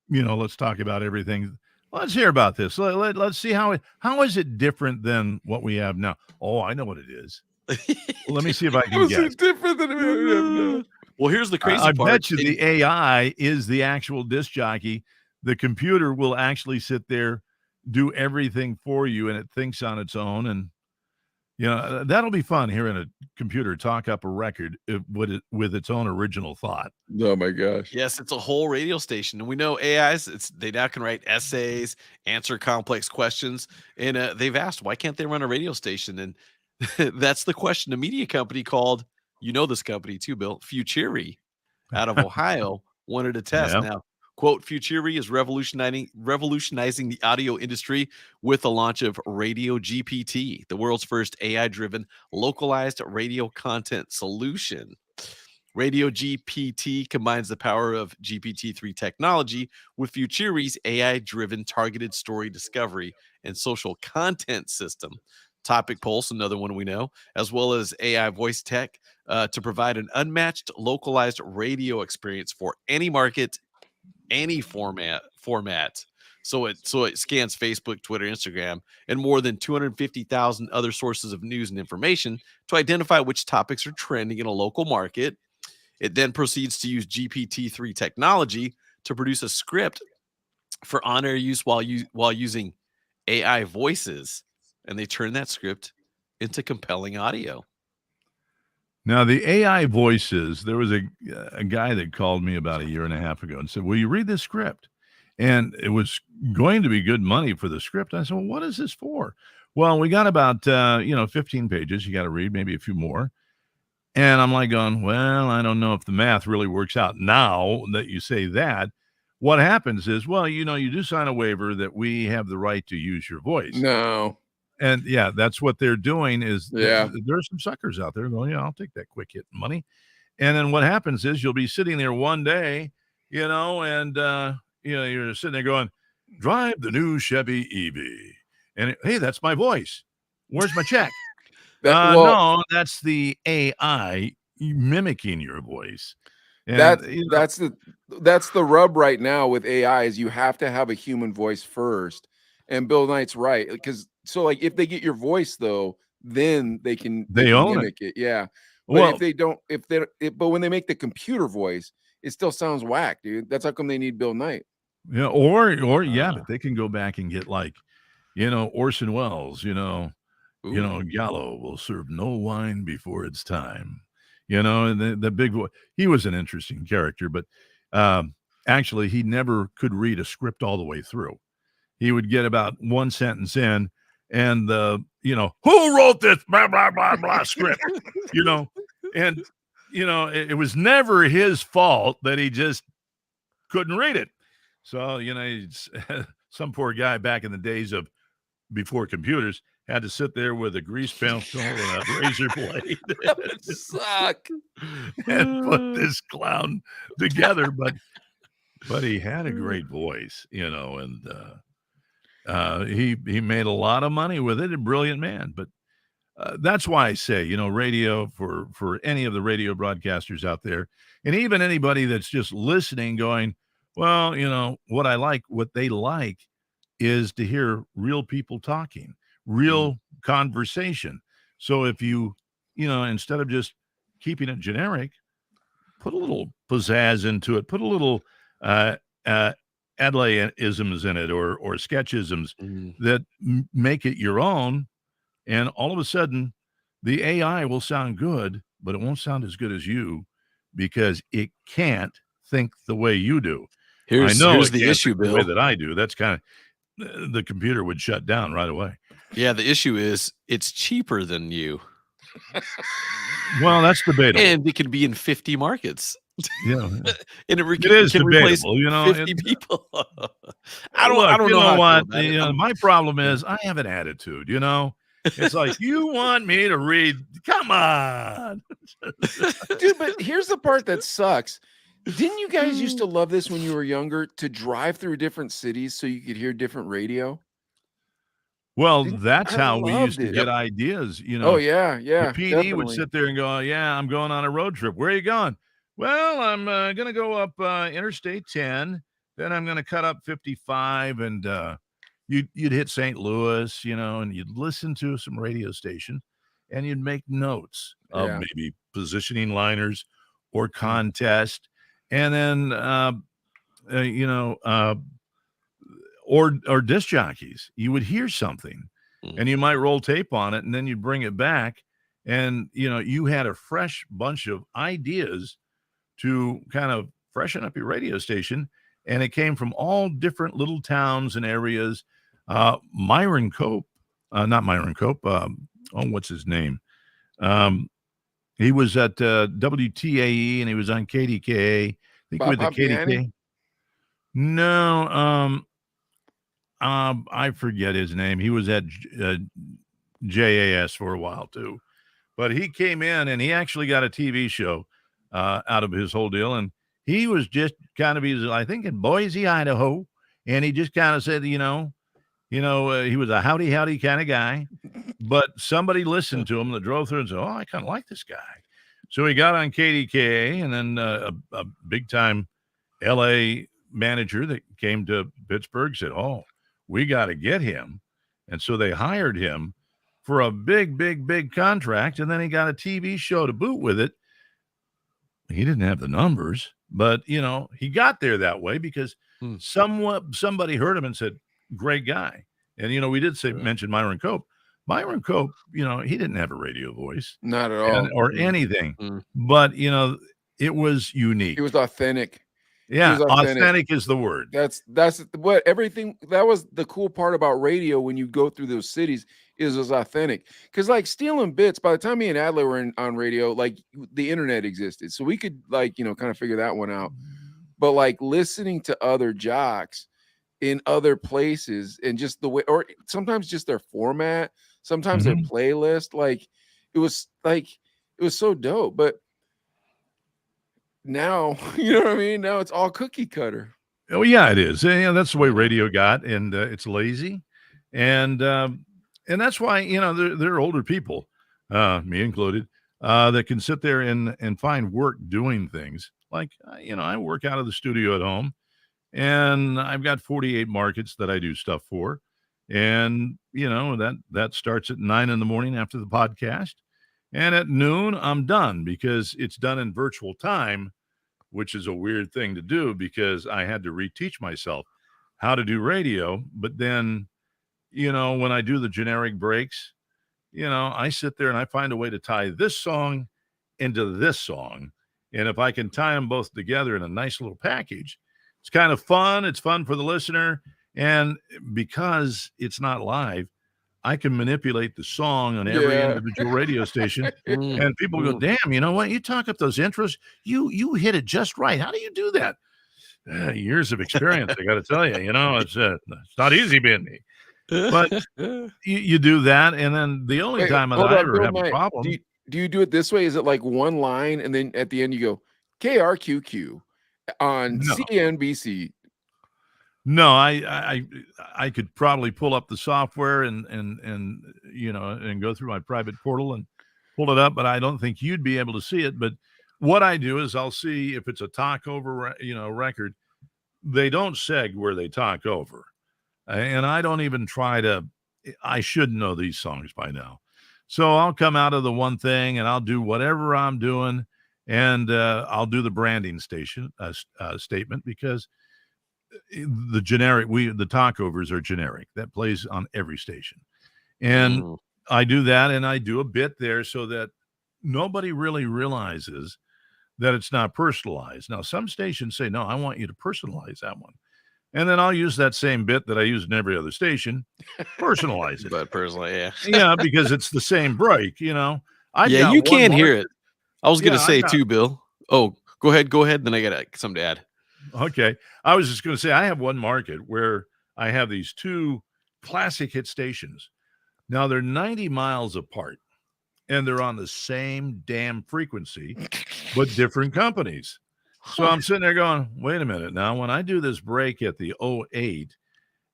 S1: Let's talk about everything. Let's hear about this. Let's see how is it different than what we have now? Oh, I know what it is. Let me see if I can guess.
S11: Is it different than we have now?
S10: Well, here's the crazy
S1: I
S10: part.
S1: bet you the AI is the actual disc jockey. The computer will actually sit there, do everything for you, and it thinks on its own. And that'll be fun hearing a computer talk up a record with its own original thought.
S11: Oh my gosh!
S10: Yes, it's a whole radio station, and we know AIs. They now can write essays, answer complex questions, and they've asked why can't they run a radio station? And that's the question. A media company called, this company too, Bill, Futuri, out of Ohio, wanted to test.
S1: Yep.
S10: Now, quote, Futuri is revolutionizing the audio industry with the launch of Radio GPT, the world's first AI-driven localized radio content solution. Radio GPT combines the power of GPT-3 technology with Futuri's AI-driven targeted story discovery and social content system. Topic Pulse, another one we know, as well as AI voice tech to provide an unmatched localized radio experience for any market, any format. So it scans Facebook, Twitter, Instagram, and more than 250,000 other sources of news and information to identify which topics are trending in a local market. It then proceeds to use GPT-3 technology to produce a script for on-air use while using AI voices, and they turn that script into compelling audio.
S1: Now, the AI voices, there was a guy that called me about a year and a half ago and said, will you read this script? And it was going to be good money for the script. I said, well, what is this for? Well, we got about, 15 pages. You got to read, maybe a few more. And I'm like going, well, I don't know if the math really works out now that you say that. What happens is, well, you do sign a waiver that we have the right to use your voice.
S11: No.
S1: And yeah, that's what they're doing is
S11: Yeah.
S1: there's some suckers out there going, yeah, I'll take that quick hit money. And then what happens is you'll be sitting there one day, and you're sitting there going, drive the new Chevy EV. And hey, that's my voice. Where's my check? No, that's the AI mimicking your voice. And,
S11: that's the rub right now with AI is you have to have a human voice first. And Bill Knight's right, because if they get your voice though, then they can
S1: own
S11: mimic it. Yeah. But
S1: well,
S11: if they don't, but when they make the computer voice, it still sounds whack, dude. That's how come they need Bill Knight.
S1: Yeah, but they can go back and get Orson Welles, Gallo will serve no wine before it's time. And the big boy, he was an interesting character, but actually he never could read a script all the way through. He would get about one sentence in and who wrote this blah, blah, blah, blah script, and, it was never his fault that he just couldn't read it. So, some poor guy back in the days of before computers had to sit there with a grease pencil and a razor blade
S11: That would suck.
S1: and put this clown together. But he had a great voice, and he made a lot of money with it. A brilliant man. But that's why I say, radio for any of the radio broadcasters out there, and even anybody that's just listening, going, well, what they like is to hear real people talking, real conversation. So if instead of just keeping it generic, put a little pizzazz into it, put a little uh, uh, Adlai-isms in it, or sketchisms that make it your own. And all of a sudden, the AI will sound good, but it won't sound as good as you because it can't think the way you do. I know
S10: Here's
S1: it
S10: the
S1: can't
S10: issue,
S1: think the way
S10: Bill.
S1: that I do. That's kind of the computer would shut down right away.
S10: Yeah, the issue is it's cheaper than you.
S1: Well, that's debatable.
S10: And it can be in 50 markets.
S1: Yeah.
S10: And
S1: It is
S10: can replace
S1: debatable,
S10: 50 people.
S1: I
S10: don't know how I feel
S1: what?
S10: about it.
S1: My problem is I have an attitude, It's like, you want me to read? Come on.
S11: Dude, but here's the part that sucks. Didn't you guys used to love this when you were younger, to drive through different cities so you could hear different radio?
S1: Well, that's
S11: I
S1: how we used
S11: loved
S1: to
S11: it.
S1: get ideas,
S11: Oh yeah,
S1: The
S11: yeah.
S1: PD would
S11: Definitely.
S1: sit there and go, yeah, I'm going on a road trip. Where are you going? Well, I'm going to go up Interstate 10. Then I'm going to cut up 55, and you'd hit St. Louis, and you'd listen to some radio station, and you'd make notes of
S11: Yeah.
S1: maybe positioning liners or contest, and then or disc jockeys. You would hear something, and you might roll tape on it, and then you'd bring it back, and you had a fresh bunch of ideas to kind of freshen up your radio station, and it came from all different little towns and areas. Myron Cope, not Myron Cope. What's his name? He was at WTAE, and he was on KDKA. I think with the KDK. No, I forget his name. He was at JAS for a while too, but he came in and he actually got a TV show out of his whole deal, and he was just kind of, I think, in Boise, Idaho, and he just kind of said, he was a howdy kind of guy, but somebody listened to him that drove through and said, oh, I kind of like this guy. So he got on KDKA, and then a big time LA manager that came to Pittsburgh said, oh, we got to get him. And so they hired him for a big contract. And then he got a TV show to boot with it. He didn't have the numbers, but he got there that way because somebody heard him and said, great guy. And, we did mention Myron Cope. Myron Cope, he didn't have a radio voice.
S11: Not at all.
S1: Or anything. But, it was unique.
S11: It was authentic.
S1: Yeah, authentic is the word.
S11: That's what everything. That was the cool part about radio when you go through those cities, is it was authentic. Because like Stealing Bits, by the time me and Adler were on radio, like the internet existed, so we could kind of figure that one out. But like listening to other jocks in other places, and just the way, or sometimes just their format, sometimes their playlist, like it was so dope. But now, you know what I mean? Now it's all cookie cutter.
S1: Oh yeah, it is. Yeah, that's the way radio got, and it's lazy, and that's why there are older people, me included, that can sit there and find work doing things like I work out of the studio at home, and I've got 48 markets that I do stuff for, and that starts at 9 a.m. after the podcast. And at noon, I'm done because it's done in virtual time, which is a weird thing to do because I had to reteach myself how to do radio. But then, when I do the generic breaks, I sit there and I find a way to tie this song into this song. And if I can tie them both together in a nice little package, it's kind of fun. It's fun for the listener. And because it's not live, I can manipulate the song on every individual radio station, and people go, damn, you know what? You talk up those intros, you hit it just right. How do you do that? Years of experience, I got to tell you, it's not easy being me. But you do that, and then the only time that I ever have a problem.
S11: Do you do it this way? Is it like one line, and then at the end you go, KRQQ on CNBC?
S1: No, I could probably pull up the software and you know and go through my private portal and pull it up, but I don't think you'd be able to see it. But what I do is I'll see if it's a talk over, record. They don't seg where they talk over, and I don't even try to. I should know these songs by now, so I'll come out of the one thing and I'll do whatever I'm doing, and I'll do the branding statement because the talkovers are generic. That plays on every station. And
S10: Mm.
S1: I do that and I do a bit there so that nobody really realizes that it's not personalized. Now, some stations say, no, I want you to personalize that one. And then I'll use that same bit that I use in every other station, personalize it.
S10: But personally, yeah.
S1: Yeah, because it's the same break, I've
S10: Yeah,
S1: got
S10: you
S1: one
S10: can hear
S1: market.
S10: it. I was gonna
S1: Yeah, I've
S10: say
S1: got
S10: too, Bill. Oh, go ahead. Go ahead. Then I got something to add.
S1: okay. I was just going to say I have one market where I have these two classic hit stations. Now they're 90 miles apart and they're on the same damn frequency, but different companies. So I'm sitting there going, wait a minute. Now, when I do this break at the '08,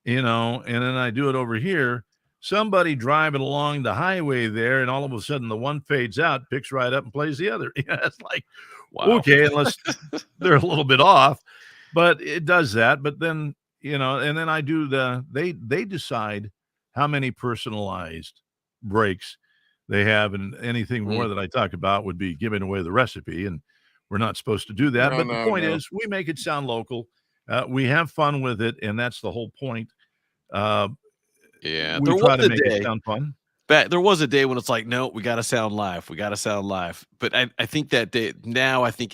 S1: and then I do it over here, somebody driving along the highway there, and all of a sudden the one fades out, picks right up and plays the other. It's like,
S10: Wow.
S1: okay, unless they're a little bit off, but it does that. But then, and then I do they decide how many personalized breaks they have, and anything more
S10: Mm.
S1: that I talk about would be giving away the recipe, and we're not supposed to do that.
S11: No,
S1: But the
S11: no,
S1: point
S11: no.
S1: is, we make it sound local. We have fun with it, and that's the whole point. Uh,
S10: Yeah,
S1: we
S10: there was
S1: try to
S10: a
S1: make it
S10: day.
S1: sound fun.
S10: There was a day when it's like, no, we got to sound live. We got to sound live. But I think that day now, I think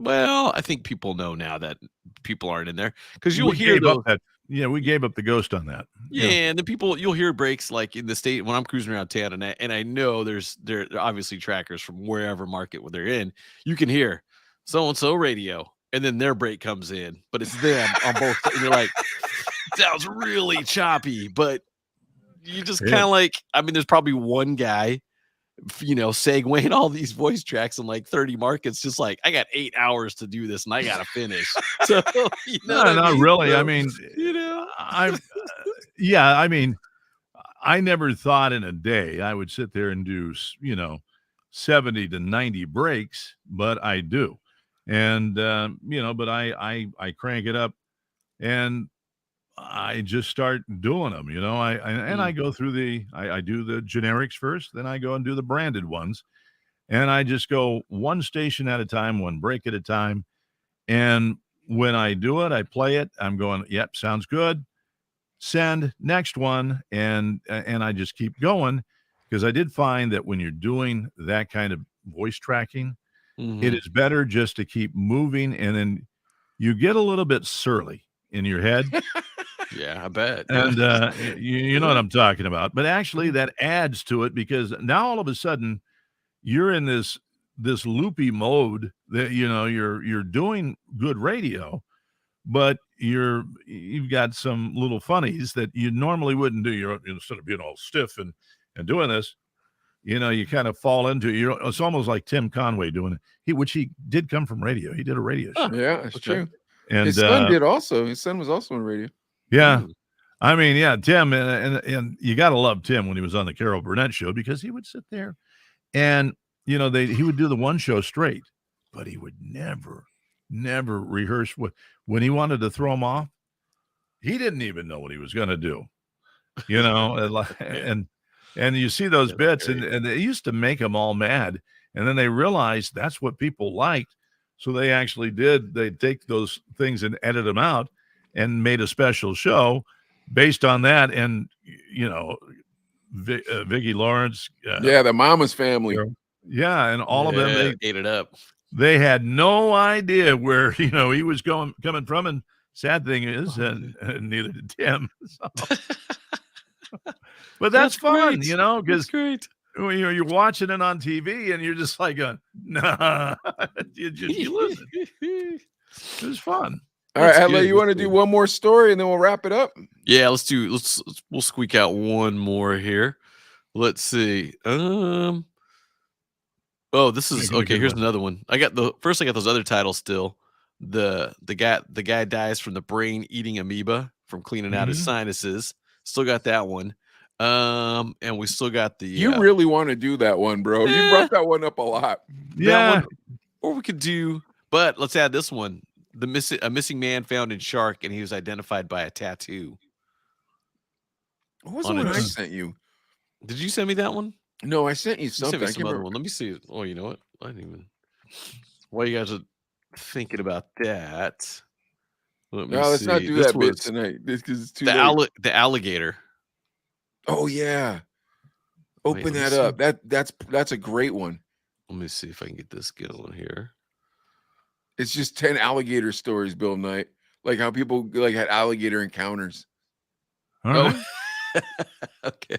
S10: I think people know now that people aren't in there because you'll
S1: We
S10: hear
S1: gave up
S10: those.
S1: that. Yeah, we gave up the ghost on that.
S10: Yeah, and then you'll hear breaks like in the state when I'm cruising around town, and I know there are obviously trackers from wherever market where they're in. You can hear so and so radio, and then their break comes in, but it's them on both, and you're like, sounds really choppy, but you just
S1: Yeah.
S10: kind of like, I mean, there's probably one guy, segueing all these voice tracks in like 30 markets, just like, I got 8 hours to do this and I got to finish. So, you know
S1: No,
S10: what I
S1: not
S10: mean?
S1: really. I
S10: So,
S1: mean,
S10: you know,
S1: I'm yeah, I mean, I never thought in a day I would sit there and do, 70 to 90 breaks, but I do. And, but I crank it up and I just start doing them, I
S10: mm,
S1: go through I do the generics first, then I go and do the branded ones. And I just go one station at a time, one break at a time. And when I do it, I play it. I'm going, yep, sounds good. Send next one, and I just keep going because I did find that when you're doing that kind of voice tracking, it
S10: mhm.
S1: is better just to keep moving, and then you get a little bit surly in your head,
S10: Yeah, I bet. Yeah.
S1: and you know what I'm talking about. But actually, that adds to it because now all of a sudden you're in this loopy mode that you're doing good radio, but you've got some little funnies that you normally wouldn't do. You're instead of being all stiff and doing this, you kind of fall into it's almost like Tim Conway doing it. Which he did come from radio. He did a radio
S10: Huh,
S1: show.
S11: Yeah, it's
S10: okay.
S11: true.
S1: And
S11: His son did also. His son was also on radio.
S1: yeah,
S10: Mm.
S1: I mean, yeah, Tim and you got to love Tim when he was on the Carol Burnett show because he would sit there and he would do the one show straight, but he would never rehearse when he wanted to throw him off. He didn't even know what he was going to do, and,
S10: Yeah,
S1: and you see those
S10: that's
S1: bits,
S10: great.
S1: and they used to make them all mad, and then they realized that's what people liked, so they actually did. They take those things and edit them out, and made a special show based on that, and Vicki Lawrence,
S11: Yeah, the Mama's Family.
S1: yeah, and all of them
S10: Yeah, ate it up.
S1: they had no idea where he was coming from, and sad thing is, and neither did Tim. But that's fun,
S10: great. That's
S1: because
S10: great.
S1: you're watching it on TV and you're just like, nah, you listen. It was fun.
S11: All right,
S10: That's
S11: Adlai,
S10: good,
S11: you
S10: that's
S11: want to do
S10: good.
S11: one more story and then we'll wrap it up?
S10: Yeah, we'll squeak out one more here. Let's see. Oh, this
S1: I
S10: is
S1: got a
S10: okay.
S1: good
S10: Here's
S1: one.
S10: another one. I got those other titles still. The guy dies from the brain eating amoeba from cleaning out his sinuses. Still got that one. And we still got the
S11: You really want to do that one, bro. You brought that one up a lot.
S10: that one, or we could do, but let's add this one. A missing man found in shark, and he was identified by a tattoo.
S11: What was the one I sent you?
S10: Did you send me that one?
S11: No, I sent you
S10: You
S11: something.
S10: sent me
S11: I
S10: some
S11: can't
S10: other
S11: remember.
S10: one. Let me see. Oh, you know what? I didn't even. While you guys are thinking about that, let me
S11: No, let's not
S10: see.
S11: do
S10: This
S11: that bit
S10: was
S11: tonight because it's too late.
S10: the alligator.
S11: Oh yeah,
S10: Wait,
S11: open
S10: let me
S11: that
S10: see.
S11: up. That's a great one.
S10: Let me see if I can get this going here.
S11: It's just 10 alligator stories, Bill Knight. Like how people like had alligator encounters.
S1: All right.
S10: Okay.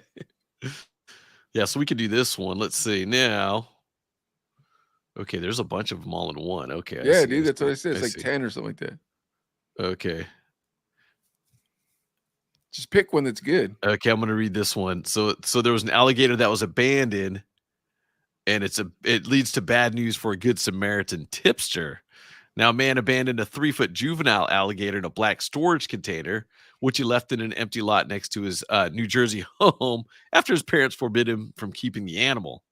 S10: Yeah, so we could do this one. Let's see now. Okay, there's a bunch of them all in one. Okay.
S11: Yeah,
S10: see,
S11: dude, that's what I said.
S10: I
S11: It's like
S10: see.
S11: 10 or something like that.
S10: Okay.
S11: Just pick one that's good.
S10: Okay, I'm gonna read this one. So there was an alligator that was abandoned, and it leads to bad news for a good Samaritan tipster. Now, a man abandoned a 3-foot juvenile alligator in a black storage container, which he left in an empty lot next to his New Jersey home after his parents forbid him from keeping the animal.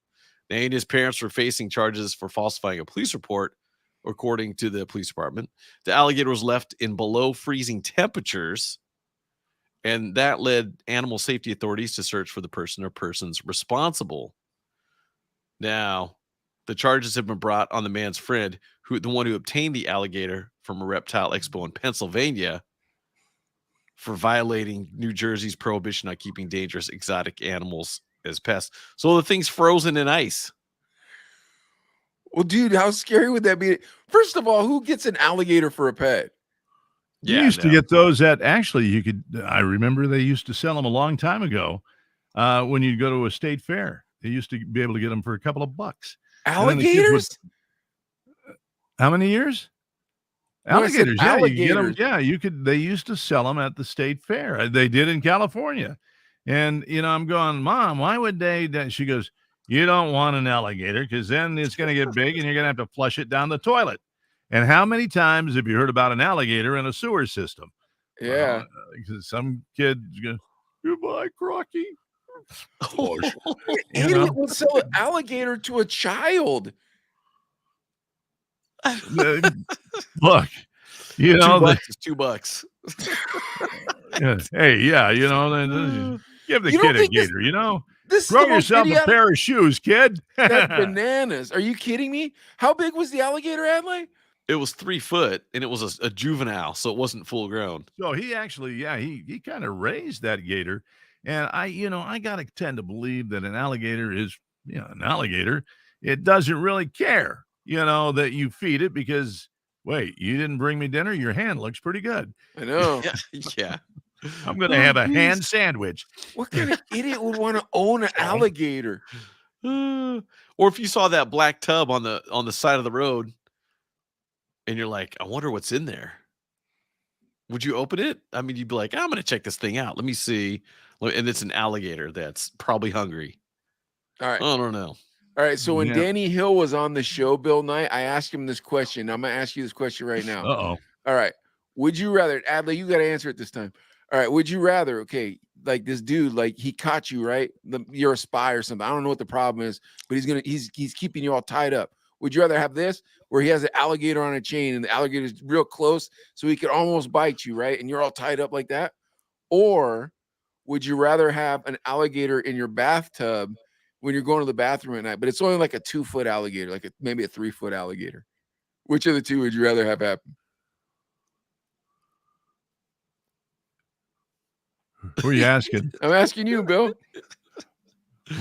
S10: Now, he and his parents were facing charges for falsifying a police report, according to the police department. The alligator was left in below freezing temperatures, and that led animal safety authorities to search for the person or persons responsible. Now, the charges have been brought on the man's friend, the one who obtained the alligator from a reptile expo in Pennsylvania, for violating New Jersey's prohibition on keeping dangerous exotic animals as pests. So the thing's frozen in ice.
S11: Well, dude, how scary would that be? First of all, who gets an alligator for a pet?
S1: You used to get those at actually I remember they used to sell them a long time ago when you'd go to a state fair. They used to be able to get them for a couple of bucks.
S11: Alligators?
S1: How many years?
S11: No, I said
S1: Alligators, yeah, you could get them.
S11: alligators.
S1: Yeah, you could. They used to sell them at the state fair. They did in California, and I'm going, Mom, why would they? She goes, you don't want an alligator because then it's going to get big and you're going to have to flush it down the toilet. And how many times have you heard about an alligator in a sewer system?
S11: Yeah.
S1: Because some kid goes, goodbye, Crocky.
S11: Idiot would sell an alligator to a child.
S1: Look,
S10: $2 is $2.
S1: Hey, yeah, then give the
S11: You don't
S1: kid a
S11: think this-
S1: gator,
S11: This is
S1: Grow
S11: the most
S1: yourself a
S11: idiotic-
S1: pair of shoes, kid.
S11: That's bananas. Are you kidding me? How big was the alligator, Adlai?
S10: It was 3 foot, and it was a juvenile, so it wasn't full grown.
S1: So he actually, he kind of raised that gator. And I got to tend to believe that an alligator is, an alligator. It doesn't really care, that you feed it because, wait, you didn't bring me dinner? Your hand looks pretty good.
S11: I know.
S10: Yeah.
S1: I'm going to have a hand sandwich.
S11: What kind of idiot would want to own an alligator?
S10: Or if you saw that black tub on the side of the road and you're like, I wonder what's in there. Would you open it? I mean, you'd be like, I'm going to check this thing out. Let me see. And it's an alligator that's probably hungry.
S11: All right.
S10: I don't know.
S11: All right. So when
S1: Yeah.
S11: Danny Hill was on the show, Bill Knight, I asked him this question. I'm going to ask you this question right now.
S1: Uh-oh.
S11: All right. Would you rather, Adlai, you got to answer it this time. All right. Would you rather, okay, like this dude, like he caught you, right? You're a spy or something. I don't know what the problem is, but he's keeping you all tied up. Would you rather have this where he has an alligator on a chain and the alligator is real close so he could almost bite you, right? And you're all tied up like that? Or would you rather have an alligator in your bathtub when you're going to the bathroom at night, but it's only like a 2-foot alligator, like maybe a 3-foot alligator? Which of the two would you rather have happen?
S1: Who are you asking?
S11: I'm asking you, Bill.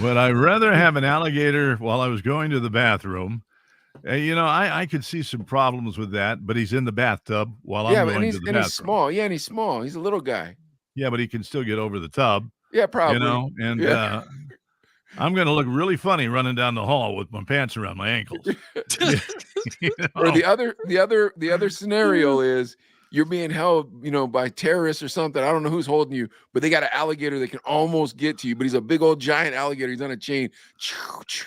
S1: Would I rather have an alligator while I was going to the bathroom? I could see some problems with that, but he's in the bathtub while I'm going to the bathroom.
S11: He's small. Yeah, and he's small. He's a little guy.
S1: Yeah, but he can still get over the tub.
S11: Yeah, probably.
S1: I'm going to look really funny running down the hall with my pants around my ankles.
S11: Or the other scenario is you're being held, by terrorists or something. I don't know who's holding you, but they got an alligator that can almost get to you, but he's a big old giant alligator. He's on a chain,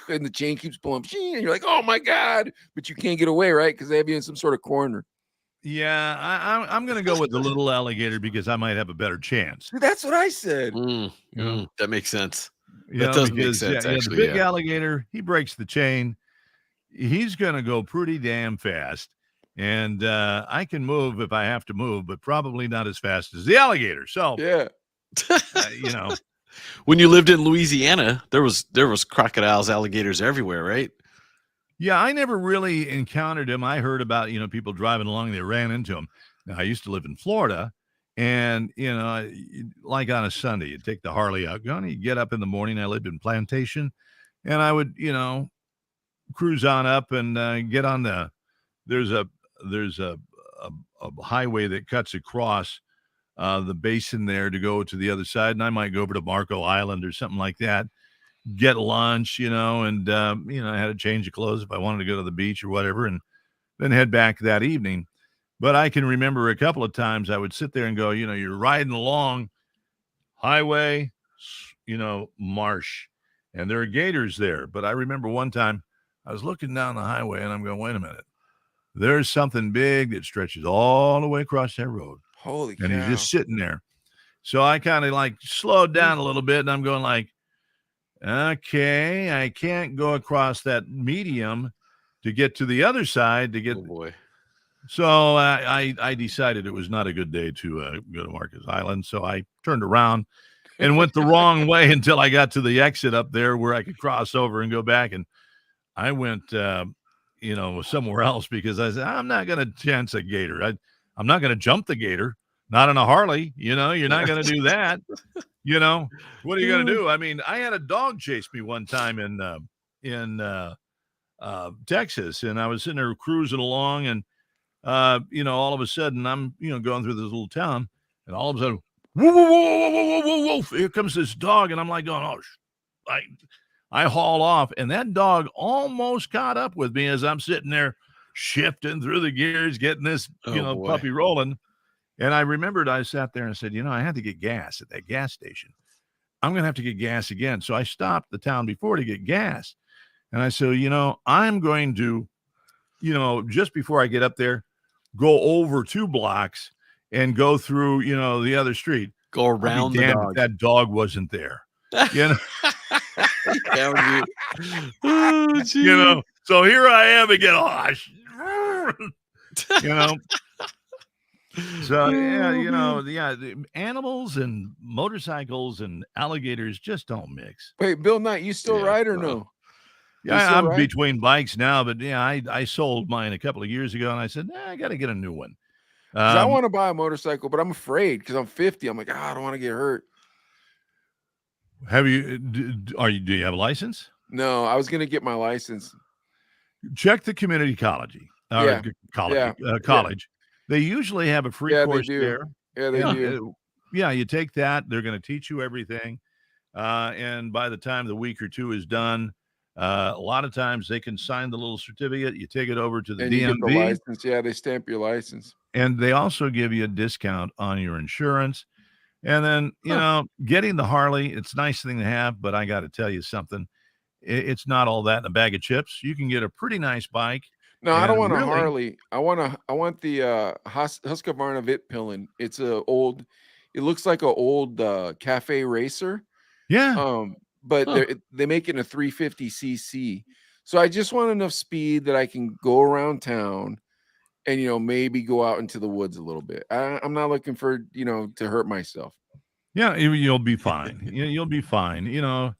S11: and the chain keeps pulling, and you're like, oh my God, but you can't get away, right? Because they have you in some sort of corner.
S1: Yeah, I'm going to go with the little alligator because I might have a better chance.
S11: That's what I said.
S10: That makes sense.
S1: You
S10: That
S1: know,
S10: does make
S1: because
S10: sense,
S1: the
S10: actually.
S1: big
S10: Yeah.
S1: alligator, he breaks the chain. He's going to go pretty damn fast. And I can move if I have to move, but probably not as fast as the alligator. So,
S11: Yeah.
S1: you know,
S10: When you lived in Louisiana, there was crocodiles, alligators everywhere, right?
S1: yeah, I never really encountered him. I heard about, people driving along, they ran into him. Now, I used to live in Florida, and, like on a Sunday, you'd take the Harley out, you'd get up in the morning. I lived in Plantation, and I would, cruise on up and get on there's a highway that cuts across the basin there to go to the other side, and I might go over to Marco Island or something like that, get lunch, and I had a change of clothes if I wanted to go to the beach or whatever, and then head back that evening. But I can remember a couple of times I would sit there and go, you're riding along highway, marsh, and there are gators there. But I remember one time I was looking down the highway and I'm going, wait a minute. There's something big that stretches all the way across that road.
S11: Holy cow.
S1: And he's just sitting there. So I kind of like slowed down a little bit and I'm going like, okay, I can't go across that medium to get to the other side to get.
S10: Oh boy.
S1: So I decided it was not a good day to go to Marcus Island. So I turned around and went the wrong way until I got to the exit up there where I could cross over and go back. And I went, somewhere else because I said, I'm not going to chance a gator. I'm not going to jump the gator, not in a Harley. You're not going to do that. What are you going to do? I mean, I had a dog chase me one time in Texas, and I was sitting there cruising along, and all of a sudden I'm going through this little town, and all of a sudden, whoa, whoa, whoa, whoa, whoa, whoa, whoa, here comes this dog, and I'm like going, oh, I haul off, and that dog almost caught up with me as I'm sitting there shifting through the gears, getting this puppy rolling. And I remembered I sat there and said, I had to get gas at that gas station. I'm going to have to get gas again. So I stopped the town before to get gas. And I said, I'm going to, just before I get up there, go over 2 blocks and go through, the other street.
S10: Go around the dog.
S1: If that dog wasn't there.
S10: Oh,
S1: so here I am again. So the animals and motorcycles and alligators just don't mix.
S11: Wait, Bill Knight, you still ride or no?
S1: Yeah, I'm between bikes now, but I sold mine a couple of years ago, and I said, I got to get a new one.
S11: I want to buy a motorcycle, but I'm afraid because I'm 50. I'm like, I don't want to get hurt.
S1: Do you have a license?
S11: No, I was going to get my license.
S1: Check the community college. College. They usually have a free course there.
S11: Yeah, they do.
S1: Yeah, you take that. They're going to teach you everything. And by the time the week or two is done, a lot of times they can sign the little certificate. You take it over to the DMV.
S11: You get the license. Yeah, they stamp your license.
S1: And they also give you a discount on your insurance. And then, getting the Harley, it's a nice thing to have, but I got to tell you something. It's not all that in a bag of chips. You can get a pretty nice bike.
S11: No, I don't want a Harley. I want the Husqvarna Vitpillen. It's it looks like an old cafe racer.
S1: Yeah.
S11: But they make it in a 350cc. So I just want enough speed that I can go around town and maybe go out into the woods a little bit. I'm not looking for to hurt myself.
S1: Yeah, you'll be fine. You'll be fine.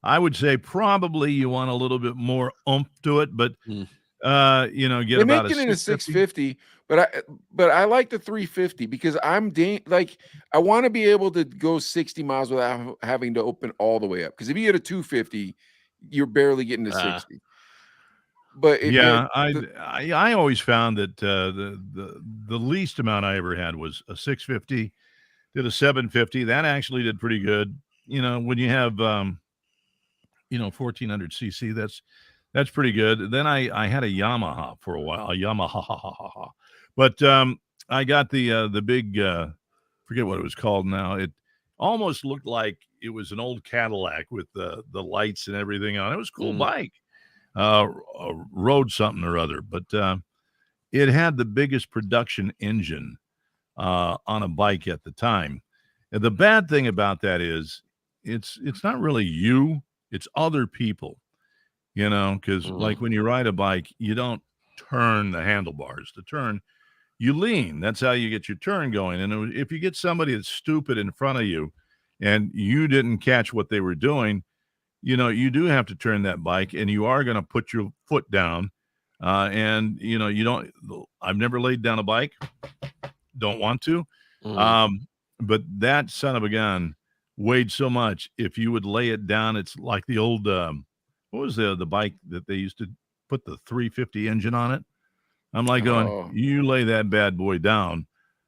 S1: I would say probably you want a little bit more oomph to it, but get
S11: they
S1: about
S11: make it in a 650, but I like the 350 because I want to be able to go 60 miles without having to open all the way up. Because if you get a 250, you're barely getting to 60. But
S1: I always found that the least amount I ever had was a 650. Did a 750. That actually did pretty good. When you have 1400 cc, that's pretty good. Then I had a Yamaha for a while, but I got the big forget what it was called now. It almost looked like it was an old Cadillac with the lights and everything on it. It was a cool bike. Rode something or other, but it had the biggest production engine on a bike at the time. And the bad thing about that is it's not really you, it's other people, because like when you ride a bike, you don't turn the handlebars. To turn, you lean. That's how you get your turn going. And if you get somebody that's stupid in front of you and you didn't catch what they were doing, you do have to turn that bike, and you are going to put your foot down. And you don't. I've never laid down a bike. Don't want to. But that son of a gun weighed so much. If you would lay it down, it's like the old. What was the bike that they used to put the 350 engine on it? I'm like going, you lay that bad boy down.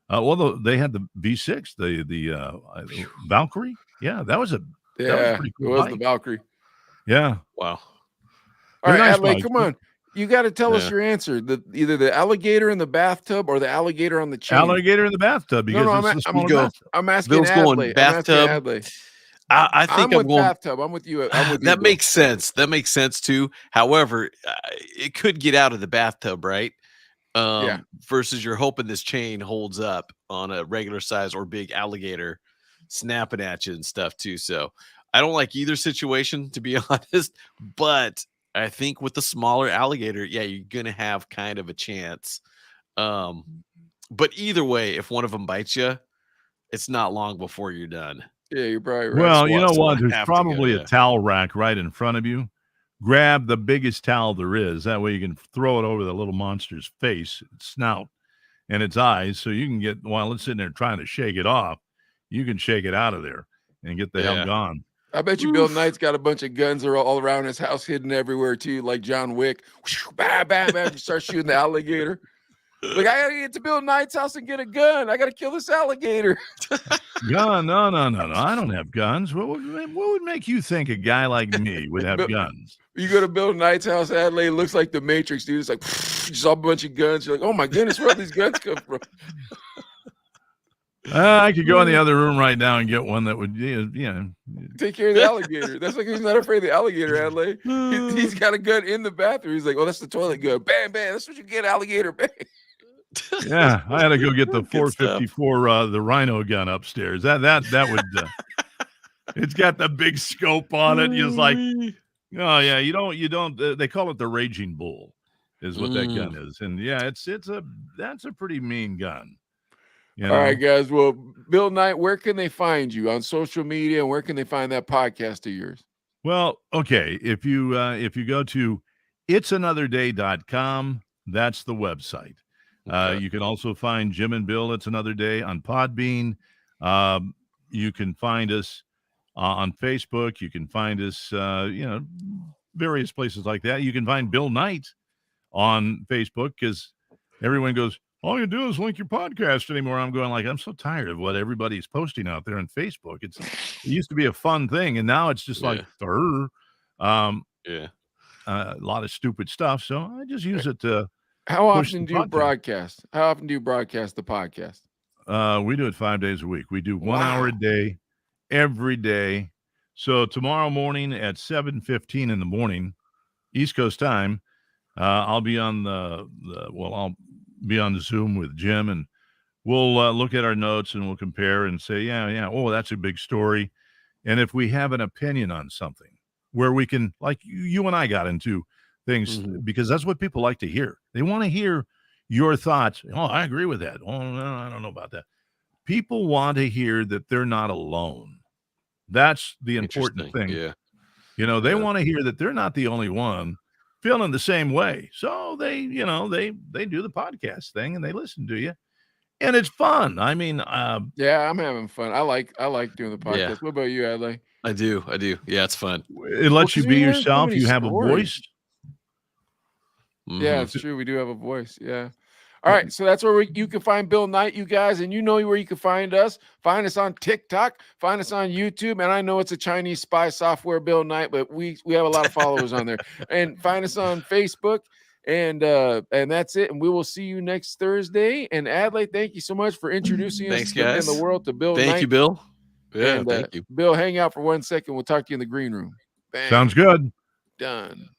S1: They had the V6, the Valkyrie. Yeah, that was pretty cool.
S11: It was
S1: bike.
S11: the Valkyrie.
S1: Yeah.
S10: Wow.
S11: All right,
S1: nice
S11: Adlai,
S1: bikes.
S11: come on. You got to tell us your answer. Either the alligator in the bathtub or the alligator on the chain.
S1: Alligator in the bathtub because it's the smaller bathtub.
S11: I'm asking
S10: Bill's going
S11: Adlai.
S10: bathtub.
S11: I
S10: think
S11: I'm
S10: I'm going
S11: bathtub. I'm with you. I'm with you.
S10: that
S11: Bill.
S10: makes sense. That makes sense too. However, it could get out of the bathtub, right? Versus you're hoping this chain holds up on a regular size or big alligator snapping at you and stuff too. So I don't like either situation, to be honest, but I think with the smaller alligator, you're gonna have kind of a chance. But either way, if one of them bites you, it's not long before you're done.
S11: Yeah, you're probably right.
S1: Well, you know what? There's
S10: have to go,
S1: probably a towel rack right in front of you. Grab the biggest towel there is. That way you can throw it over the little monster's face, its snout, and its eyes. So you can get, while it's sitting there trying to shake it off, you can shake it out of there and get the hell gone.
S11: I bet you Bill Knight's got a bunch of guns all around his house, hidden everywhere too, like John Wick. Bam, bam, bam. You start shooting the alligator. Like, I gotta get to Bill Knight's house and get a gun. I gotta kill this alligator.
S1: Gun? No. I don't have guns. What would make you think a guy like me would have guns?
S11: You go to Bill Knight's house, Adelaide, it looks like the Matrix, dude. It's like just a bunch of guns. You're like, oh my goodness, where all these guns come from?
S1: I could go in the other room right now and get one that would,
S11: take care of the alligator. That's like he's not afraid of the alligator, Adelaide. He's got a gun in the bathroom. He's like, oh, that's the toilet gun. Bam, bam. That's what you get, alligator. Bang.
S1: Yeah, I had to go get the 454, the Rhino gun upstairs. That would. It's got the big scope on it. It's like, oh yeah, you don't. They call it the Raging Bull, is what that gun is, and yeah, that's a pretty mean gun.
S11: All right, guys. Well, Bill Knight, where can they find you on social media, and where can they find that podcast of yours?
S1: Well, okay, if you go to itsanotherday.com, that's the website. Okay. You can also find Jim and Bill, It's Another Day, on Podbean. You can find us on Facebook. You can find us, various places like that. You can find Bill Knight on Facebook because everyone goes, all you do is link your podcast anymore. I'm going like, I'm so tired of what everybody's posting out there on Facebook. It used to be a fun thing, and now it's just like, a lot of stupid stuff. So I just use it to.
S11: How often do you broadcast? How often do you broadcast the podcast?
S1: We do it 5 days a week. We do 1 hour a day, every day. So tomorrow morning at 7:15 in the morning, East Coast time, I'll be on I'll be on the Zoom with Jim, and we'll look at our notes and we'll compare and say, oh, that's a big story. And if we have an opinion on something where we can, like you and I got into things, because that's what people like to hear. They want to hear your thoughts. Oh, I agree with that. Oh, no, I don't know about that. People want to hear that they're not alone. That's the important thing.
S10: Yeah.
S1: They want to hear that they're not the only one feeling the same way. So they do the podcast thing and they listen to you, and it's fun. I mean,
S11: I'm having fun. I like doing the podcast.
S10: Yeah.
S11: What about you, Adlai?
S10: I do. Yeah, it's fun.
S1: It lets you be yourself. You have a voice.
S11: Yeah, it's true. We do have a voice. Yeah. All right. So that's where you can find Bill Knight, you guys, and you know where you can find us. Find us on TikTok. Find us on YouTube. And I know it's a Chinese spy software, Bill Knight, but we have a lot of followers on there. And find us on Facebook. And that's it. And we will see you next Thursday. And Adlai, thank you so much for introducing us in the world to Bill Knight.
S10: Thank you, Bill. Yeah,
S11: and,
S10: thank you.
S11: Bill, hang out for 1 second. We'll talk to you in the green room. Bang.
S1: Sounds good.
S11: Done.